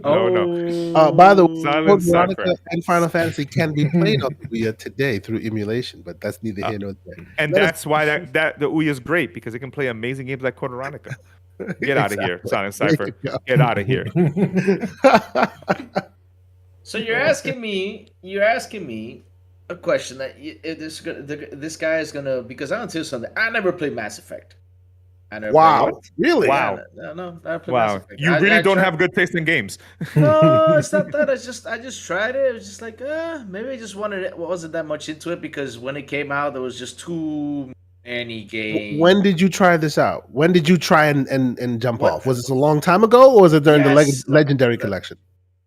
No.
by the way,
Silent
Code
Cypher.
Veronica and Final Fantasy can be played on the Wii today through emulation, but that's neither here nor there.
And
Let us-
that's why that the Ouya is great because it can play amazing games like Code Veronica. Get out of here, Silent
There
Cypher.
you go.
Get out of here.
So you're asking me a question that if this guy is gonna, because I don't tell you something. I never played Mass Effect. I never
Wow,
played it.
really?
Wow.
No, I played Mass
Wow.
Effect.
You
I
really don't
tried-
have good taste in games.
No, it's not that. I just tried it. It was just like, maybe I just wanted it. Wasn't that much into it because when it came out, there was just too many games.
When did you try this out? When did you try and jump
What?
off? Was this a long time ago, or was it during the
Yes.
Legendary Collection?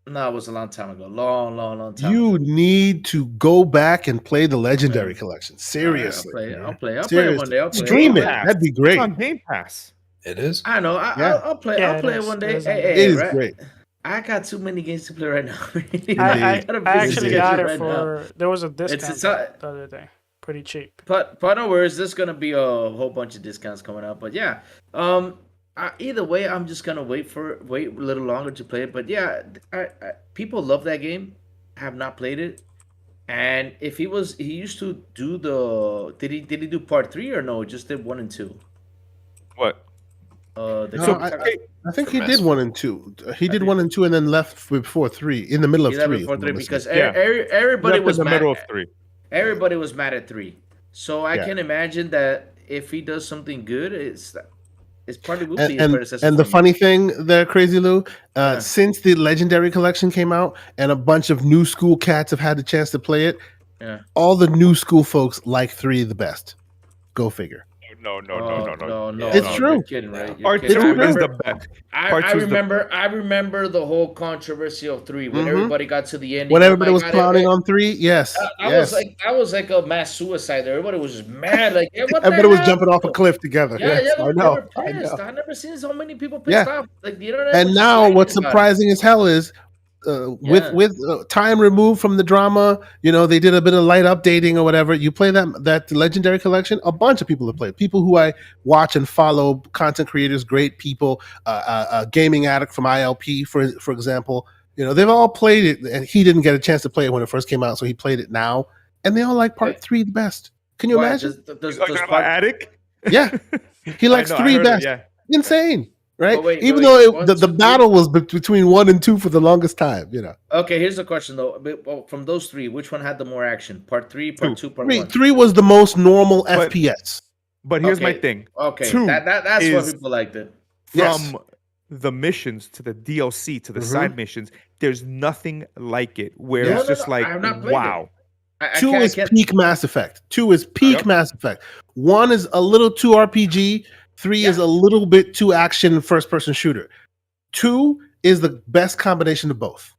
No, it was a long time ago. Long time.
You need to go back and play the Legendary Collection.
All
Seriously,
right, I'll play it one
Seriously.
day. I'll play
Stream
it.
it.
Pass.
That'd be
It's
great.
on Game Pass.
It is.
I know.
Yeah.
I'll play.
Yeah,
I'll
it
play it
is.
one
It
day.
is
Hey,
on
It
hey,
is
right?
great.
I got too many games to play right now.
I
gotta
actually
visit
got it
right now.
for. There was a discount
it's
the other day. Pretty cheap.
But no worries, there's gonna be a whole bunch of discounts coming up. But yeah, either way, I'm just gonna wait a little longer to play it. But yeah, people love that game. Have not played it, and if he used to do did he do part 3 or no? Just did 1 and 2.
What?
The
No,
So,
I think
For
he
Mass
did 1 and 2. He did 1 and 2 and then left before 3, in the middle of 3.
before 3 because
Yeah.
everybody
Left
was
in the
mad.
middle of 3.
Everybody was mad at 3. So I
Yeah.
can imagine that if he does something good, it's probably will be a
and
predecessor.
and the
for me.
funny thing there, Crazy Lou,
Yeah.
since the Legendary Collection came out and a bunch of new school cats have had the chance to play it,
Yeah.
all the new school folks like 3 the best. Go figure.
No.
No.
It's true.
You're kidding, right? You're
Part
kidding.
2
I
is
remember-
the best.
I
Part two's the-
remember the whole controversy of 3 when
Mhm.
everybody got to the end.
When everybody was clowning on 3, yes.
that
yes.
was like a mass suicide. Everybody was just mad. Like, yeah, what the
Everybody was
hell?
jumping off a cliff together.
Yeah,
Yes,
they
I
were
know.
pissed. I never seen so many people pissed
Yeah.
off. Like, you know what
And now what's surprising as hell is with time removed from the drama, they did a bit of light updating or whatever. You play that Legendary Collection, a bunch of people have played. People who I watch and follow, content creators, great people, Gaming Addict from ILP, for example. They've all played it, and he didn't get a chance to play it when it first came out, so he played it now. And they all like part 3 the best. Can you imagine?
Does
Like
part,
Attic?
Yeah. He likes
I know, I
3
heard it,
best.
yeah.
Insane. Right?
But wait,
Even
wait,
though
one,
the
two,
battle was between 1 and 2 for the longest time,
Okay, here's the question though. From those 3, which one had the more action? Part 3, part 2, part 1.
3 was the most normal FPS.
But here's my
Okay.
thing.
Okay,
2
that's why
is-
people liked it.
Yes.
From the missions to the DLC to the
Mhm.
side missions, there's nothing like it. Where
Yeah.
it's
No,
just
no,
like,
I have not played
wow.
I
2
can't-
is
I can't-
peak Mass Effect. 2 is peak
Yep.
Mass Effect. 1 is a little too RPG. 3 is
Yeah.
a little bit too action first person shooter. 2 is the best combination of both.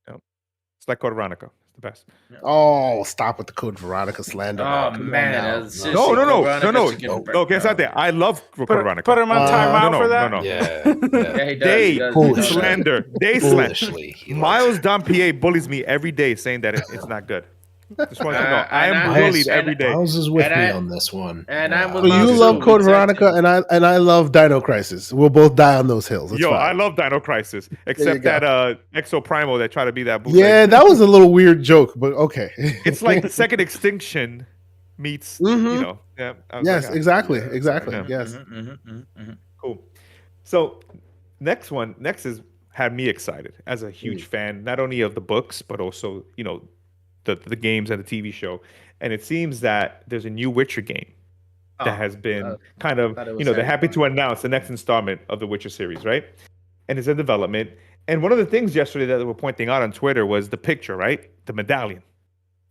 It's like Code Veronica. It's the best.
Oh, stop with the Code Veronica slander.
Oh
now. Come on
man,
now.
that's
No,
seriously,
no.
Veronica's chicken breast.
No, K.Asante. I love Code Veronica.
Put him on timeout
no,
for that.
no.
Yeah.
Yeah, he does.
They
he does, he
Foolish.
does.
slander. They slander.
Foolishly. he
Miles Dampier bullies me every day saying that it's not good. Just want you to know. I am
And
bullied
and-
every day.
Miles is with
And
me
I-
on this one.
and I'm with
So
Miles
you
too.
love
We
Code
texted
Veronica,
him.
and I love Dino Crisis. We'll both die on those hills. It's
Yo,
fine.
I love Dino Crisis, except
go.
that Exo Primo that tried to be that bootleg.
Yeah, that was a little weird joke, but okay.
It's like Second Extinction meets,
Mhm.
Yeah, I was
Yes,
like,
exactly.
yeah,
Exactly.
yeah.
Yes.
Mhm, mhm, mhm, mhm.
Cool. So, Next is had me excited as a huge fan, not only of the books but also the games and the TV show. And it seems that there's a new Witcher game that has been kind of they're happy to announce the next installment of the Witcher series, right? And it's in development. And one of the things yesterday that they were pointing out on Twitter was the picture, right? The medallion.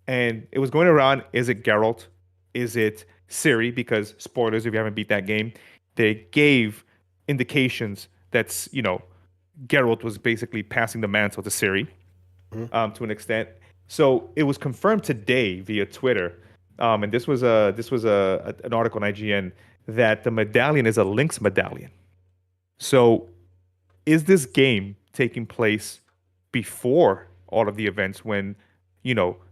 And it was going around, is it Geralt? Is it Ciri? Because spoilers, if you haven't beat that game, they gave indications that's, Geralt was basically passing the mantle to Ciri to an extent. So it was confirmed today via Twitter, and this was an article on IGN, that the medallion is a Lynx medallion. So is this game taking place before all of the events when,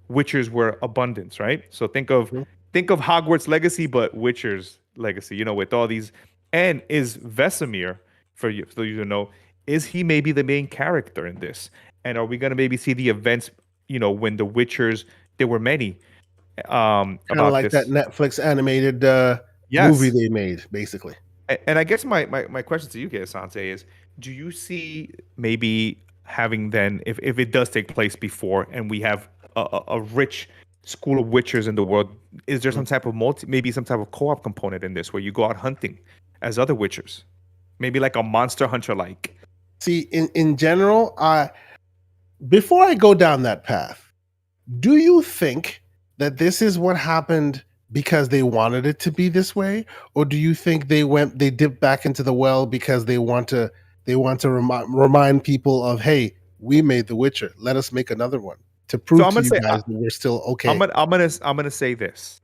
Witchers were abundance, right? So think of Hogwarts Legacy, but Witcher's Legacy, with all these. And is Vesemir, for you to know, is he maybe the main character in this? And are we going to maybe see the events, when the Witchers, there were many,
kind of like
this.
that Netflix animated movie they made, basically.
And I guess my question to you, K.Asante, is: do you see maybe having then, if it does take place before, and we have a rich school of Witchers in the world, is there some type of maybe some type of co-op component in this where you go out hunting as other Witchers, maybe like a Monster Hunter like?
See, in general, before I go down that path, do you think that this is what happened because they wanted it to be this way, or do you think they dipped back into the well because they want to remind people of, hey, we made The Witcher, let us make another one to prove to you guys that we're still okay?
I'm gonna say this.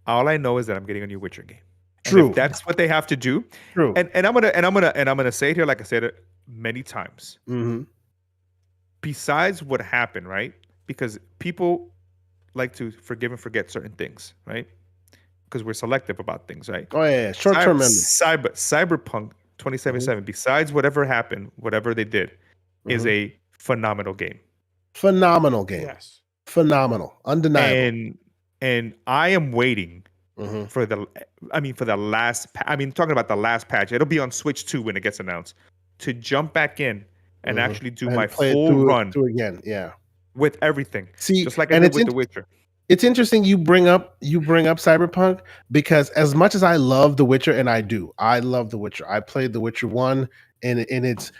All I know is that I'm getting a new Witcher game.
True.
And if that's what they have to do.
True.
And I'm gonna say it here, like I said it many times.
Mm-hmm.
Besides what happened, right? Because people like to forgive and forget certain things, right? Because we're selective about things, right?
Oh yeah, short-term memory.
Cyberpunk 2077. Besides whatever happened, whatever they did, is a phenomenal game.
Phenomenal game.
Yes.
Phenomenal. Undeniable.
And I am waiting for the last. Talking about the last patch. It'll be on Switch 2 when it gets announced. To jump back in and actually do my full run
again. Yeah.
With everything.
See,
just like I did with The Witcher.
It's interesting you bring up Cyberpunk, because as much as I love The Witcher, and I love The Witcher. I played The Witcher 1 in its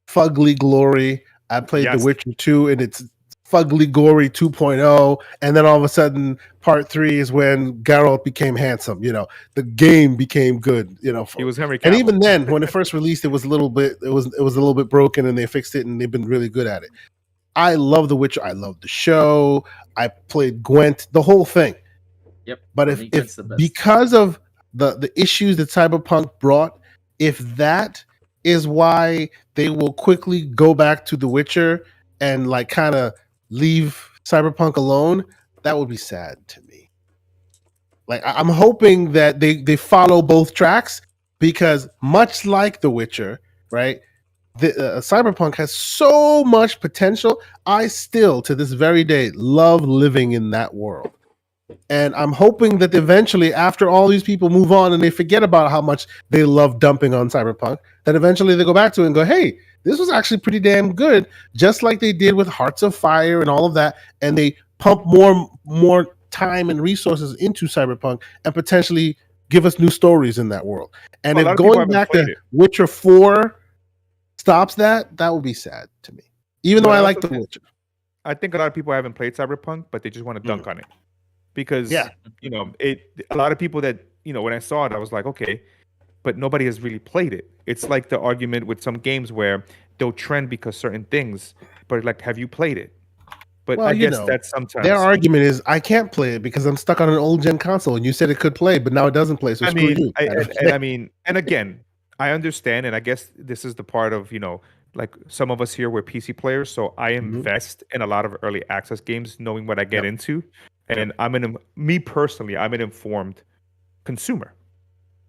fugly glory. I played The Witcher 2 in its fugly glory 2.0, and then all of a sudden part 3 is when Geralt became handsome. The game became good.
He was Henry Cavill.
And even then, when it first released, it was a little bit broken, and they fixed it, and they've been really good at it. I love The Witcher. I love the show. I played Gwent, the whole thing.
Yep.
But if because of the issues that Cyberpunk brought, if that is why they will quickly go back to The Witcher and like kind of leave Cyberpunk alone, that would be sad to me. Like, I'm hoping that they follow both tracks, because much like The Witcher, right? The Cyberpunk has so much potential. I still, to this very day, love living in that world. And I'm hoping that eventually, after all these people move on and they forget about how much they love dumping on Cyberpunk, that eventually they go back to it and go, hey, this was actually pretty damn good, just like they did with Hearts of Fire and all of that. And they pump more time and resources into Cyberpunk and potentially give us new stories in that world. And if going back to Witcher 4 stops that would be sad to me. Even though I like The Witcher.
I think a lot of people haven't played Cyberpunk, but they just want to dunk on it. Because, a lot of people that, when I saw it, I was like, okay, but nobody has really played it. It's like the argument with some games where they'll trend because certain things, but like, have you played it? But I guess that's sometimes
their argument is, I can't play it because I'm stuck on an old gen console, and you said it could play, but now it doesn't play. So screw you.
And again, I understand, and I guess this is the part of, like some of us here were PC players, so I invest in a lot of early access games, knowing what I get into. And I'm an informed consumer.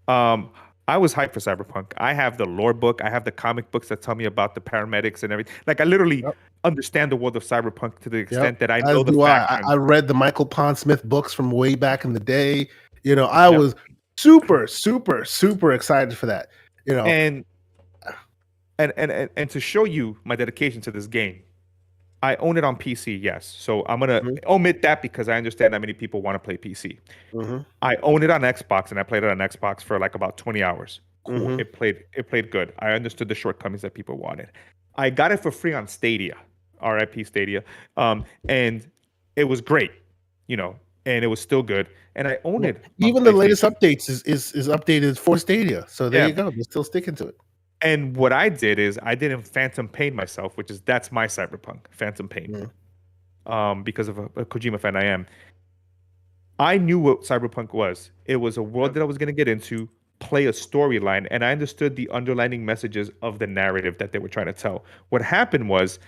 I was hyped for Cyberpunk. I have the lore book. I have the comic books that tell me about the paramedics and everything. Like, I literally understand the world of Cyberpunk to the extent that I know the fact.
I read the Michael Pondsmith books from way back in the day. I was super, super, super excited for that.
And to show you my dedication to this game, I own it on PC, yes. So I'm gonna
Mhm.
omit that because I understand that many people want to play PC.
Mhm.
I own it on Xbox, and I played it on Xbox for like about 20 hours. Cool.
Mhm.
It played good. I understood the shortcomings that people wanted. I got it for free on Stadia, RIP Stadia, and it was great, you know, and it was still good. And I own
Yeah.
it on
Even the latest
PlayStation.
updates is updated for Stadia. So there
Yeah.
you go. They're still sticking to it.
And what I did is I didn't Phantom Pain myself, which is that's my Cyberpunk Phantom Pain, because of a Kojima fan I am. I knew what Cyberpunk was. It was a world that I was going to get into, play a storyline, and I understood the underlining messages of the narrative that they were trying to tell. What happened was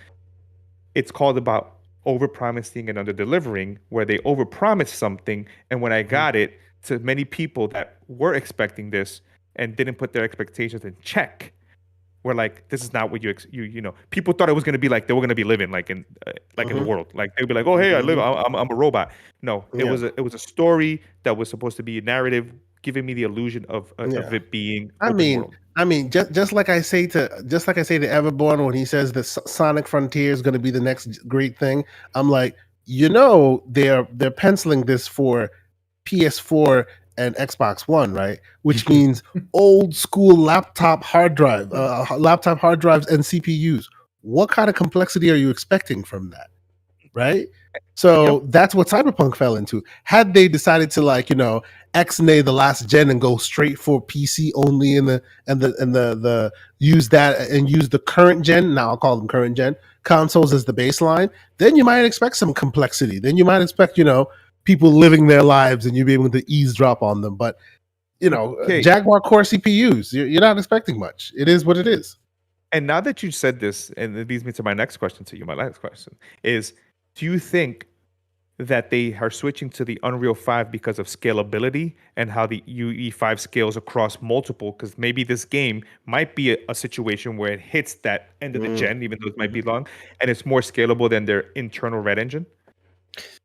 it's called about overpromising and underdelivering, where they overpromised something, and when I got it, to many people that were expecting this and didn't put their expectations in check, were like, this is not what you know. People thought it was gonna be like they were gonna be living like in the world. Like they'd be like, oh hey, I live. I'm a robot. No, it
Yeah.
was a story that was supposed to be a narrative, giving me the illusion of
Yeah.
it being
I
open
mean,
world.
just like I say to Everborn when he says that Sonic Frontier is going to be the next great thing, I'm like, they're penciling this for PS4 and Xbox One, right? Which means old school laptop hard drives and CPUs. What kind of complexity are you expecting from that, right? So
Yep.
that's what Cyberpunk fell into. Had they decided to X-nay the last gen and go straight for PC only and use that and use the current gen, now I'll call them current gen consoles as the baseline, then you might expect some complexity. Then you might expect, people living their lives and you be able to eavesdrop on them. But
Okay.
Jaguar Core CPUs, you're not expecting much. It is what it is.
And now that you said this, and it leads me to my next question to you. My last question is: do you think that they are switching to the Unreal 5 because of scalability and how the UE5 scales across multiple? Because maybe this game might be a situation where it hits that end of the gen, even though it might be long, and it's more scalable than their internal Red engine.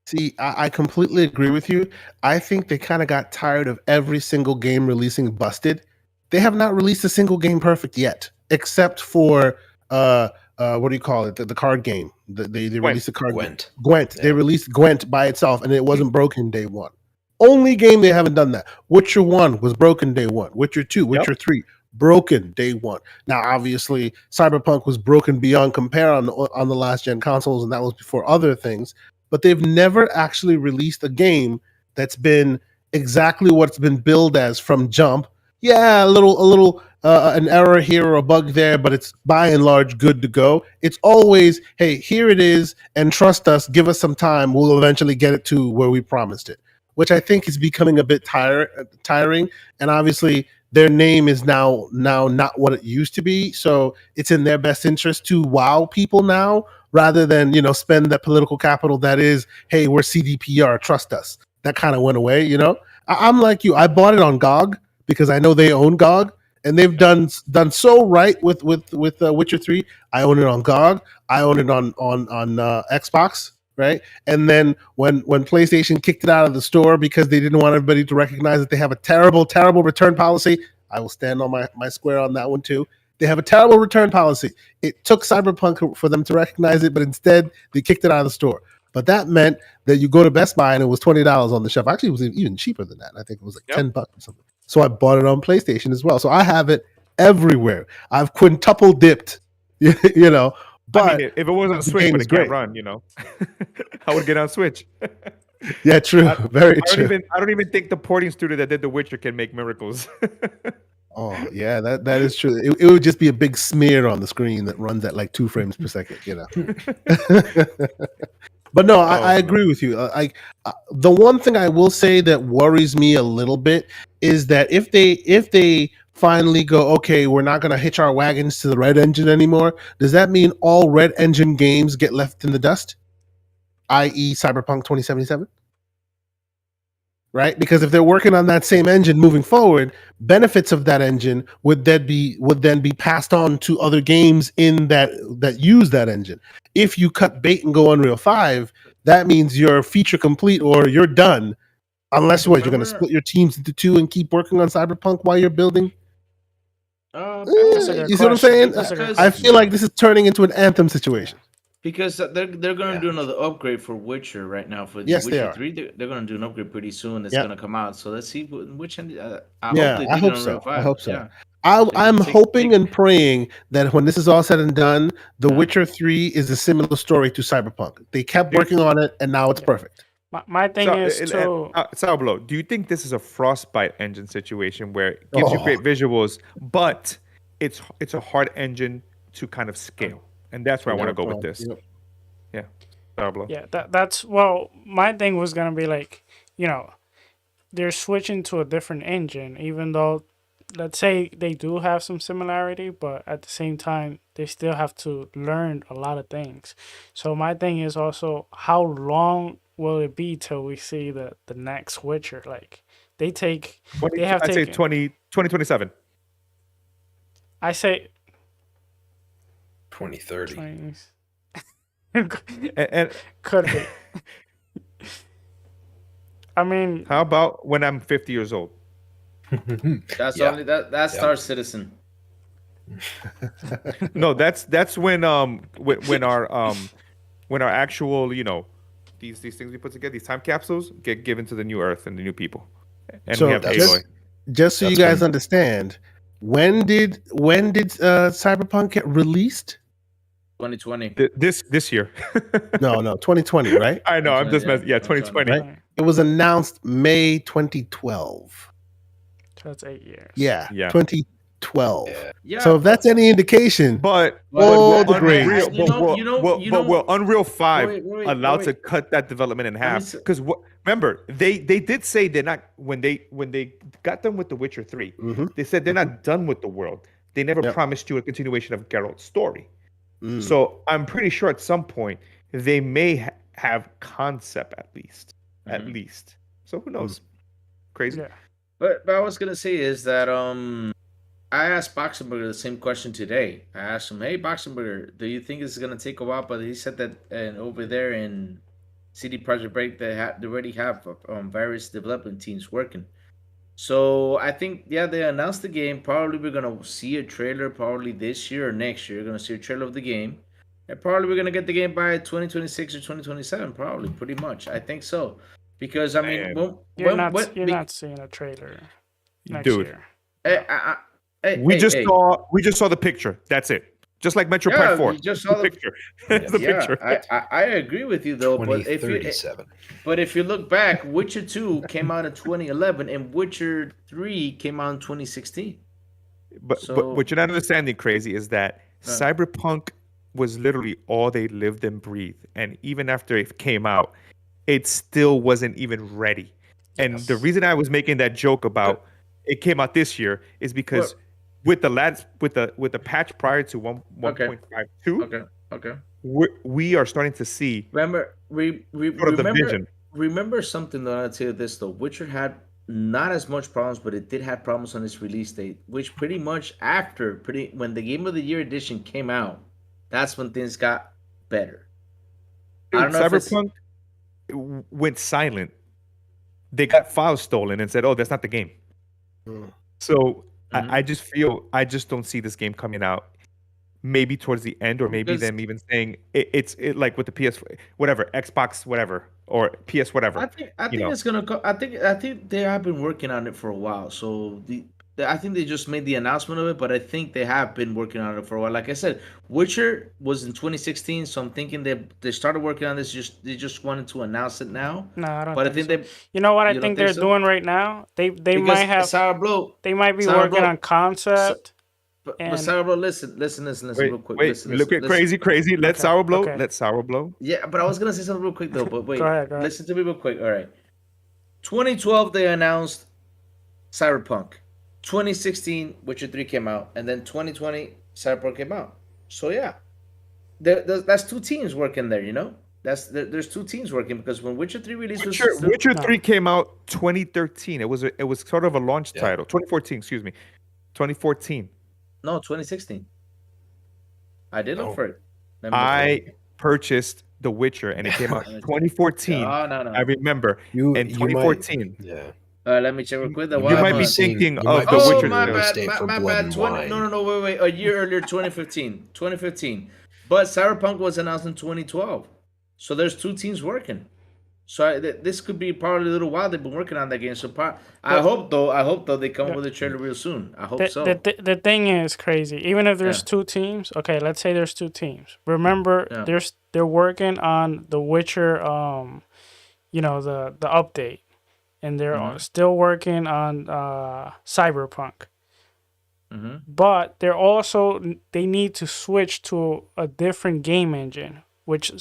See, I completely agree with you. I think they kind of got tired of every single game releasing busted. They have not released a single game perfect yet, except for what do you call it? The card game. They released a card game. Gwent.
Yeah.
They released Gwent by itself, and it wasn't broken day one. Only game they haven't done that. Witcher 1 was broken day one. Witcher 2, Witcher 3, broken day one. Now, obviously, Cyberpunk was broken beyond compare on the last gen consoles, and that was before other things. But they've never actually released a game that's been exactly what's been billed as from jump. Yeah, a little an error here or a bug there, but it's by and large good to go. It's always, hey, here it is, and trust us, give us some time. We'll eventually get it to where we promised it, which I think is becoming a bit tiring. And obviously, their name is now not what it used to be. So it's in their best interest to wow people now, rather than spend that political capital that is, hey, we're CDPR, trust us. That kind of went away. I'm like you. I bought it on GOG because I know they own GOG, and they've done so right with Witcher 3. I own it on GOG. I own it on Xbox. Right. And then when PlayStation kicked it out of the store because they didn't want everybody to recognize that they have a terrible, terrible return policy, I will stand on my square on that one too. They have a terrible return policy. It took Cyberpunk for them to recognize it, but instead they kicked it out of the store. But that meant that you go to Best Buy and it was $20 on the shelf. Actually, it was even cheaper than that. I think it was like $10 or something. So I bought it on PlayStation as well. So I have it everywhere. I've quintuple dipped, But
I mean, if it wasn't a Switch, but it can't run, I would get on Switch.
Yeah, true. Very true.
I don't even think the porting studio that did The Witcher can make miracles.
Oh, yeah, that is true. It would just be a big smear on the screen that runs at like 2 frames per second, But no, I agree with you. The one thing I will say that worries me a little bit is that if they finally go, okay, we're not going to hitch our wagons to the Red engine anymore, does that mean all Red engine games get left in the dust, i.e. Cyberpunk 2077? Right? Because if they're working on that same engine moving forward, benefits of that engine would then be passed on to other games in that use that engine. If you cut bait and go Unreal 5, that means you're feature complete or you're done. Unless you're going to split your teams into two and keep working on Cyberpunk while you're building.
That's a good
You see what I'm
question.
saying?
That's a good
I
question.
feel like this is turning into an Anthem situation.
Because they're gonna do another upgrade for Witcher right now for
Yes, they
Witcher
are.
3. They're gonna do an upgrade pretty soon. It's
Yep.
gonna come out. So let's see which end. I hope
Yeah,
they
I
do it
hope
on
so.
Real 5.
I hope so.
Yeah.
I'm
Take-
hoping
take-
and praying that when this is all said and done, The
Yeah.
Witcher 3 is a similar story to Cyberpunk. They kept working on it, and now it's perfect.
My thing is to
Salblo, do you think this is a Frostbite engine situation where it gives you great visuals, but it's a hard engine to kind of scale, and that's where I want to go with this.
Yep.
Yeah, Salblo.
yeah, that's my thing was gonna be like, they're switching to a different engine, even though let's say they do have some similarity, but at the same time they still have to learn a lot of things. So my thing is also, how long will it be till we see the next Witcher? Like they have
I'd say
taken
2027.
I say
2030.
20s.
And
Could be. I mean,
how about when I'm 50 years old?
That's
Yeah.
only that's Star Citizen.
No, that's when our actual these things we put together, these time capsules, get given to the new Earth and the new people, and
So
we have
that's-
Aloy.
Just so you
That's
guys
when-
understand, when did Cyberpunk get released?
2020.
This year.
No, 2020, right?
I know. I'm just
2020,
messing. Yeah, 2020.
Right. It was announced May 2012.
so that's 8 years.
Yeah,
Yeah.
2012.
Yeah.
Yeah.
So if that's any indication,
But
Oh,
but
the grades.
will Unreal 5
Wait,
allowed to
wait.
cut that development in
me
half?
s-
Because remember, they did say they're not when they got done with The Witcher 3.
Mhm.
They said they're not done with the world. They never
Yep.
promised you a continuation of Geralt's story.
Mm.
So I'm pretty sure at some point they may have concept at least. At
Mhm.
least. So who knows? Crazy.
Yeah.
But I was gonna say is that I asked Boxenberger the same question today. I asked him, "Hey, Boxenberger, do you think it's gonna take a while?" But he said that over there in CD Projekt Break, they already have various development teams working. So I think they announced the game. Probably we're gonna see a trailer probably this year or next year. We're gonna see a trailer of the game, and probably we're gonna get the game by 2026 or 2027. Probably, pretty much. I think so, because I mean,
Man.
You're not seeing a trailer next
Dude.
year.
We just saw the picture. That's it. Just like Metro Prime 4.
You just saw the
picture. It's the picture.
I agree with you though, but if you
2037.
look back, Witcher 2 came out in 2011 and Witcher 3 came out in 2016.
But
So-
what you're not understanding, crazy, is that Cyberpunk was literally all they lived and breathed, and even after it came out, it still wasn't even ready. And the reason I was making that joke about it came out this year is because with the patch prior to 1.52,
Okay.
we are starting to see
Remember
sort of the vision.
remember something that I'll tell you this though. Witcher had not as much problems, but it did have problems on its release date, which pretty much when the Game of the Year edition came out, that's when things got better. I don't know if it's-
Cyberpunk went silent. They got files stolen and said, "Oh, that's not the game."
Mm.
So
Mhm.
I just don't see this game coming out. Maybe towards the end, or maybe
Because-
them even saying it's like with the PS whatever, Xbox whatever, or PS whatever.
I think
know.
it's gonna go. I think they have been working on it for a while. So I think they just made the announcement of it, but I think they have been working on it for a while. Like I said, Witcher was in 2016, so I'm thinking they started working on this. They just wanted to announce it now.
No, I don't.
But I
think
think
so.
they
You know what I
you don't
think
think
they're
so?
doing right now? They
because
might have.
Sarah Blow.
They might be
Sarah
working
Blow-
on concept.
But
And-
Sarah Blow, listen,
Wait,
real quick.
wait,
Listen,
look at
listen.
crazy. Let
Okay,
sour blow.
okay.
Let sour blow.
Yeah, but I was gonna say something real quick though. But wait,
Go ahead.
listen to me real quick. All right. 2012 they announced Cyberpunk. 2016 Witcher 3 came out, and then 2020 Cyberpunk came out. So yeah, that's two teams working there. You know, there's two teams working because when Witcher 3 released,
Witcher
No.
3 came out 2013. It was sort of a launch
Yeah.
title. 2014, excuse me. 2014.
no 2016. I did look
Oh.
for it. Let me look for
I
it.
purchased The Witcher and it came out 2014.
Oh no.
I remember
You
in
might-
2014.
Yeah.
Let me check real quick. The
You
You
might
might
be
be
one.
seeing-
thinking
you
of
might be
The
Oh,
Witcher
seeing
my
real
2.
bad.
estate for
My
blood
bad.
and
20.
wine.
No. Wait. A year earlier, 2015. 2015. But Cyberpunk was announced in 2012. So there's two teams working. So this could be probably a little while they've been working on that game. So I
The-
hope though they come
the-
up with a trailer real soon. I hope
The,
so.
the thing is crazy. Even if there's
Yeah.
two teams, okay, let's say there's two teams. Remember,
Yeah.
they're working on The Witcher, the update, and they're
Mhm.
still working on Cyberpunk.
Mm-hmm.
But they need to switch to a different game engine, which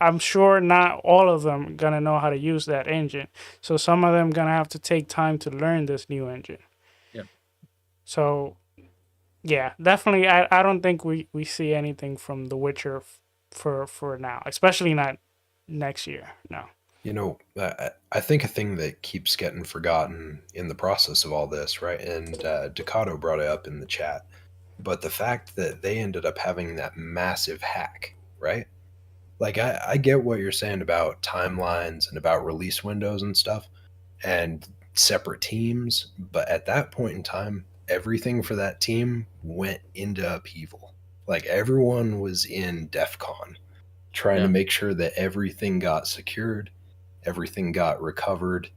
I'm sure not all of them gonna know how to use that engine. So some of them gonna have to take time to learn this new engine.
Yeah.
So yeah, definitely. I don't think we see anything from The Witcher for now, especially not next year. No.
You know, I think a thing that keeps getting forgotten in the process of all this, right? And Ducato brought it up in the chat, but the fact that they ended up having that massive hack, right? Like, I get what you're saying about timelines and about release windows and stuff and separate teams, but at that point in time, everything for that team went into upheaval. Like, everyone was in DEF CON trying
Yeah.
to make sure that everything got secured, everything got recovered.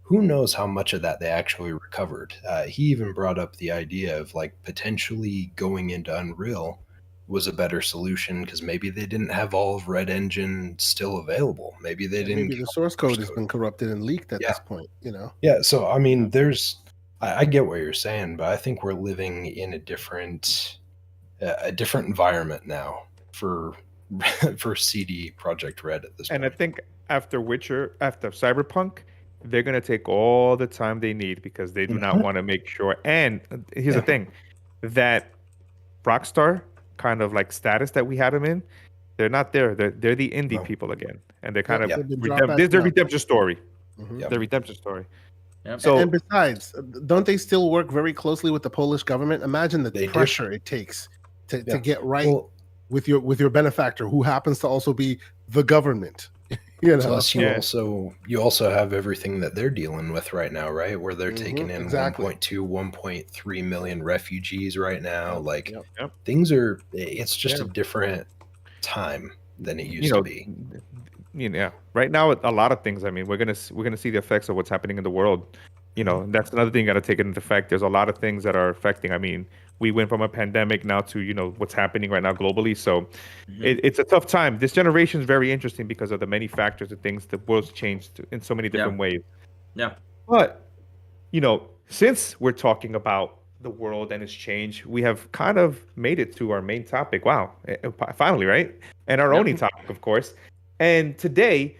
Who knows how much of that they actually recovered? He even brought up the idea of like potentially going into Unreal was a better solution because maybe they didn't have all of Red Engine still available. Maybe they didn't.
Maybe the source code has been corrupted and leaked at
Yeah.
this point. You know.
Yeah, so I mean, I get what you're saying, but I think we're living in a different environment now for CD Projekt Red at this
And I
point.
think after Cyberpunk, they're gonna take all the time they need because they do not want to make sure. And here's the thing, that Rockstar kind of like status that we had them in, they're not there. They're the indie
No.
people again, and they're kind of
They've been dropped back
this is their
down.
redemption story.
Mhm.
Yep.
Their redemption story.
Yep.
So
And besides, don't they still work very closely with the Polish government? Imagine the
They do.
pressure it takes to
Yeah.
get right
Well,
with your benefactor, who happens to also be the government. You know.
plus
Yeah.
you also have everything that they're dealing with right now, right? Where they're
Mhm,
taking in
exactly.
1.2, 1.3 million refugees right now. Like
Yep.
things are, it's just
Yeah.
a different time than it used
you know,
to be.
right now a lot of things. I mean, we're gonna see the effects of what's happening in the world. That's another thing you got to take into effect. There's a lot of things that are affecting. I mean, we went from a pandemic now to what's happening right now globally. So it's a tough time. This generation is very interesting because of the many factors and things. The world's changed in so many different ways.
Yeah.
But since we're talking about the world and its change, we have kind of made it to our main topic. Wow, finally, right? And our only topic, of course. And today,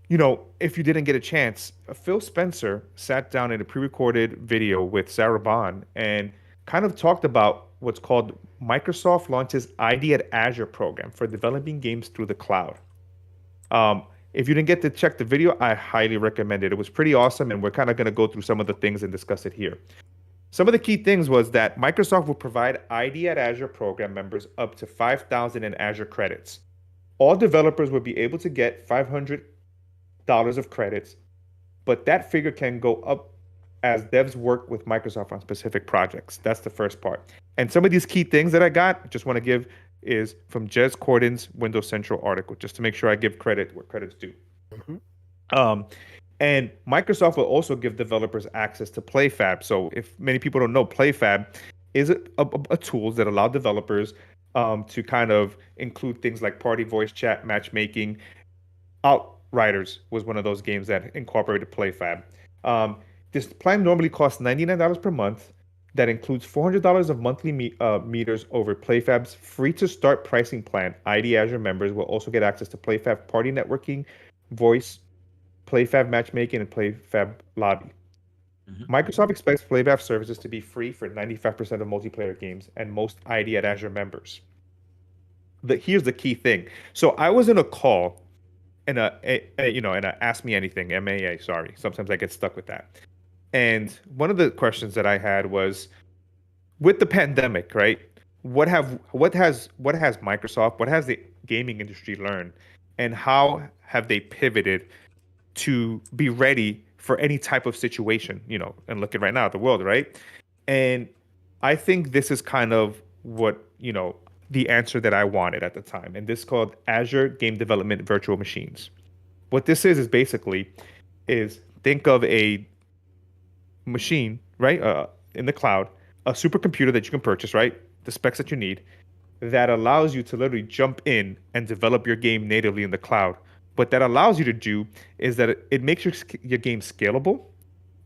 if you didn't get a chance, Phil Spencer sat down in a pre-recorded video with Sarah Bond and kind of talked about what's called Microsoft launches ID at Azure program for developing games through the cloud. If you didn't get to check the video, I highly recommend it. It was pretty awesome, and we're kind of going to go through some of the things and discuss it here. Some of the key things was that Microsoft will provide ID at Azure program members up to 5,000 in Azure credits. All developers will be able to get $500 of credits, but that figure can go up as devs work with Microsoft on specific projects. That's the first part. And some of these key things that I just want to give is from Jez Cordon's Windows Central article, just to make sure I give credit where credit's due. And Microsoft will also give developers access to PlayFab. So if many people don't know, PlayFab is a tool that allow developers to kind of include things like party voice chat, matchmaking. Outriders was one of those games that incorporated PlayFab. This plan normally costs $99 per month. That includes $400 of monthly meters over PlayFab's free-to-start pricing plan. ID Azure members will also get access to PlayFab party networking, voice, PlayFab matchmaking, and PlayFab lobby. Microsoft expects PlayFab services to be free for 95% of multiplayer games and most ID at Azure members. Here's the key thing. So I was in a call in a Ask Me Anything, MAA, sorry. Sometimes I get stuck with that. And one of the questions that I had was, with the pandemic, right? What has Microsoft, what has the gaming industry learned, and how have they pivoted to be ready for any type of situation, and looking right now at the world, right? And I think this is kind of what, the answer that I wanted at the time. And this is called Azure Game Development Virtual Machines. What this is basically is think of a machine, right? In the cloud, a supercomputer that you can purchase, right? The specs that you need, that allows you to literally jump in and develop your game natively in the cloud. What that allows you to do is that it makes your game scalable.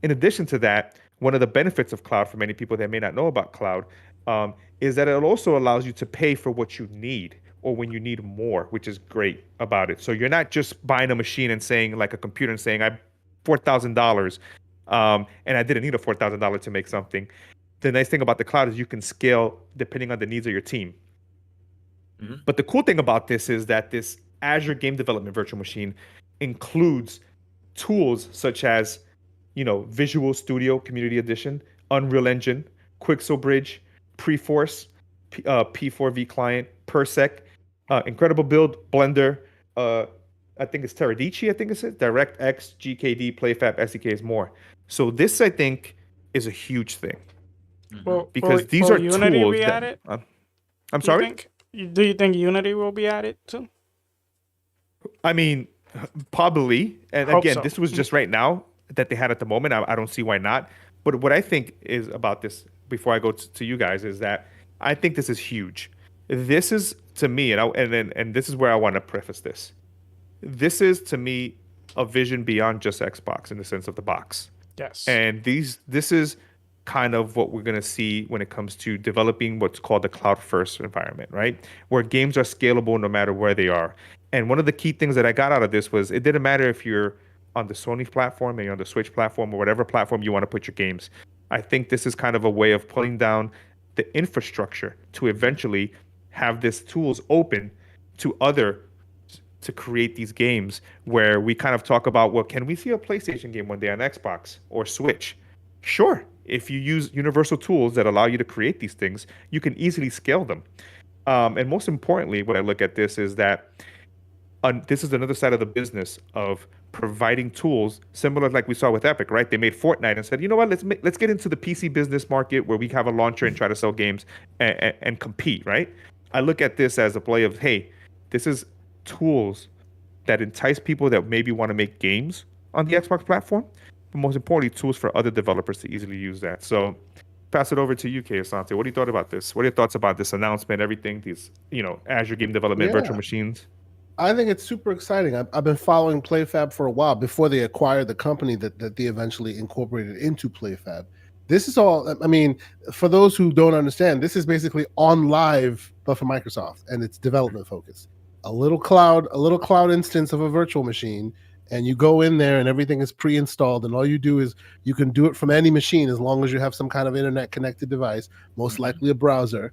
In addition to that, one of the benefits of cloud for many people that may not know about cloud is that it also allows you to pay for what you need or when you need more, which is great about it. So you're not just buying a machine and saying, like a computer, and saying, I $4,000 and I didn't need a $4,000 to make something. The nice thing about the cloud is you can scale depending on the needs of your team. Mm-hmm. But the cool thing about this is that this Azure Game Development Virtual Machine includes tools such as, Visual Studio Community Edition, Unreal Engine, Quixel Bridge, Preforce, P4V Client, Persec, Incredible Build, Blender, I think it's Teradici, I think it's DirectX, GKD, PlayFab, SDKs, more. So this, I think, is a huge thing.
Well,
because these are
Unity
tools
be
that...
added?
I'm sorry?
Do you think Unity will be added too?
I mean, probably. And
Hope
again,
so.
this was just right now that they had at the moment. I don't see why not. But what I think is about this, before I go to you guys, is that I think this is huge. This is, to me, and this is where I want to preface this. This is, to me, a vision beyond just Xbox in the sense of the box.
Yes.
And this is kind of what we're going to see when it comes to developing what's called the cloud-first environment, right? Where games are scalable no matter where they are. And one of the key things that I got out of this was it didn't matter if you're on the Sony platform or you're on the Switch platform or whatever platform you want to put your games. I think this is kind of a way of pulling down the infrastructure to eventually have these tools open to to create these games where we kind of talk about, well, can we see a PlayStation game one day on Xbox or Switch? Sure. If you use universal tools that allow you to create these things, you can easily scale them. And most importantly, when I look at this is that this is another side of the business of providing tools similar like we saw with Epic, right? They made Fortnite and said, you know what, let's get into the PC business market where we have a launcher and try to sell games and compete, right? I look at this as a play of, hey, this is tools that entice people that maybe want to make games on the Xbox platform, but most importantly, tools for other developers to easily use that. So pass it over to you, K.Asante. What do you thought about this? What are your thoughts about this announcement, everything, these, Azure Game Development Virtual Machines?
I think it's super exciting. I've been following PlayFab for a while before they acquired the company that they eventually incorporated into PlayFab. This is all, I mean, for those who don't understand, this is basically on live, but for Microsoft, and it's development focused. A little cloud instance of a virtual machine, and you go in there and everything is pre-installed, and all you do is you can do it from any machine as long as you have some kind of internet connected device, most likely a browser.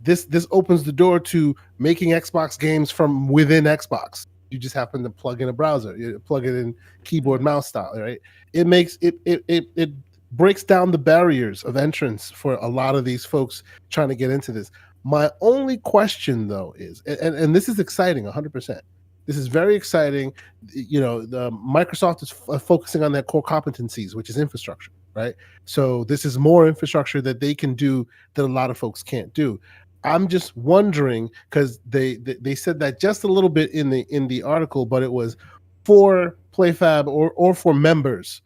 This opens the door to making Xbox games from within Xbox. You just happen to plug in a browser, you plug it in keyboard mouse style, right? It makes it breaks down the barriers of entrance for a lot of these folks trying to get into this. My only question, though, is, and this is exciting, 100%. This is very exciting. The Microsoft is focusing on their core competencies, which is infrastructure, right? So this is more infrastructure that they can do that a lot of folks can't do. I'm just wondering, because they said that just a little bit in the article, but it was for PlayFab or for members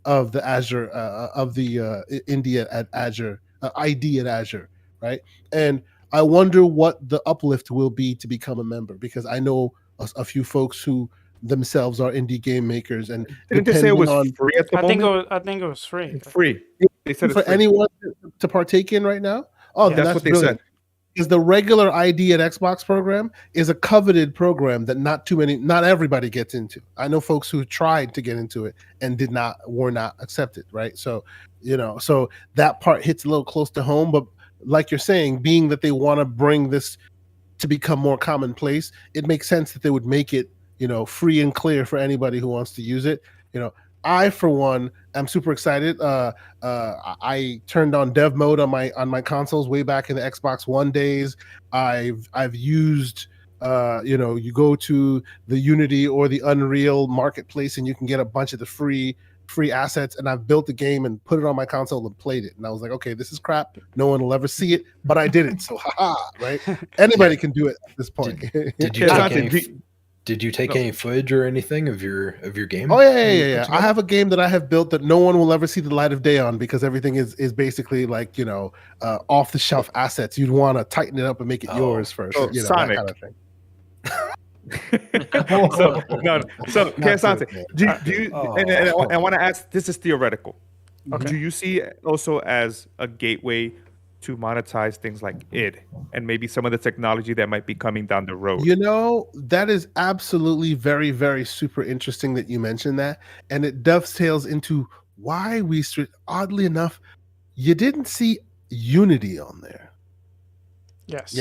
of the Azure of the India at Azure ID at Azure, right? And I wonder what the uplift will be to become a member, because I know a few folks who themselves are indie game makers, and
didn't they say it was free at the moment?
I think it was free.
It's free. They said
for
it's free.
Anyone to partake in right now. Oh,
yeah, that's what they
brilliant.
said.
Because the regular ID at Xbox program is a coveted program that not everybody gets into. I know folks who tried to get into it and were not accepted, right? So, so that part hits a little close to home. But like you're saying, being that they want to bring this to become more commonplace, it makes sense that they would make it, free and clear for anybody who wants to use it. I, for one, am super excited. I turned on dev mode on my consoles way back in the Xbox One days. I've used You go to the Unity or the Unreal marketplace and you can get a bunch of the free assets, and I've built the game and put it on my console and played it, and I was like, okay, this is crap, no one will ever see it, but I did it, so haha, right? Anybody can do it at this point.
Did you take any? Did you take any footage or anything of your game?
Oh yeah. I have a game that I have built that no one will ever see the light of day on, because everything is basically like off the shelf assets. You'd want to tighten it up and make it yours first.
So Sonic.
That kind of thing.
So K.Asante, do you? And I want to ask. This is theoretical.
Okay.
Do you see it also as a gateway to monetize things like id and maybe some of the technology that might be coming down the road?
That is absolutely very, very super interesting that you mentioned that, and it dovetails into why oddly enough, you didn't see Unity on there.
Yes.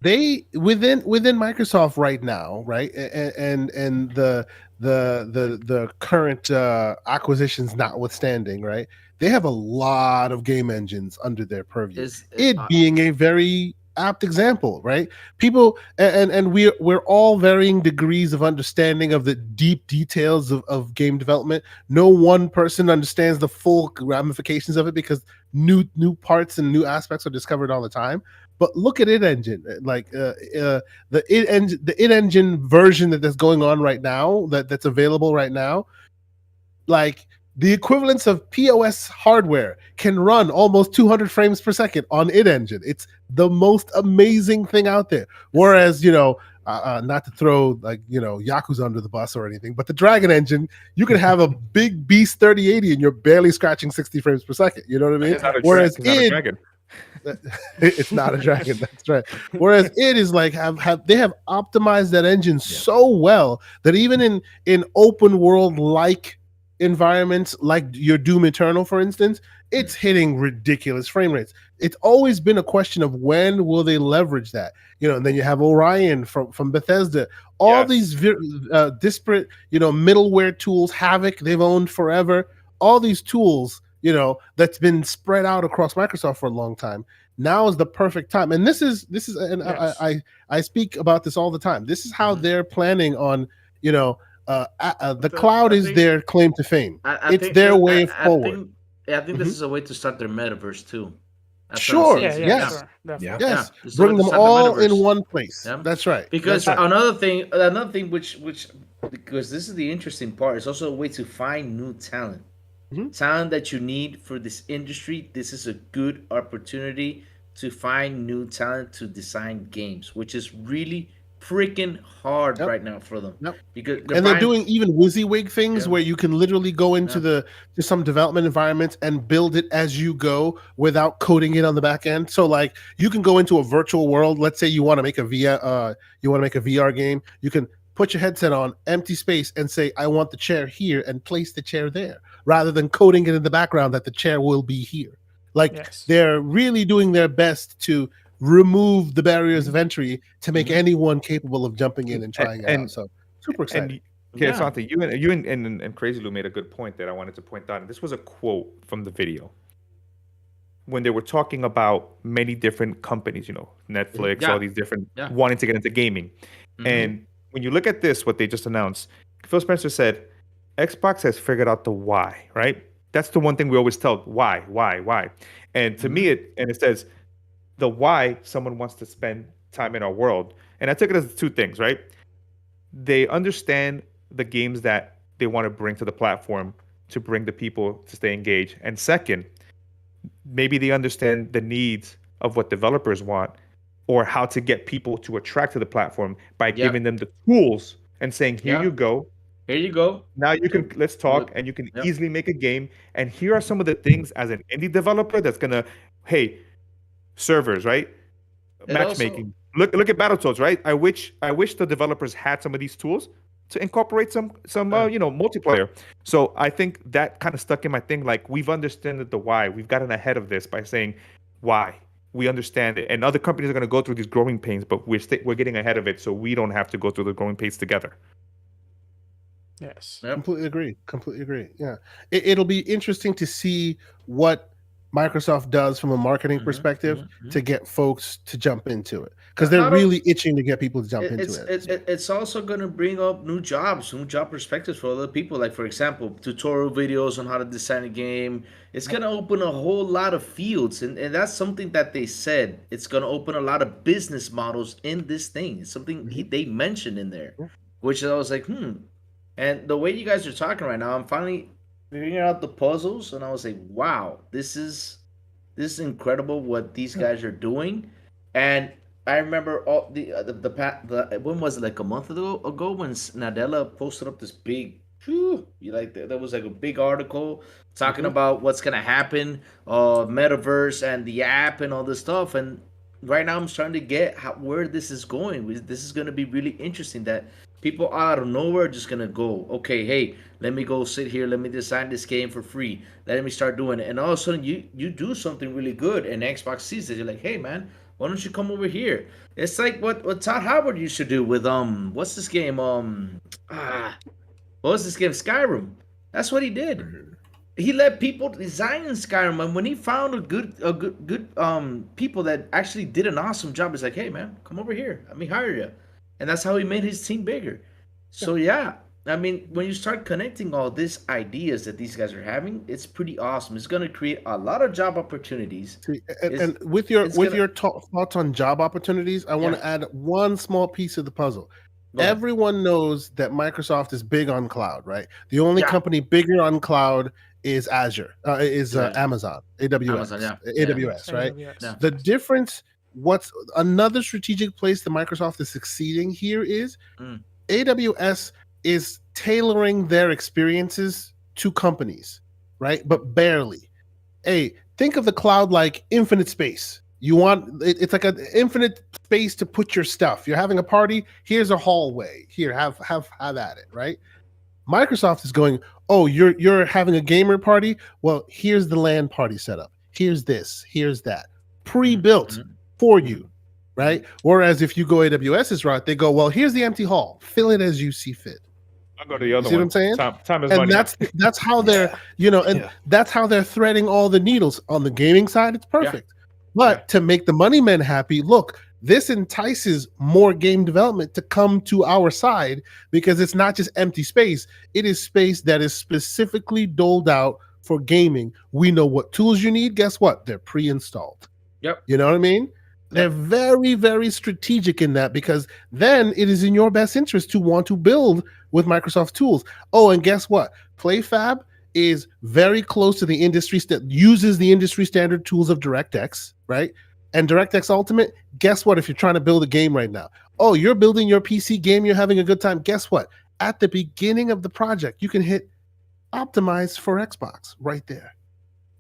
They within Microsoft right now, right, and the current acquisitions notwithstanding, right, they have a lot of game engines under their purview. Being a very apt example, right? People and we're all varying degrees of understanding of the deep details of game development. No one person understands the full ramifications of it, because new parts and new aspects are discovered all the time. But look at id Engine, like the id Engine version that's going on right now, that's available right now, like the equivalence of POS hardware can run almost 200 frames per second on id Engine. It's the most amazing thing out there. Whereas, not to throw Yakuza under the bus or anything, but the Dragon Engine, you could have a big Beast 3080 and you're barely scratching 60 frames per second. You know what I mean? Whereas id, it's not a dragon. That's right. Whereas it is like they have optimized that engine so well that even in open world like environments, like your Doom Eternal, for instance, it's hitting ridiculous frame rates. It's always been a question of when will they leverage that. And then you have Orion from Bethesda. All these disparate middleware tools, Havoc they've owned forever. All these tools, that's been spread out across Microsoft for a long time. Now is the perfect time, and this is, and yes. I speak about this all the time. This is how they're planning on, the cloud is their claim to fame. It's their way forward.
I think this is a way to start their metaverse too.
That's sure. Yes. Bring them all in one place. Yeah. That's right.
Because another thing, which because this is the interesting part, it's also a way to find new talent. Talent that you need for this industry. This is a good opportunity to find new talent to design games, which is really freaking hard right now for them. Because
they're doing even WYSIWYG things where you can literally go into to some development environments and build it as you go without coding it on the back end. So like you can go into a virtual world. Let's say you want to make a VR game. You can put your headset on, empty space, and say, I want the chair here, and place the chair there, rather than coding it in the background that the chair will be here. They're really doing their best to remove the barriers of entry to make anyone capable of jumping in and trying it out. So super exciting.
Asante, you and Crazy Lou made a good point that I wanted to point out. And this was a quote from the video. When they were talking about many different companies, Netflix, all these different wanting to get into gaming. And when you look at this, what they just announced, Phil Spencer said, Xbox has figured out the why, right? That's the one thing we always tell, why? And to me, it says, the why someone wants to spend time in our world. And I took it as two things, right? They understand the games that they want to bring to the platform to bring the people to stay engaged. And second, maybe they understand the needs of what developers want, or how to get people to attract to the platform by giving them the tools and saying, here you go.
Here you go.
Now you can, let's talk, and you can easily make a game. And here are some of the things as an indie developer that's going to, servers, right? Matchmaking. Look at Battletoads, right? I wish the developers had some of these tools to incorporate some multiplayer. So I think that kind of stuck in my thing. Like, we've understood the why. We've gotten ahead of this by saying why. We understand it, and other companies are going to go through these growing pains, but we're getting ahead of it, so we don't have to go through the growing pains together.
Yes,
completely agree. Yeah, it'll be interesting to see what Microsoft does from a marketing perspective to get folks to jump into it, because they're
Not o-
really itching to get people to jump into it.
it's also going to bring up new jobs, new job perspectives for other people. Like, for example, tutorial videos on how to design a game. It's going to open a whole lot of fields, and that's something that they said. It's going to open a lot of business models in this thing. It's something they mentioned in there, which I was like, And the way you guys are talking right now, I'm finally figuring out the puzzles, and I was like, wow, this is incredible what these guys are doing. And I remember all the when was it, like a month ago when Nadella posted up this big, that was like a big article talking about what's gonna happen, metaverse and the app and all this stuff. And right now I'm starting to get where this is going. This is gonna be really interesting. That people out of nowhere are just gonna go, okay, hey, let me go sit here, let me design this game for free, let me start doing it. And all of a sudden you do something really good, and Xbox sees it. You're like, hey man, why don't you come over here? It's like what Todd Howard used to do with what's this game? What was this game? Skyrim. That's what he did. He let people design in Skyrim, and when he found a good people that actually did an awesome job, it's like, hey man, come over here, let me hire you. And that's how he made his team bigger. So yeah, I mean, when you start connecting all these ideas that these guys are having, it's pretty awesome. It's going to create a lot of job opportunities.
See, and with your thoughts on job opportunities, I want to add one small piece of the puzzle. Everyone knows that Microsoft is big on cloud, right? The only company bigger on cloud is Azure, Amazon, AWS, right?
AWS.
The difference, what's another strategic place that Microsoft is succeeding here is AWS is tailoring their experiences to companies, right? But barely. Hey, think of the cloud like infinite space. You want it's like an infinite space to put your stuff. You're having a party. Here's a hallway. Here, have at it, right? Microsoft is going, oh, you're having a gamer party. Well, here's the LAN party setup. Here's this. Here's that. Pre-built for you, right? Whereas if you go AWS's route, they go, well, here's the empty hall. Fill it as you see fit.
I'll go to the other one.
See what I'm saying?
Time is
and
money.
that's how they're that's how they're threading all the needles. On the gaming side, it's perfect. But to make the money men happy, look, this entices more game development to come to our side, because it's not just empty space. It is space that is specifically doled out for gaming. We know what tools you need. Guess what? They're pre-installed.
Yep.
You know what I mean? They're very, very strategic in that, because then it is in your best interest to want to build with Microsoft tools. Oh, and guess what? PlayFab is very close to the industry uses the industry standard tools of DirectX, right? And DirectX Ultimate, guess what? If you're trying to build a game right now, oh, you're building your PC game, you're having a good time. Guess what? At the beginning of the project, you can hit optimize for Xbox right there.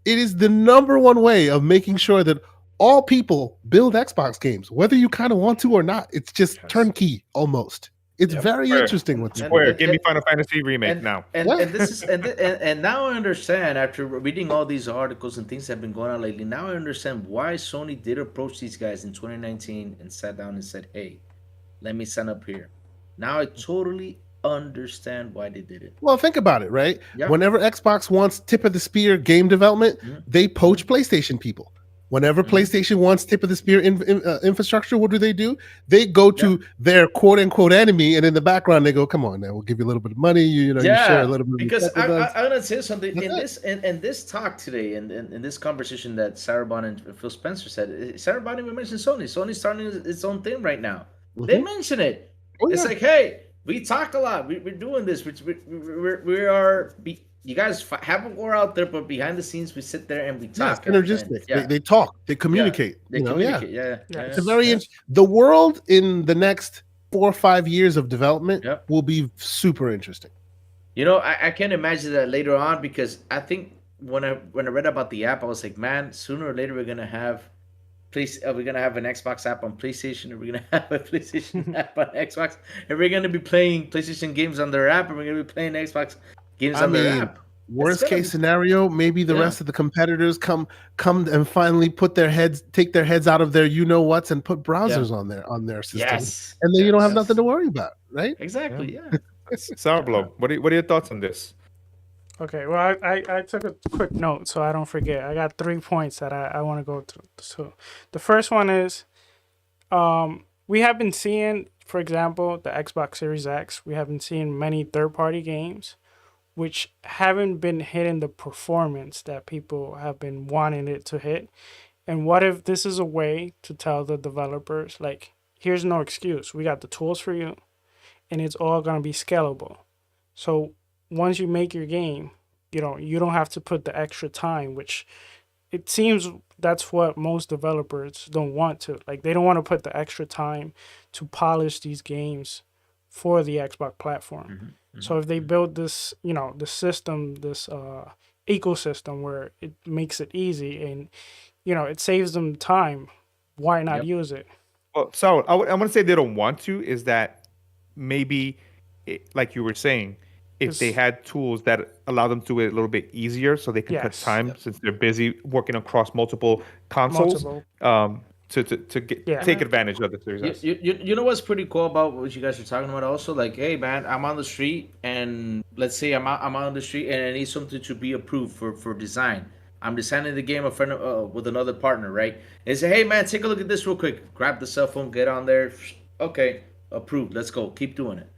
It is the number one way of making sure that all people build Xbox games, whether you kind of want to or not. It's just turnkey almost. It's very interesting with
Square. Give me Final Fantasy remake now.
And this is and now I understand, after reading all these articles and things that have been going on lately. Now I understand why Sony did approach these guys in 2019 and sat down and said, "Hey, let me sign up here." Now I totally understand why they did it.
Well, think about it, right?
Yeah.
Whenever Xbox wants tip of the spear game development, they poach PlayStation people. Whenever PlayStation wants tip of the spear infrastructure, what do? They go to their quote unquote enemy, and in the background they go, "Come on, now we'll give you a little bit of money. You share a little bit."
Because I'm gonna say something in this talk today, and in this conversation that Sarah Bond and Phil Spencer said. Sarah Bond even mentioned Sony. Sony's starting its own thing right now. They mention it. It's like, hey, we talk a lot. We're doing this. We are. You guys have a war out there, but behind the scenes, we sit there and we talk.
Yeah, synergistic. They talk. They communicate.
They communicate. Yeah.
It's a very the world in the next 4 or 5 years of development will be super interesting.
I can imagine that later on, because I think when I read about the app, I was like, man, sooner or later we're gonna have an Xbox app on PlayStation, or we're gonna have a PlayStation app on Xbox, and we're gonna be playing PlayStation games on their app, and we're gonna be playing Xbox games on their app.
Worst case scenario, maybe the rest of the competitors come and finally take their heads out of their whats and put browsers on their system, and then you don't have nothing to worry about, right?
Exactly.
Sour Blow. What are your thoughts on this?
Okay, well, I took a quick note so I don't forget. I got 3 points that I want to go through. So the first one is we have been seeing, for example, the Xbox Series X, we have been seeing many third party games which haven't been hitting the performance that people have been wanting it to hit. And what if this is a way to tell the developers, like, here's no excuse. We got the tools for you, and it's all going to be scalable. So once you make your game, you don't have to put the extra time, which it seems that's what most developers don't want to. Like, they don't want to put the extra time to polish these games for the Xbox platform. So if they build this, the system, this ecosystem where it makes it easy and it saves them time, why not
Yep.
use it?
Well, so I want to say they don't want to. Is that maybe, like you were saying, if they
It's-
had tools that allow them to do it a little bit easier, so they can cut
Yes.
time
Yep.
since they're busy working across multiple consoles,
Multiple.
to
Yeah.
take advantage of the Series S.
You know what's pretty cool about what you guys are talking about also? Like, hey man, I'm on the street and let's say I'm out on the street and I need something to be approved for design. I'm designing the game with another partner, right? And say, hey man, take a look at this real quick. Grab the cell phone, get on there. Okay, approved. Let's go. Keep doing it.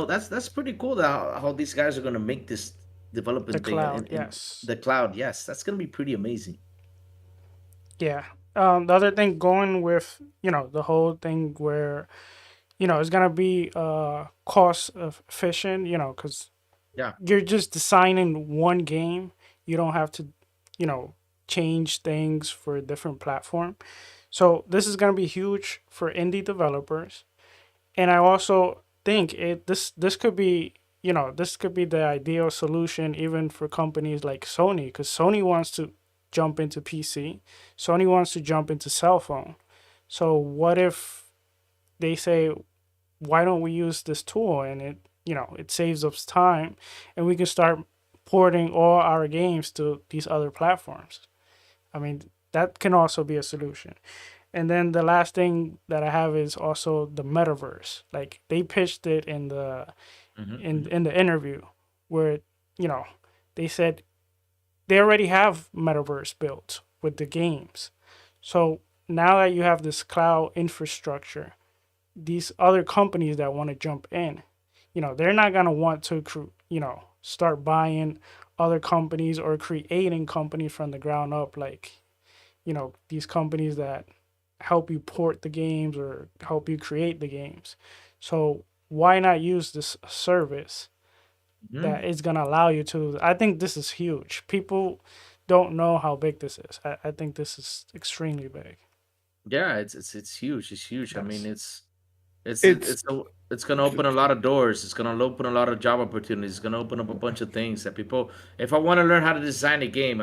That's pretty cool that how these guys are gonna make this developing
The
thing
cloud,
in
yes.
the cloud. Yes, that's gonna be pretty amazing.
Yeah. The other thing going with, the whole thing where, it's gonna be cost efficient, because
Yeah.
you're just designing one game. You don't have to, change things for a different platform. So this is gonna be huge for indie developers. And I also think this could be, this could be the ideal solution even for companies like Sony, because Sony wants to jump into PC. Sony wants to jump into cell phone. So what if they say, why don't we use this tool, and it saves us time and we can start porting all our games to these other platforms. I mean, that can also be a solution. And then the last thing that I have is also the metaverse. Like, they pitched it in the in the interview where, they said they already have metaverse built with the games. So now that you have this cloud infrastructure, these other companies that want to jump in, they're not going to want to start buying other companies or creating companies from the ground up, like, these companies that help you port the games or help you create the games. So why not use this service that is going to allow you to? I think this is huge. People don't know how big this is. I think this is extremely big.
Yeah, it's huge. It's huge. I mean,
Yes.
it's it's gonna open a lot of doors. It's gonna open a lot of job opportunities. It's gonna open up a bunch of things that people. If I want to learn how to design a game,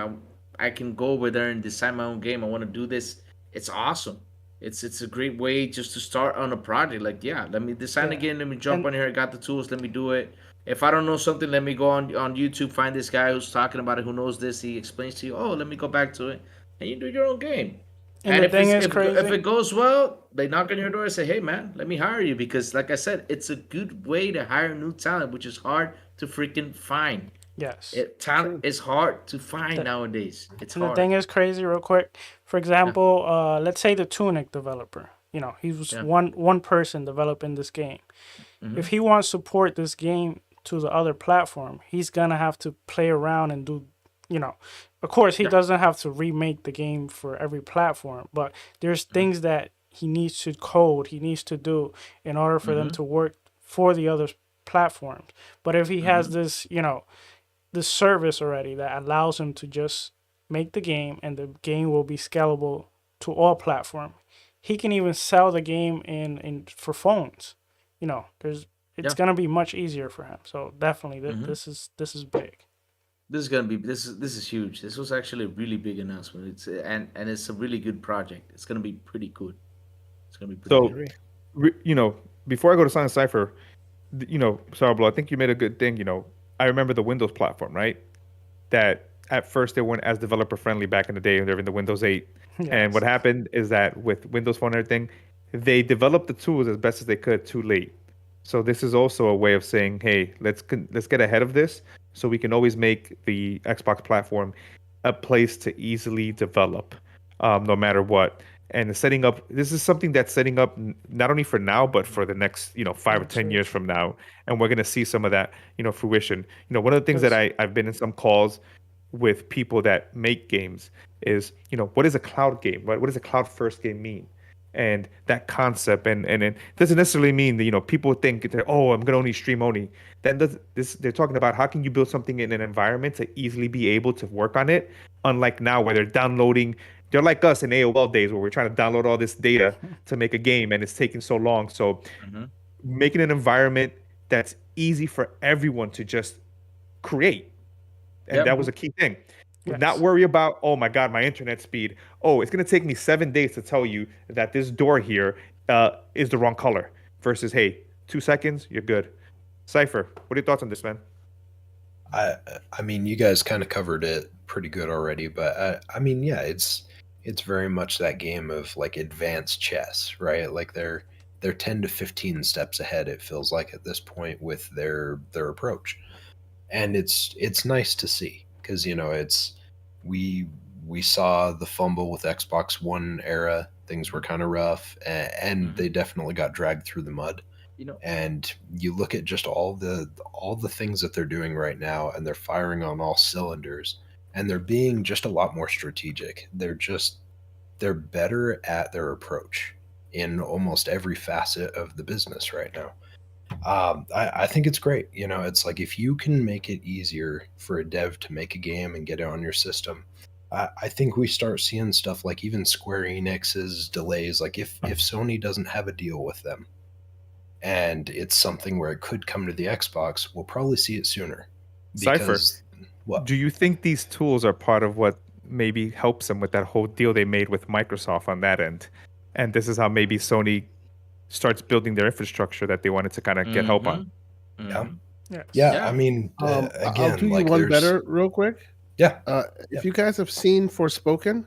I can go over there and design my own game. I want to do this. It's awesome. It's a great way just to start on a project. Like, yeah, let me design a
Yeah.
game. Let me jump
And
on here. I got the tools. Let me do it. If I don't know something, let me go on YouTube, find this guy who's talking about it, who knows this. He explains to you. Oh, let me go back to it, and you do your own game.
and
And
the
if
thing
it's
is
if
crazy.
it goes well, they knock on your door and say, "Hey, man, let me hire you." Because, like I said, it's a good way to hire new talent, which is hard to freaking find.
Yes.
Talent
True.
is hard to find
The,
nowadays. It's
and the
hard.
thing is crazy, real quick. For
Yeah,
example, let's say the Tunic developer. He was
yeah.
one person developing this game.
Hmm.
If he wants to port this game to the other platform, he's gonna have to play around and do, you know, of course he
Yeah.
doesn't have to remake the game for every platform, but there's
Hmm.
things that he needs to code, he needs to do in order for them
Hmm.
to work for the other platforms. But if he has
Hmm.
this, this service already that allows him to just make the game and the game will be scalable to all platforms. He can even sell the game in for phones. There's it's
Yeah.
gonna be much easier for him. So definitely,
Hmm.
this is big.
This is gonna be this is huge. This was actually a really big announcement. And it's a really good project. It's gonna be pretty good. It's gonna be pretty
I
So,
good.
agree.
before I go to Silent Cipher, Sarablo, I think you made a good thing. I remember the Windows platform, right? That at first they weren't as developer friendly back in the day when they were in the Windows 8. And what
Yes.
happened is that with Windows Phone and everything, they developed the tools as best as they could too late. So this is also a way of saying, hey, let's get ahead of this so we can always make the Xbox platform a place to easily develop, no matter what. And setting up, this is something that's setting up not only for now, but for the next, 5 or 10 years from now. And we're going to see some of that, fruition. One of the things that I've been in some calls with people that make games is, what is a cloud game? What does a cloud first game mean? And that concept, and it doesn't necessarily mean that, people think that, oh, I'm going to only stream only. They're talking about how can you build something in an environment to easily be able to work on it, unlike now where they're downloading. They're like us in AOL days where we're trying to download all this data to make a game and it's taking so long. So making an environment that's easy for everyone to just create. And that was a key thing. Yes. Not worry about, oh my God, my internet speed. Oh, it's going to take me 7 days to tell you that this door here is the wrong color. Versus, hey, 2 seconds, you're good. Cypher, what are your thoughts on this, man?
I mean, you guys kind of covered it pretty good already, but I mean, yeah, it's very much that game of like advanced chess, right? Like they're 10 to 15 steps ahead, it feels like at this point with their approach. And it's nice to see because, it's we saw the fumble with Xbox One era. Things were kind of rough and they definitely got dragged through the mud. And you look at just all the things that they're doing right now, and they're firing on all cylinders, and they're being just a lot more strategic. They're better at their approach in almost every facet of the business right now. I think it's great. It's like if you can make it easier for a dev to make a game and get it on your system, I think we start seeing stuff like even Square Enix's delays. Like if Sony doesn't have a deal with them, and it's something where it could come to the Xbox, we'll probably see it sooner.
Cypher, what? Do you think these tools are part of what maybe helps them with that whole deal they made with Microsoft on that end? And this is how maybe Sony starts building their infrastructure that they wanted to kind of get help on.
Yeah. I mean, again,
I'll do you one better real quick.
Yeah.
If you guys have seen Forspoken,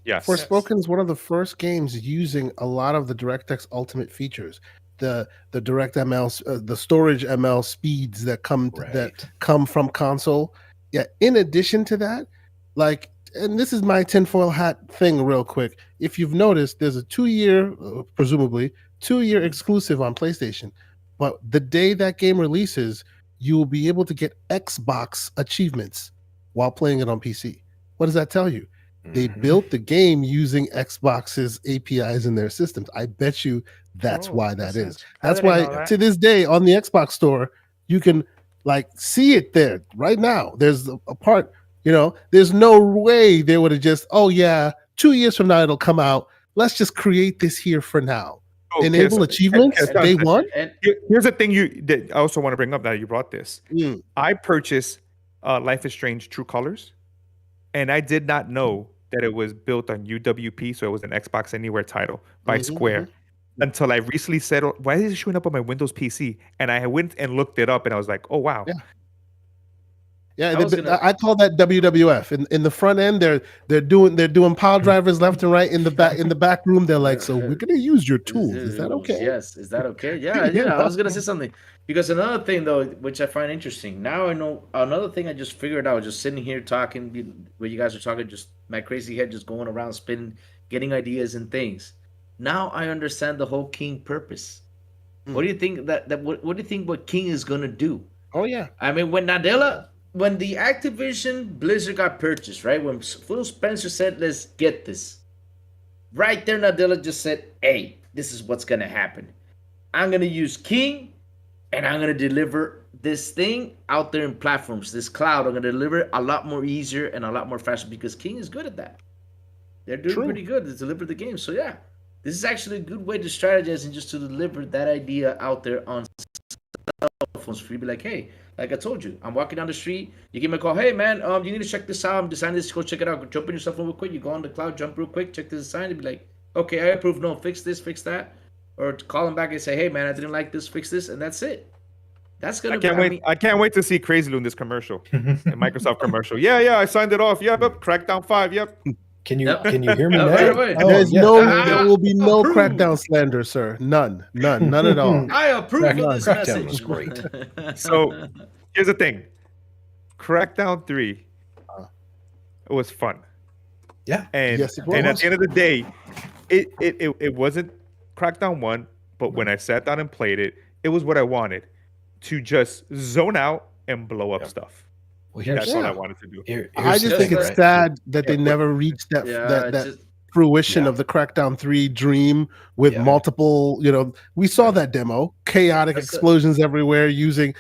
yes,
Forspoken is one of the first games using a lot of the DirectX Ultimate features. The direct ML, the storage ML speeds that come from console. Yeah. In addition to that, like, and this is my tinfoil hat thing, real quick. If you've noticed, there's a 2-year, presumably 2-year exclusive on PlayStation. But the day that game releases, you will be able to get Xbox achievements while playing it on PC. What does that tell you? They built the game using Xbox's APIs in their systems. I bet you that's why that is. That's why to this day on the Xbox store, you can like see it there right now. There's a part, there's no way they would have just, 2 years from now it'll come out. Let's just create this here for now. Okay, enable achievements day one.
Here's the thing that I also want to bring up now you brought this. I purchased Life is Strange True Colors, and I did not know that it was built on UWP, so it was an Xbox Anywhere title by Square. Until I recently said, why is it showing up on my Windows PC? And I went and looked it up, and I was like, oh, wow.
Yeah, I call that WWF. In the front end, they're doing pile drivers left and right. In the back room, they're like, so we're gonna use your tools. Is that okay?
Yes, is that okay? Yeah. I was gonna say something because another thing though, which I find interesting. Now I know another thing I just figured out. Just sitting here talking, when you guys are talking, just my crazy head just going around spinning, getting ideas and things. Now I understand the whole King purpose. What do you think what do you think what King is gonna do?
Oh yeah,
I mean when the Activision Blizzard got purchased, right? When Phil Spencer said, let's get this. Right there, Nadella just said, hey, this is what's going to happen. I'm going to use King, and I'm going to deliver this thing out there in platforms. This cloud, I'm going to deliver a lot more easier and a lot more faster because King is good at that. They're doing pretty good to deliver the game. So, yeah, this is actually a good way to strategize and just to deliver that idea out there on cell phones for you to be like, hey, like I told you, I'm walking down the street. You give me a call. Hey, man, you need to check this out. I'm designing this. Go check it out. Jump in your cell phone real quick. You go on the cloud, jump real quick, check the design, and be like, okay, I approve. No, fix this, fix that. Or call them back and say, hey, man, I didn't like this. Fix this, and that's it. That's gonna.
I can't wait to see Crazy Lou in this commercial, in Microsoft commercial. Yeah, I signed it off. Yep, Crackdown 5. Yep.
Can you hear me now?
Right
there will be no Crackdown slander, sir. None at all.
I approve of this
Crackdown
message.
was great.
So here's the thing. Crackdown 3 it was fun.
Yeah.
And
Yes, it
and at
was.
the end of the day, it wasn't Crackdown 1, but when I sat down and played it, it was what I wanted. To just zone out and blow up
Yeah.
stuff.
Well,
That's
here's
all I
Yeah.
wanted to do.
I just
the
think
thing,
it's
right?
sad that they
Yeah,
never reached that
Yeah,
that
just
fruition
Yeah.
of the Crackdown 3 dream with
Yeah.
multiple, we saw
Yeah.
that demo, chaotic
That's it.
explosions everywhere using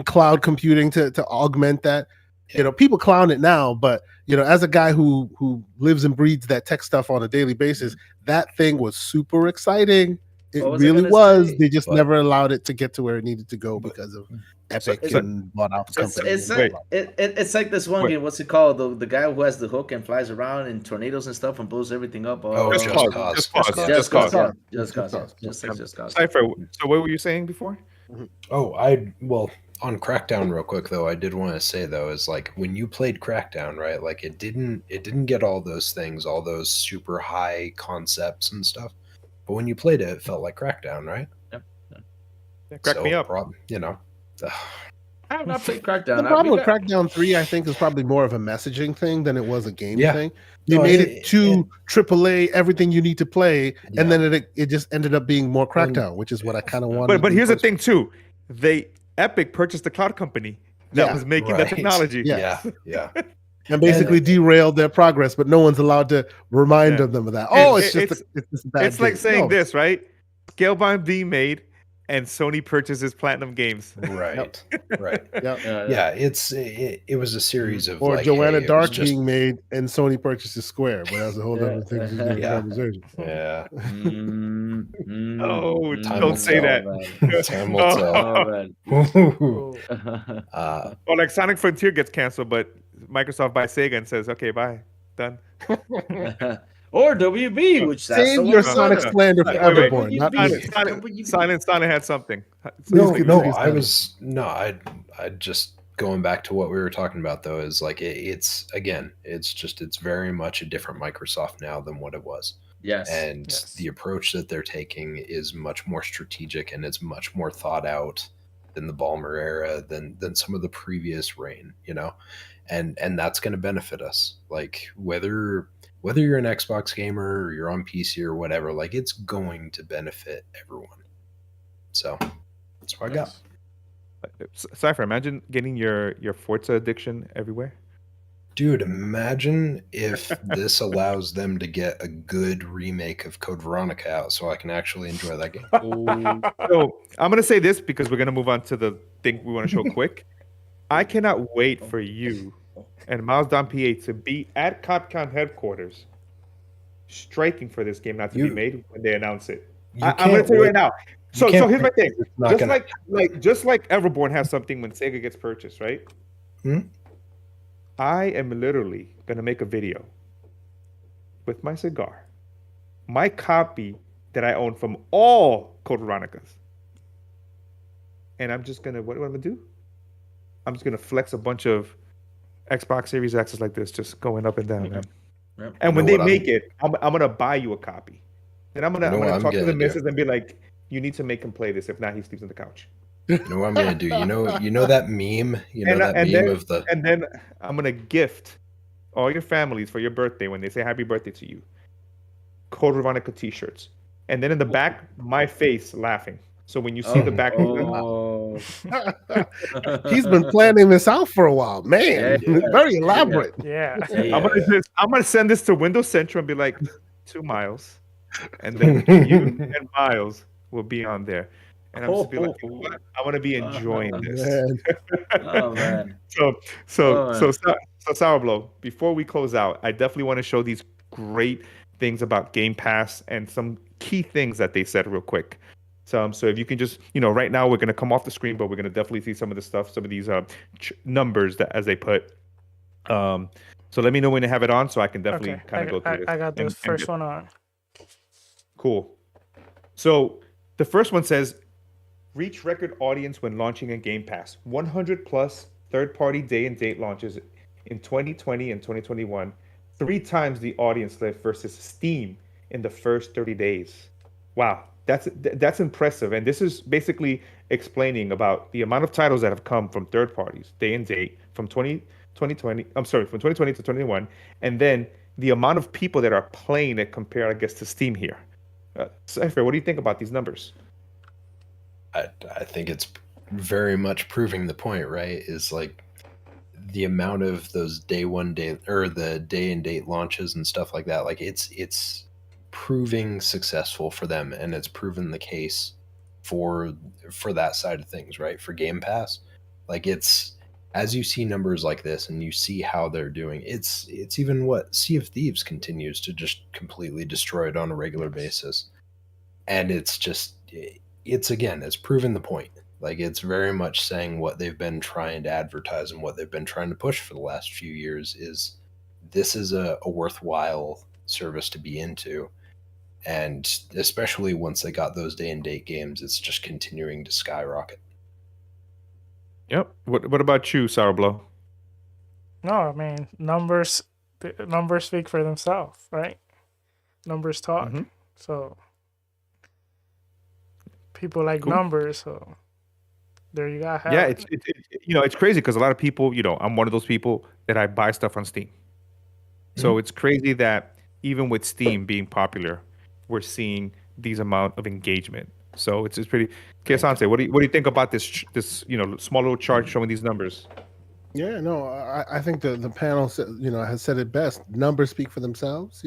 cloud computing to augment that.
Yeah.
People clown it now, but as a guy who lives and breathes that tech stuff on a daily basis, that thing was super exciting. It
What was I
really
gonna
was.
say?
They just
But-
never allowed it to get to where it needed to go
But-
because of Epic
it's-
and bought out the
It's
company.
it's
and
like
blah,
it's like this one
Wait.
game. What's it called? The guy who has the hook and flies around in tornadoes and stuff and blows everything up.
Oh,
Just
Just
Cause.
Cause.
Just Cause.
Cause.
Just Cause.
Cause.
Yeah. Just Cause. Yeah.
Cause.
Just like Just Cause.
Cypher, so what were you saying before?
Oh, well, on Crackdown real quick though, I did want to say though, is like when you played Crackdown, right? Like it didn't get all those things, all those super high concepts and stuff. But when you played it felt like Crackdown, right?
Yeah, crack me up.
I have not played Crackdown.
The problem with Crackdown 3, I think, is probably more of a messaging thing than it was a game
Yeah.
thing. They
No,
made
it-
it too AAA, everything you need to play,
Yeah.
and then it just ended up being more Crackdown, which is what I kind of wanted.
But
to
here's the
do
thing too. Epic purchased the cloud company that
Yeah,
was making
right.
the technology.
Yeah.
Yeah.
and basically derailed their progress, but no one's allowed to remind
Yeah.
them of that. Oh, it's
It-
just a bad
It's like
game.
saying
No.
this, right? Scalebound being made and Sony purchases Platinum Games.
Right. Right.
Yep.
Yeah, it was a series of
Or
like,
Joanna
hey, it was
Dark
just-
being made and Sony purchases Square, but that's a whole
Yeah.
other thing. To do
Yeah.
conversation.
Yeah.
Oh,
Time
don't
will
say
tell,
that.
Time will tell.
Oh, man.
Uh,
Or like Sonic Frontier gets canceled, but Microsoft buys Sega and says, "Okay, bye, done."
Or WB, which that's
Save
the
your
one.
Sonic slander for
Wait, wait.
Everborn, not
Wait,
me.
Sonic had something.
no,
Please
no,
continue,
I
Sonic.
was no, I just going back to what we were talking about though is like it's again, it's very much a different Microsoft now than what it was,
Yes.
and
Yes.
the approach that they're taking is much more strategic and it's much more thought out than the Ballmer era, than some of the previous reign, and that's going to benefit us, like whether you're an Xbox gamer or you're on PC or whatever, like it's going to benefit everyone. So that's what I got.
Cypher, imagine getting your Forza addiction everywhere.
Dude, imagine if this allows them to get a good remake of Code Veronica out so I can actually enjoy that game.
So I'm gonna say this because we're gonna move on to the thing we want to show quick. I cannot wait for you and Miles Don PA to be at Capcom headquarters, striking for this game not to be
You-
made when they announce it.
You
I'm gonna
can't
tell you
wait-
right now.
you
So
can't
here's my
wait
thing.
'cause it's not
Just
gonna-
just like Everborn has something when Sega gets purchased, right?
Hmm?
I am literally gonna make a video with my cigar, my copy that I own from all Code Veronicas, and I'm just gonna what am I gonna do? I'm just gonna flex a bunch of Xbox Series X's like this, just going up and down, man.
Yep.
And when
You
they
know what
make it, I'm gonna buy you a copy. Then I'm gonna,
You know
I'm
what
gonna
I'm
talk to the
gonna do?
missus and be like, "You need to make him play this. If not, he sleeps on the couch."
You know what I'm gonna do? You know that meme? You know
And,
that
and
meme
then,
of the
and then I'm gonna gift all your families for your birthday when they say happy birthday to you, Code Veronica T-shirts, and then in the back, my face laughing. So when you see the back,
Oh.
He's been planning this out for a while, man.
Yeah.
Very elaborate.
Yeah.
I'm gonna send this to Windows Central and be like, 2 Miles, and then you and Miles will be on there, and I'm just be like, you know what? I want to be enjoying this.
Man.
Oh man.
So
Oh,
Sour Blow, before we close out, I definitely want to show these great things about Game Pass and some key things that they said real quick. So if you can just, right now we're going to come off the screen, but we're going to definitely see some of the stuff, some of these numbers that as they put. So let me know when you have it on so I can definitely
Okay.
kind of go through this.
I got this
and
first
get-
one on.
Cool. So the first one says, reach record audience when launching a Game Pass. 100 plus third-party day and date launches in 2020 and 2021. 3 times the audience lift versus Steam in the first 30 days. Wow. That's impressive, and this is basically explaining about the amount of titles that have come from third parties, day and date, from 2020. I'm sorry, from 2020 to 2021, and then the amount of people that are playing it compared, I guess, to Steam here. Cypher, what do you think about these numbers?
I think it's very much proving the point, right? Is like the amount of those day or the day and date launches and stuff like that. Like it's proving successful for them, and it's proven the case for that side of things, right? For Game Pass, like it's as you see numbers like this and you see how they're doing, it's even what Sea of Thieves continues to just completely destroy it on a regular basis, and it's again, it's proven the point. Like it's very much saying what they've been trying to advertise and what they've been trying to push for the last few years is this is a worthwhile service to be into. And especially once they got those day and date games, it's just continuing to skyrocket.
Yep. What about you, Sourbloww?
No, I mean numbers speak for themselves, right? Numbers talk.
Mm-hmm.
So people like
Cool.
numbers, so there you got.
Yeah, it's it's crazy because a lot of people, I'm one of those people that I buy stuff on Steam. So it's crazy that even with Steam being popular, we're seeing these amount of engagement. So it's pretty. K.Asante, what do you think about this small little chart showing these numbers?
Yeah, no, I think the panel has said it best. Numbers speak for themselves.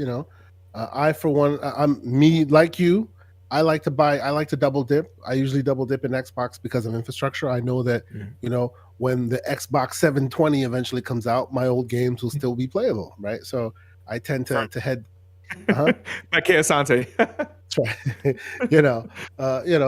I for one, I'm me like you. I like to double dip. I usually double dip in Xbox because of infrastructure. I know that when the Xbox 720 eventually comes out, my old games will still be playable, right? So I tend to head.
By K.Asante.
That's right.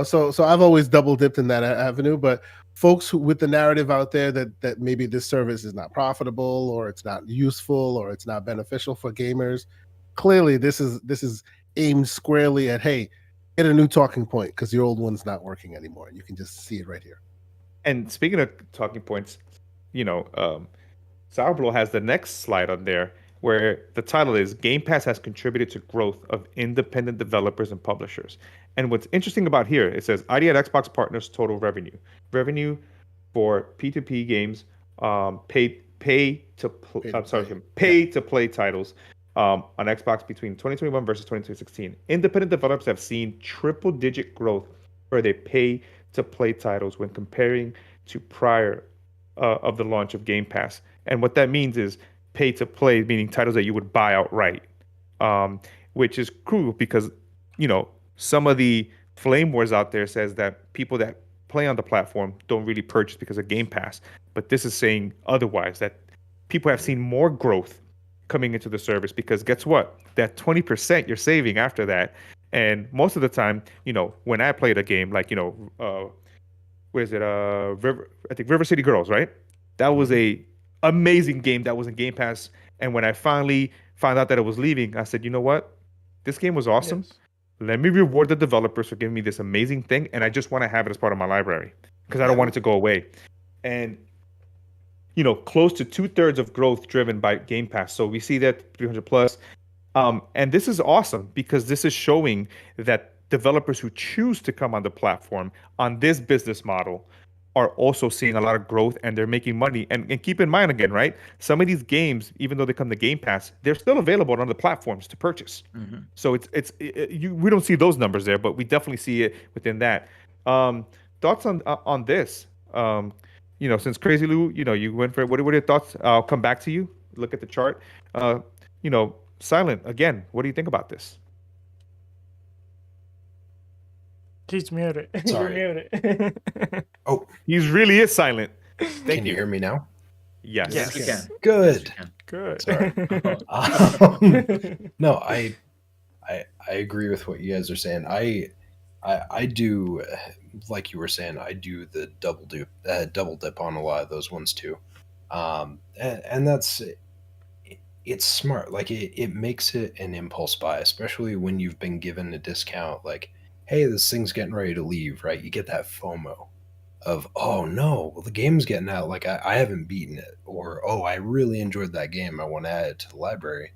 So I've always double dipped in that avenue. But folks with the narrative out there that maybe this service is not profitable or it's not useful or it's not beneficial for gamers, clearly this is aimed squarely at, hey, get a new talking point because your old one's not working anymore. And you can just see it right here.
And speaking of talking points, Sourbloww has the next slide on there where the title is Game Pass has contributed to growth of independent developers and publishers. And what's interesting about here, it says ID at Xbox partners total revenue. Revenue for P2P games, pay to play titles on Xbox between 2021 versus 2016. Independent developers have seen triple-digit growth for their pay-to-play titles when comparing to prior of the launch of Game Pass. And what that means is pay-to-play, meaning titles that you would buy outright, which is cruel because, some of the flame wars out there says that people that play on the platform don't really purchase because of Game Pass. But this is saying otherwise, that people have seen more growth coming into the service because guess what? That 20% you're saving after that. And most of the time, when I played a game like, where is it? I think River City Girls, right? That was a amazing game that was in Game Pass. And when I finally found out that it was leaving, I said, you know what? This game was awesome. Yes. Let me reward the developers for giving me this amazing thing. And I just want to have it as part of my library because I don't want it to go away. And, close to 2/3 of growth driven by Game Pass. So we see that 300 plus. And this is awesome because this is showing that developers who choose to come on the platform on this business model are also seeing a lot of growth and they're making money. And keep in mind again, right? Some of these games, even though they come to Game Pass, they're still available on other platforms to purchase. Mm-hmm. So we don't see those numbers there, but we definitely see it within that. Thoughts on this? Since Crazy Lou, you went for it. What are your thoughts? I'll come back to you. Look at the chart. Silent again. What do you think about this?
He's muted.
Sorry.
You're muted.
Oh,
he's really is silent.
Can you hear me now?
Yes.
Yes, we can.
Good.
Good.
Sorry. No, I agree with what you guys are saying. I do, like you were saying, I do the double dip on a lot of those ones too, and it's smart. Like it makes it an impulse buy, especially when you've been given a discount. Like, hey, this thing's getting ready to leave, right? You get that FOMO of, oh no, well, the game's getting out. Like I haven't beaten it, or oh, I really enjoyed that game. I want to add it to the library.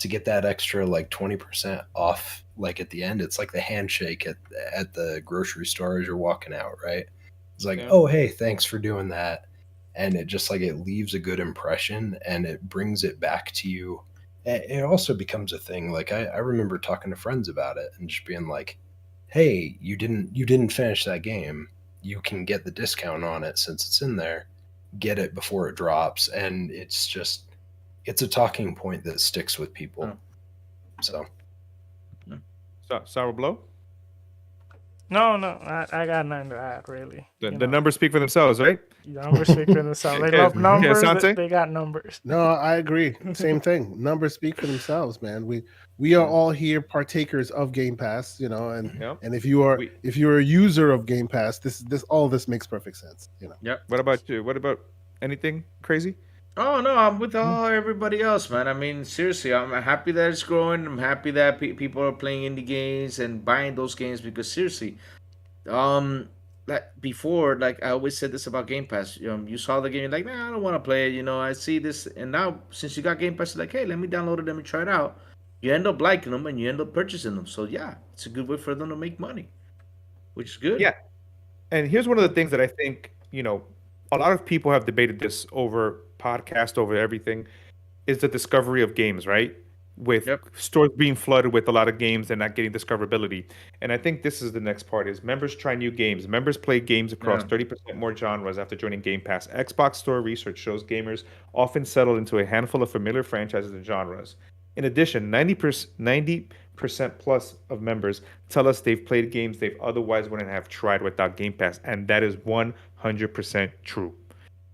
to get that extra like 20% off, like at the end. It's like the handshake at the grocery store as you're walking out, right? It's like,
Yeah.
oh, hey, thanks for doing that. And it just like, it leaves a good impression and it brings it back to you. It also becomes a thing. Like I remember talking to friends about it and just being like, hey, you didn't finish that game. You can get the discount on it since it's in there. Get it before it drops. And it's a talking point that sticks with people. So
Sour Blow?
No, I got nothing to add really.
The numbers speak for themselves, right?
Numbers speak for themselves. They love numbers.
K.Asante?
They got numbers.
No, I agree. Same thing. Numbers speak for themselves, man. We are all here partakers of Game Pass, you know, and
Yep.
and if you're a user of Game Pass, this all this makes perfect sense, you know.
Yep.
What about you? What about anything crazy?
Oh no, I'm with everybody else, man. I mean, seriously, I'm happy that it's growing. I'm happy that people are playing indie games and buying those games because seriously, like before, like I always said this about Game Pass. You saw the game, you're like, nah, I don't want to play it. You know, I see this, and now since you got Game Pass, you're like, hey, let me download it, let me try it out. You end up liking them and you end up purchasing them. So yeah, it's a good way for them to make money, which is good.
Yeah. And here's one of the things that I think, you know, a lot of people have debated this over podcast, over everything, is the discovery of games, right? With stores being flooded with a lot of games and not getting discoverability. And I think this is the next part is members try new games. Members play games across 30% more genres after joining Game Pass. Xbox Store research shows gamers often settle into a handful of familiar franchises and genres. In addition, 90% plus of members tell us they've played games they've otherwise wouldn't have tried without Game Pass, and that is 100% true.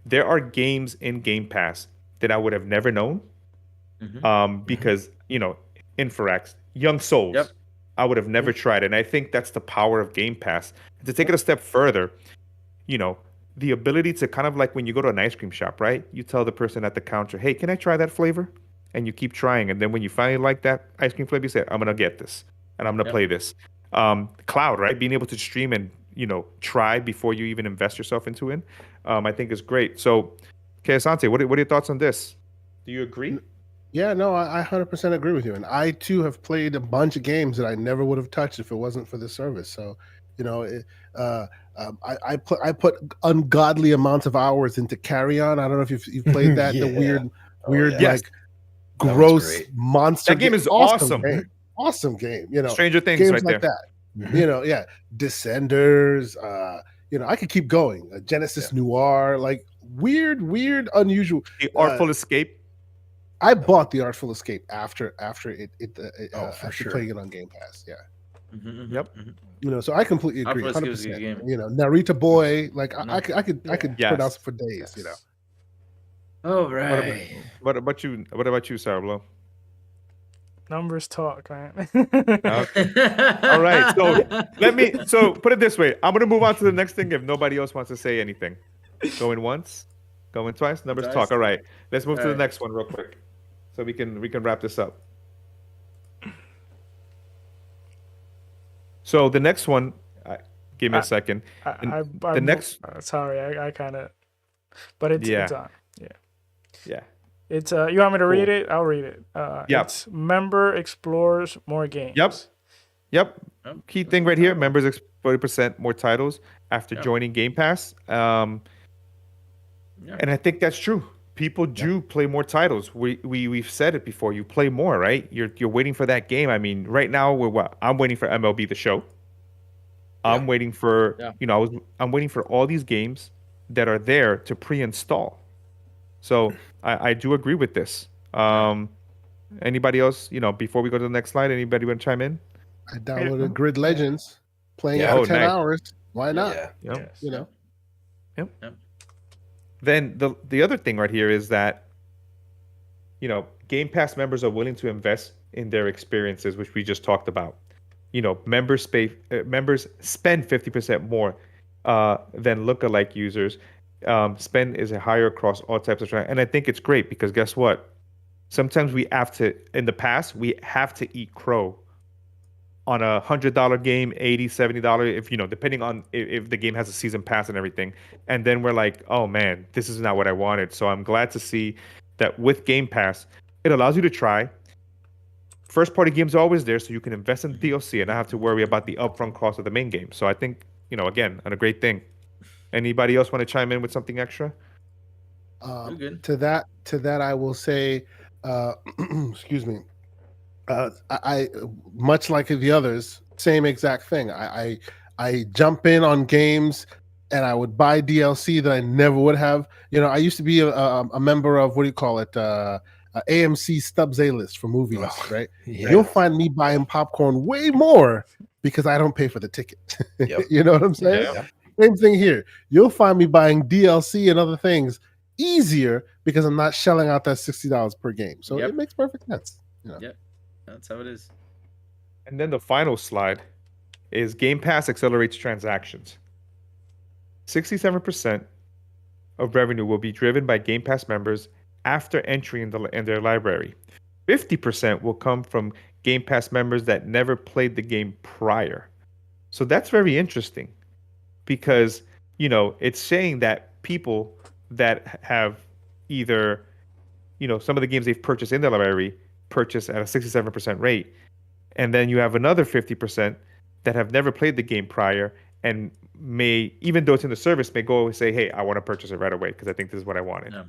There are games in Game Pass that I would have never known, because you know, Infrax, Young Souls, I would have never tried, and I think that's the power of Game Pass. And to take it a step further, you know, the ability to kind of like when you go to an ice cream shop, right? You tell the person at the counter, "Hey, can I try that flavor?" And you keep trying, and then when you finally like that ice cream flavor, you say, "I'm gonna get this, and I'm gonna play this." Cloud, right? Being able to stream and, you know, try before you even invest yourself into it, I think is great. So, K.Asante, what are your thoughts on this? Do you agree?
Yeah, no, I 100% agree with you. And I too have played a bunch of games that I never would have touched if it wasn't for the service. So, you know, I put ungodly amounts of hours into Carry On. I don't know if you've played that. The weird like gross monster.
That game is awesome.
Awesome game. You know,
Stranger Things
games
right
like
there.
that. You know, Descenders. You know, I could keep going. Genesis Noir, like weird, unusual.
The Artful Escape.
I bought the Artful Escape after playing it on Game Pass. Yeah.
Yep.
You know, so I completely agree.
Artful Escape is a good game.
You know, Narita Boy, like I could pronounce it for days. You know.
All right.
What about you? What about you, Sarah Blow?
Numbers talk, man.
All right. So put it this way. I'm gonna move on to the next thing if nobody else wants to say anything. Going once, going twice. Numbers talk. All right. Let's move to the next one real quick, so we can wrap this up. So the next one, give me a second.
Sorry, I kind of, but it's on.
Yeah.
It's you want me to read it? I'll read it. It's member explores more games.
Yep. Key thing right here: members explore 40% more titles after joining Game Pass. And I think that's true. People do play more titles. We've said it before. You play more, right? You're waiting for that game. I mean, right now I'm waiting for MLB The Show. I'm waiting for I'm waiting for all these games that are there to pre-install. So I do agree with this. Anybody else? You know, before we go to the next slide, anybody want to chime in?
I downloaded Grid Legends, playing it for 10 hours. Why not? You know.
Yep. Then the other thing right here is that, you know, Game Pass members are willing to invest in their experiences, which we just talked about. You know, members spend 50% more than lookalike users. Spend is higher across all types of and I think it's great because guess what? Sometimes in the past, we have to eat crow on a $100 game, $80, $70, if, you know, depending on if the game has a season pass and everything. And then we're like, oh man, this is not what I wanted. So I'm glad to see that with Game Pass, it allows you to try. first party games are always there, so you can invest in the DLC and not have to worry about the upfront cost of the main game. So I think, again, a great thing. Anybody else want to chime in with something extra?
You're good.
To that, I will say, excuse me. I much like the others, same exact thing. I jump in on games and I would buy DLC that I never would have. I used to be a member of, what do you call it? AMC Stubbs A list for movies, right?
Yeah.
You'll find me buying popcorn way more because I don't pay for the ticket.
Yep.
You know what I'm saying?
Yeah.
Same thing here. You'll find me buying DLC and other things easier because I'm not shelling out that $60 per game. So
Yep.
it makes perfect sense.
Yep. That's how it is.
And then the final slide is Game Pass accelerates transactions. 67% of revenue will be driven by Game Pass members after entry in their library. 50% will come from Game Pass members that never played the game prior. So that's very interesting because, it's saying that people that have either, some of the games they've purchased in the library purchase at a 67% rate. And then you have another 50% that have never played the game prior and may, even though it's in the service, may go and say, hey, I want to purchase it right away because I think this is what I wanted.
Yeah.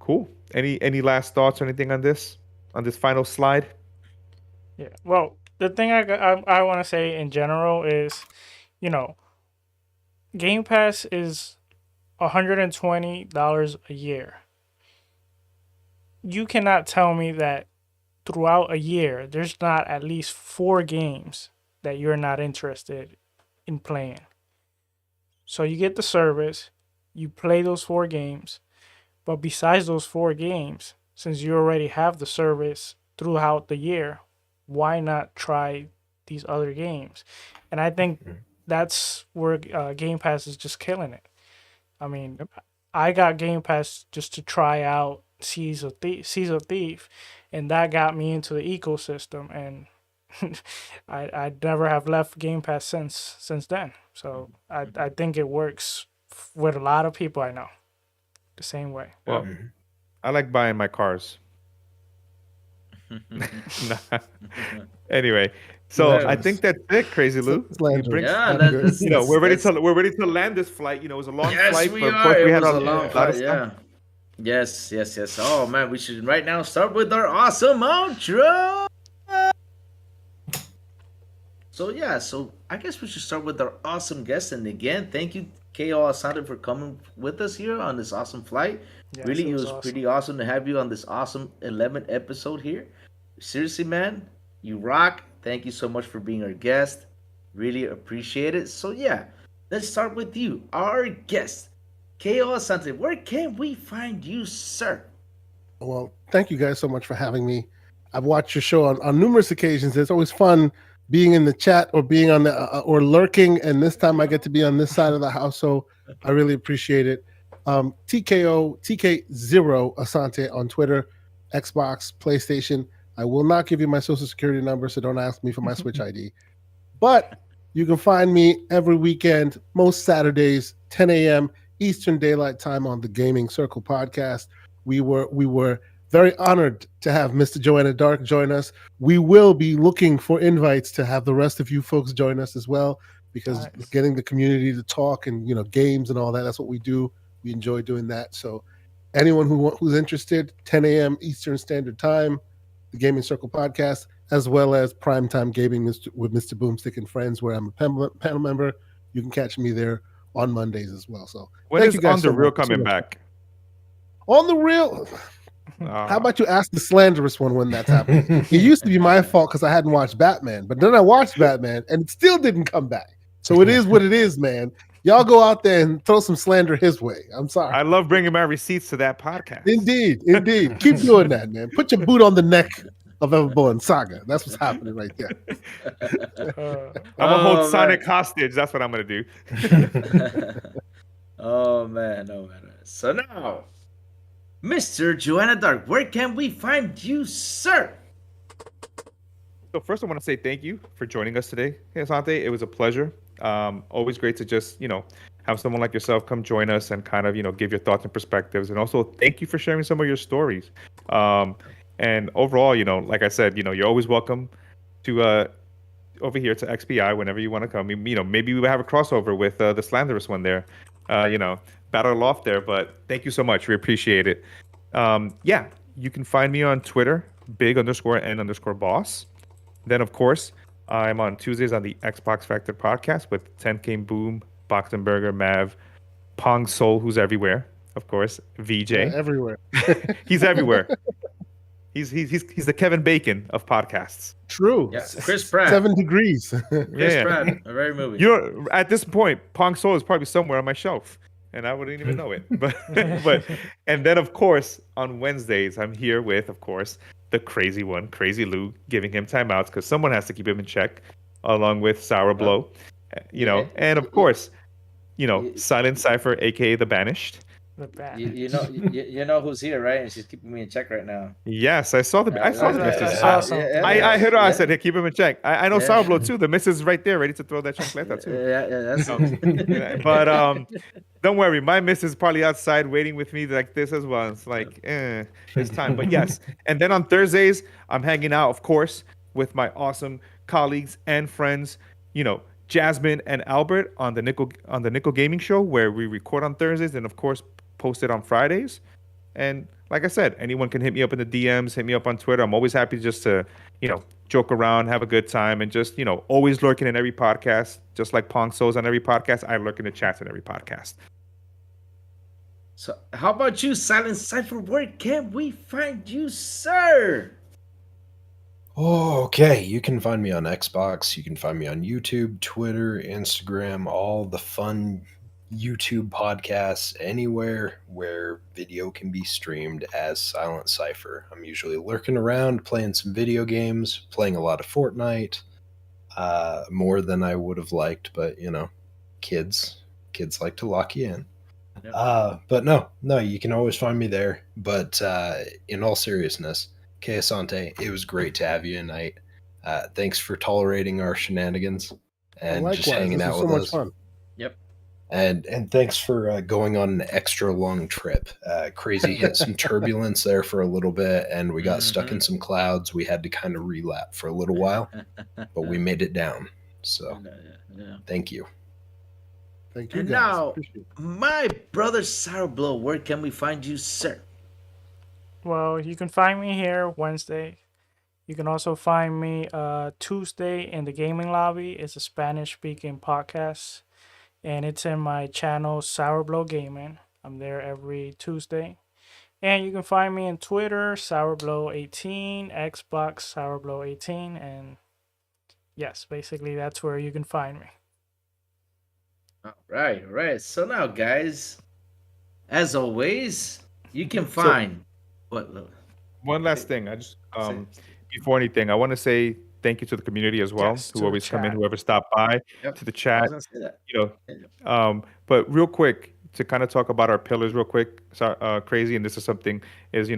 Cool. Any last thoughts or anything on this final slide?
Yeah. Well, the thing I want to say in general is, Game Pass is $120 a year. You cannot tell me that throughout a year there's not at least 4 games that you're not interested in playing. So you get the service, you play those 4 games, but besides those 4 games, since you already have the service throughout the year, why not try these other games? And I think that's where Game Pass is just killing it. I mean, I got Game Pass just to try out Seas of Thief, and that got me into the ecosystem, and I never have left Game Pass since then. So I think it works with a lot of people I know the same way.
Well, I like buying my cars. Anyway, so I think that's it, Crazy Lou. We're ready to land this flight. It was a long flight, but of course we had a lot of stuff.
Yes. Oh man, we should right now start with our awesome outro. So I guess we should start with our awesome guest. And again, thank you, K.Asante, for coming with us here on this awesome flight.
Yes,
really, it was
awesome.
pretty awesome to have you on this awesome 11th episode here. Seriously, man, you rock. Thank you so much for being our guest. Really appreciate it. So yeah, let's start with you, our guest, K.Asante. Where can we find you, sir?
Well, thank you guys so much for having me. I've watched your show on numerous occasions. It's always fun being in the chat or being on the or lurking, and this time I get to be on this side of the house, so I really appreciate it. TK0 Asante on Twitter, Xbox, PlayStation. I will not give you my social security number, so don't ask me for my Switch ID. But you can find me every weekend, most Saturdays, 10 a.m. Eastern Daylight Time on the Gaming Circle podcast. We were very honored to have Mr. Joanna Dark join us. We will be looking for invites to have the rest of you folks join us as well, because getting the community to talk and games and all that, that's what we do. We enjoy doing that. So anyone who's interested, 10 a.m. Eastern Standard Time, the Gaming Circle podcast, as well as Primetime Gaming with Mr. Boomstick and Friends, where I'm a panel member. You can catch me there on Mondays as well. So
when is On the Real coming back?
On the Real. How about you ask the slanderous one when that's happening? It used to be my fault because I hadn't watched Batman, but then I watched Batman and it still didn't come back. So it is what it is, man. Y'all go out there and throw some slander his way. I'm sorry.
I love bringing my receipts to that podcast.
Indeed. Keep doing that, man. Put your boot on the neck of Everborn Saga. That's what's happening right there.
I'm gonna hold Sonic hostage. That's what I'm gonna do.
Oh man. So now, Mr. Joanna Dark, where can we find you, sir?
So first, I want to say thank you for joining us today, K.Asante. It was a pleasure. Always great to just have someone like yourself come join us and kind of give your thoughts and perspectives. And also thank you for sharing some of your stories. And overall, like I said, you're always welcome to over here to XBI whenever you want to come. Maybe we will have a crossover with the Slanderous one there. Battle Loft there. But thank you so much. We appreciate it. Yeah, you can find me on Twitter, big_n_boss. Then, of course, I'm on Tuesdays on the Xbox Factor podcast with 10K Boom, Boxenberger, Mav, Pong Soul, who's everywhere, of course, VJ.
Yeah, everywhere.
He's everywhere. He's the Kevin Bacon of podcasts.
True.
Yeah, Chris Pratt.
7 degrees.
Chris Pratt, a very movie.
At this point, Pong Soul is probably somewhere on my shelf, and I wouldn't even know it. But and then of course on Wednesdays I'm here with, of course, the crazy one, Crazy Lou, giving him timeouts because someone has to keep him in check, along with Sour Blow, and of course, Silent Cipher, aka the Banished.
You know who's here, right? And she's keeping me in check right now.
Yes, I saw the message.
That's awesome.
I heard her. I said, "Hey, keep him in check." I know Sour Blow too. The missus is right there, ready to throw that chancleta too.
That's it.
But don't worry, my missus is probably outside waiting with me like this as well. It's like, it's time. But yes, and then on Thursdays, I'm hanging out, of course, with my awesome colleagues and friends. Jasmine and Albert on the Nickel Gaming Show, where we record on Thursdays and of course post it on Fridays. And like I said, anyone can hit me up in the DMs, hit me up on Twitter. I'm always happy just to, joke around, have a good time, and just, always lurking in every podcast. Just like Pong Souls on every podcast, I lurk in the chats on every podcast.
So how about you, Silent Cipher? Where can we find you, sir?
Okay, you can find me on Xbox. You can find me on YouTube, Twitter, Instagram, all the fun YouTube podcasts, anywhere where video can be streamed as Silent Cipher. I'm usually lurking around, playing some video games, playing a lot of Fortnite, more than I would have liked, but kids like to lock you in.
Yep.
But no, you can always find me there. But in all seriousness, K.Asante, it was great to have you tonight. Thanks for tolerating our shenanigans and
Likewise,
just hanging out with us.
Fun.
Yep.
And thanks for going on an extra long trip. Crazy hit some turbulence there for a little bit, and we got stuck in some clouds. We had to kind of relap for a little while, but we made it down. So thank you.
Thank you,
And
guys.
now,
Appreciate it.
my brother Sour Blow, where can we find you, sir?
Well, you can find me here Wednesday. You can also find me Tuesday in the gaming lobby. It's a Spanish-speaking podcast, and it's in my channel Sour Blow Gaming. I'm there every Tuesday. And you can find me on Twitter, SourBlow18, Xbox, SourBlow18, and yes, basically that's where you can find me.
All right. So now, guys, as always, you can find what?
One last thing, I just before anything, I want to say thank you to the community as well,
Yes, to
who
the
always come in,
chat.
whoever stopped by,
Yep.
to the
I
chat.
was gonna say that.
But real quick, to kind of talk about our pillars real quick, Crazy, and this is something is,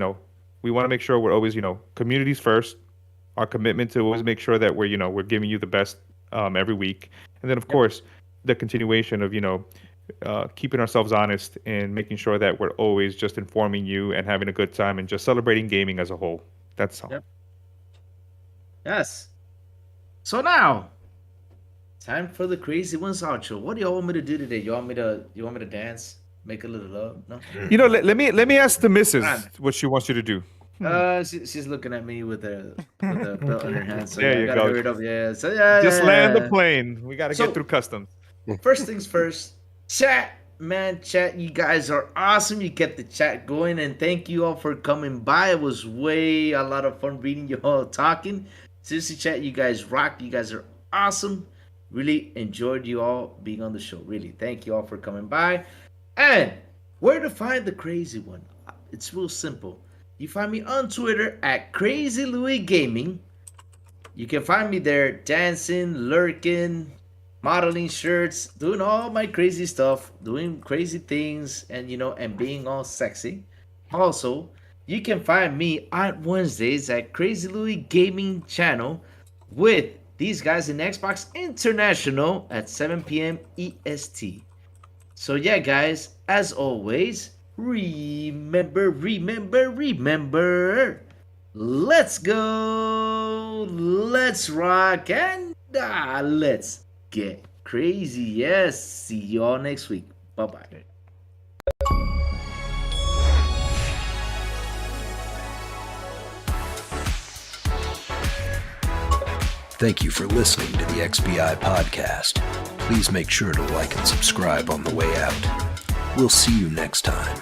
we want to make sure we're always, communities first, our commitment to always make sure that we're giving you the best every week. And then, of course, the continuation of, keeping ourselves honest and making sure that we're always just informing you and having a good time and just celebrating gaming as a whole. That's all.
Yep. Yes. So now, time for the Crazy Ones outro. What do y'all want me to do today? You want me to dance? Make a little love? No.
Let me ask the missus
Fine.
what she wants you to do.
She's looking at me with a belt in her hand. So
There
I
you
gotta
go.
hurry it up. Yeah. So
Just land the plane. We got to
So-
get through customs.
First things first, chat, man, chat. You guys are awesome. You kept the chat going, and thank you all for coming by. It was a lot of fun reading you all talking. Seriously, chat, you guys rocked. You guys are awesome. Really enjoyed you all being on the show. Really, thank you all for coming by. And where to find the Crazy One? It's real simple. You find me on Twitter at Crazy Louis Gaming. You can find me there dancing, lurking, modeling shirts, doing all my crazy stuff, doing crazy things, and and being all sexy. Also, you can find me on Wednesdays at Crazy Louis Gaming Channel with these guys in Xbox International at 7 p.m. EST. So yeah, guys, as always, remember, Let's go. Let's rock and let's get crazy. Yes. See you all next week. Bye bye.
Thank you for listening to the XBI Podcast. Please make sure to like and subscribe on the way out. We'll see you next time.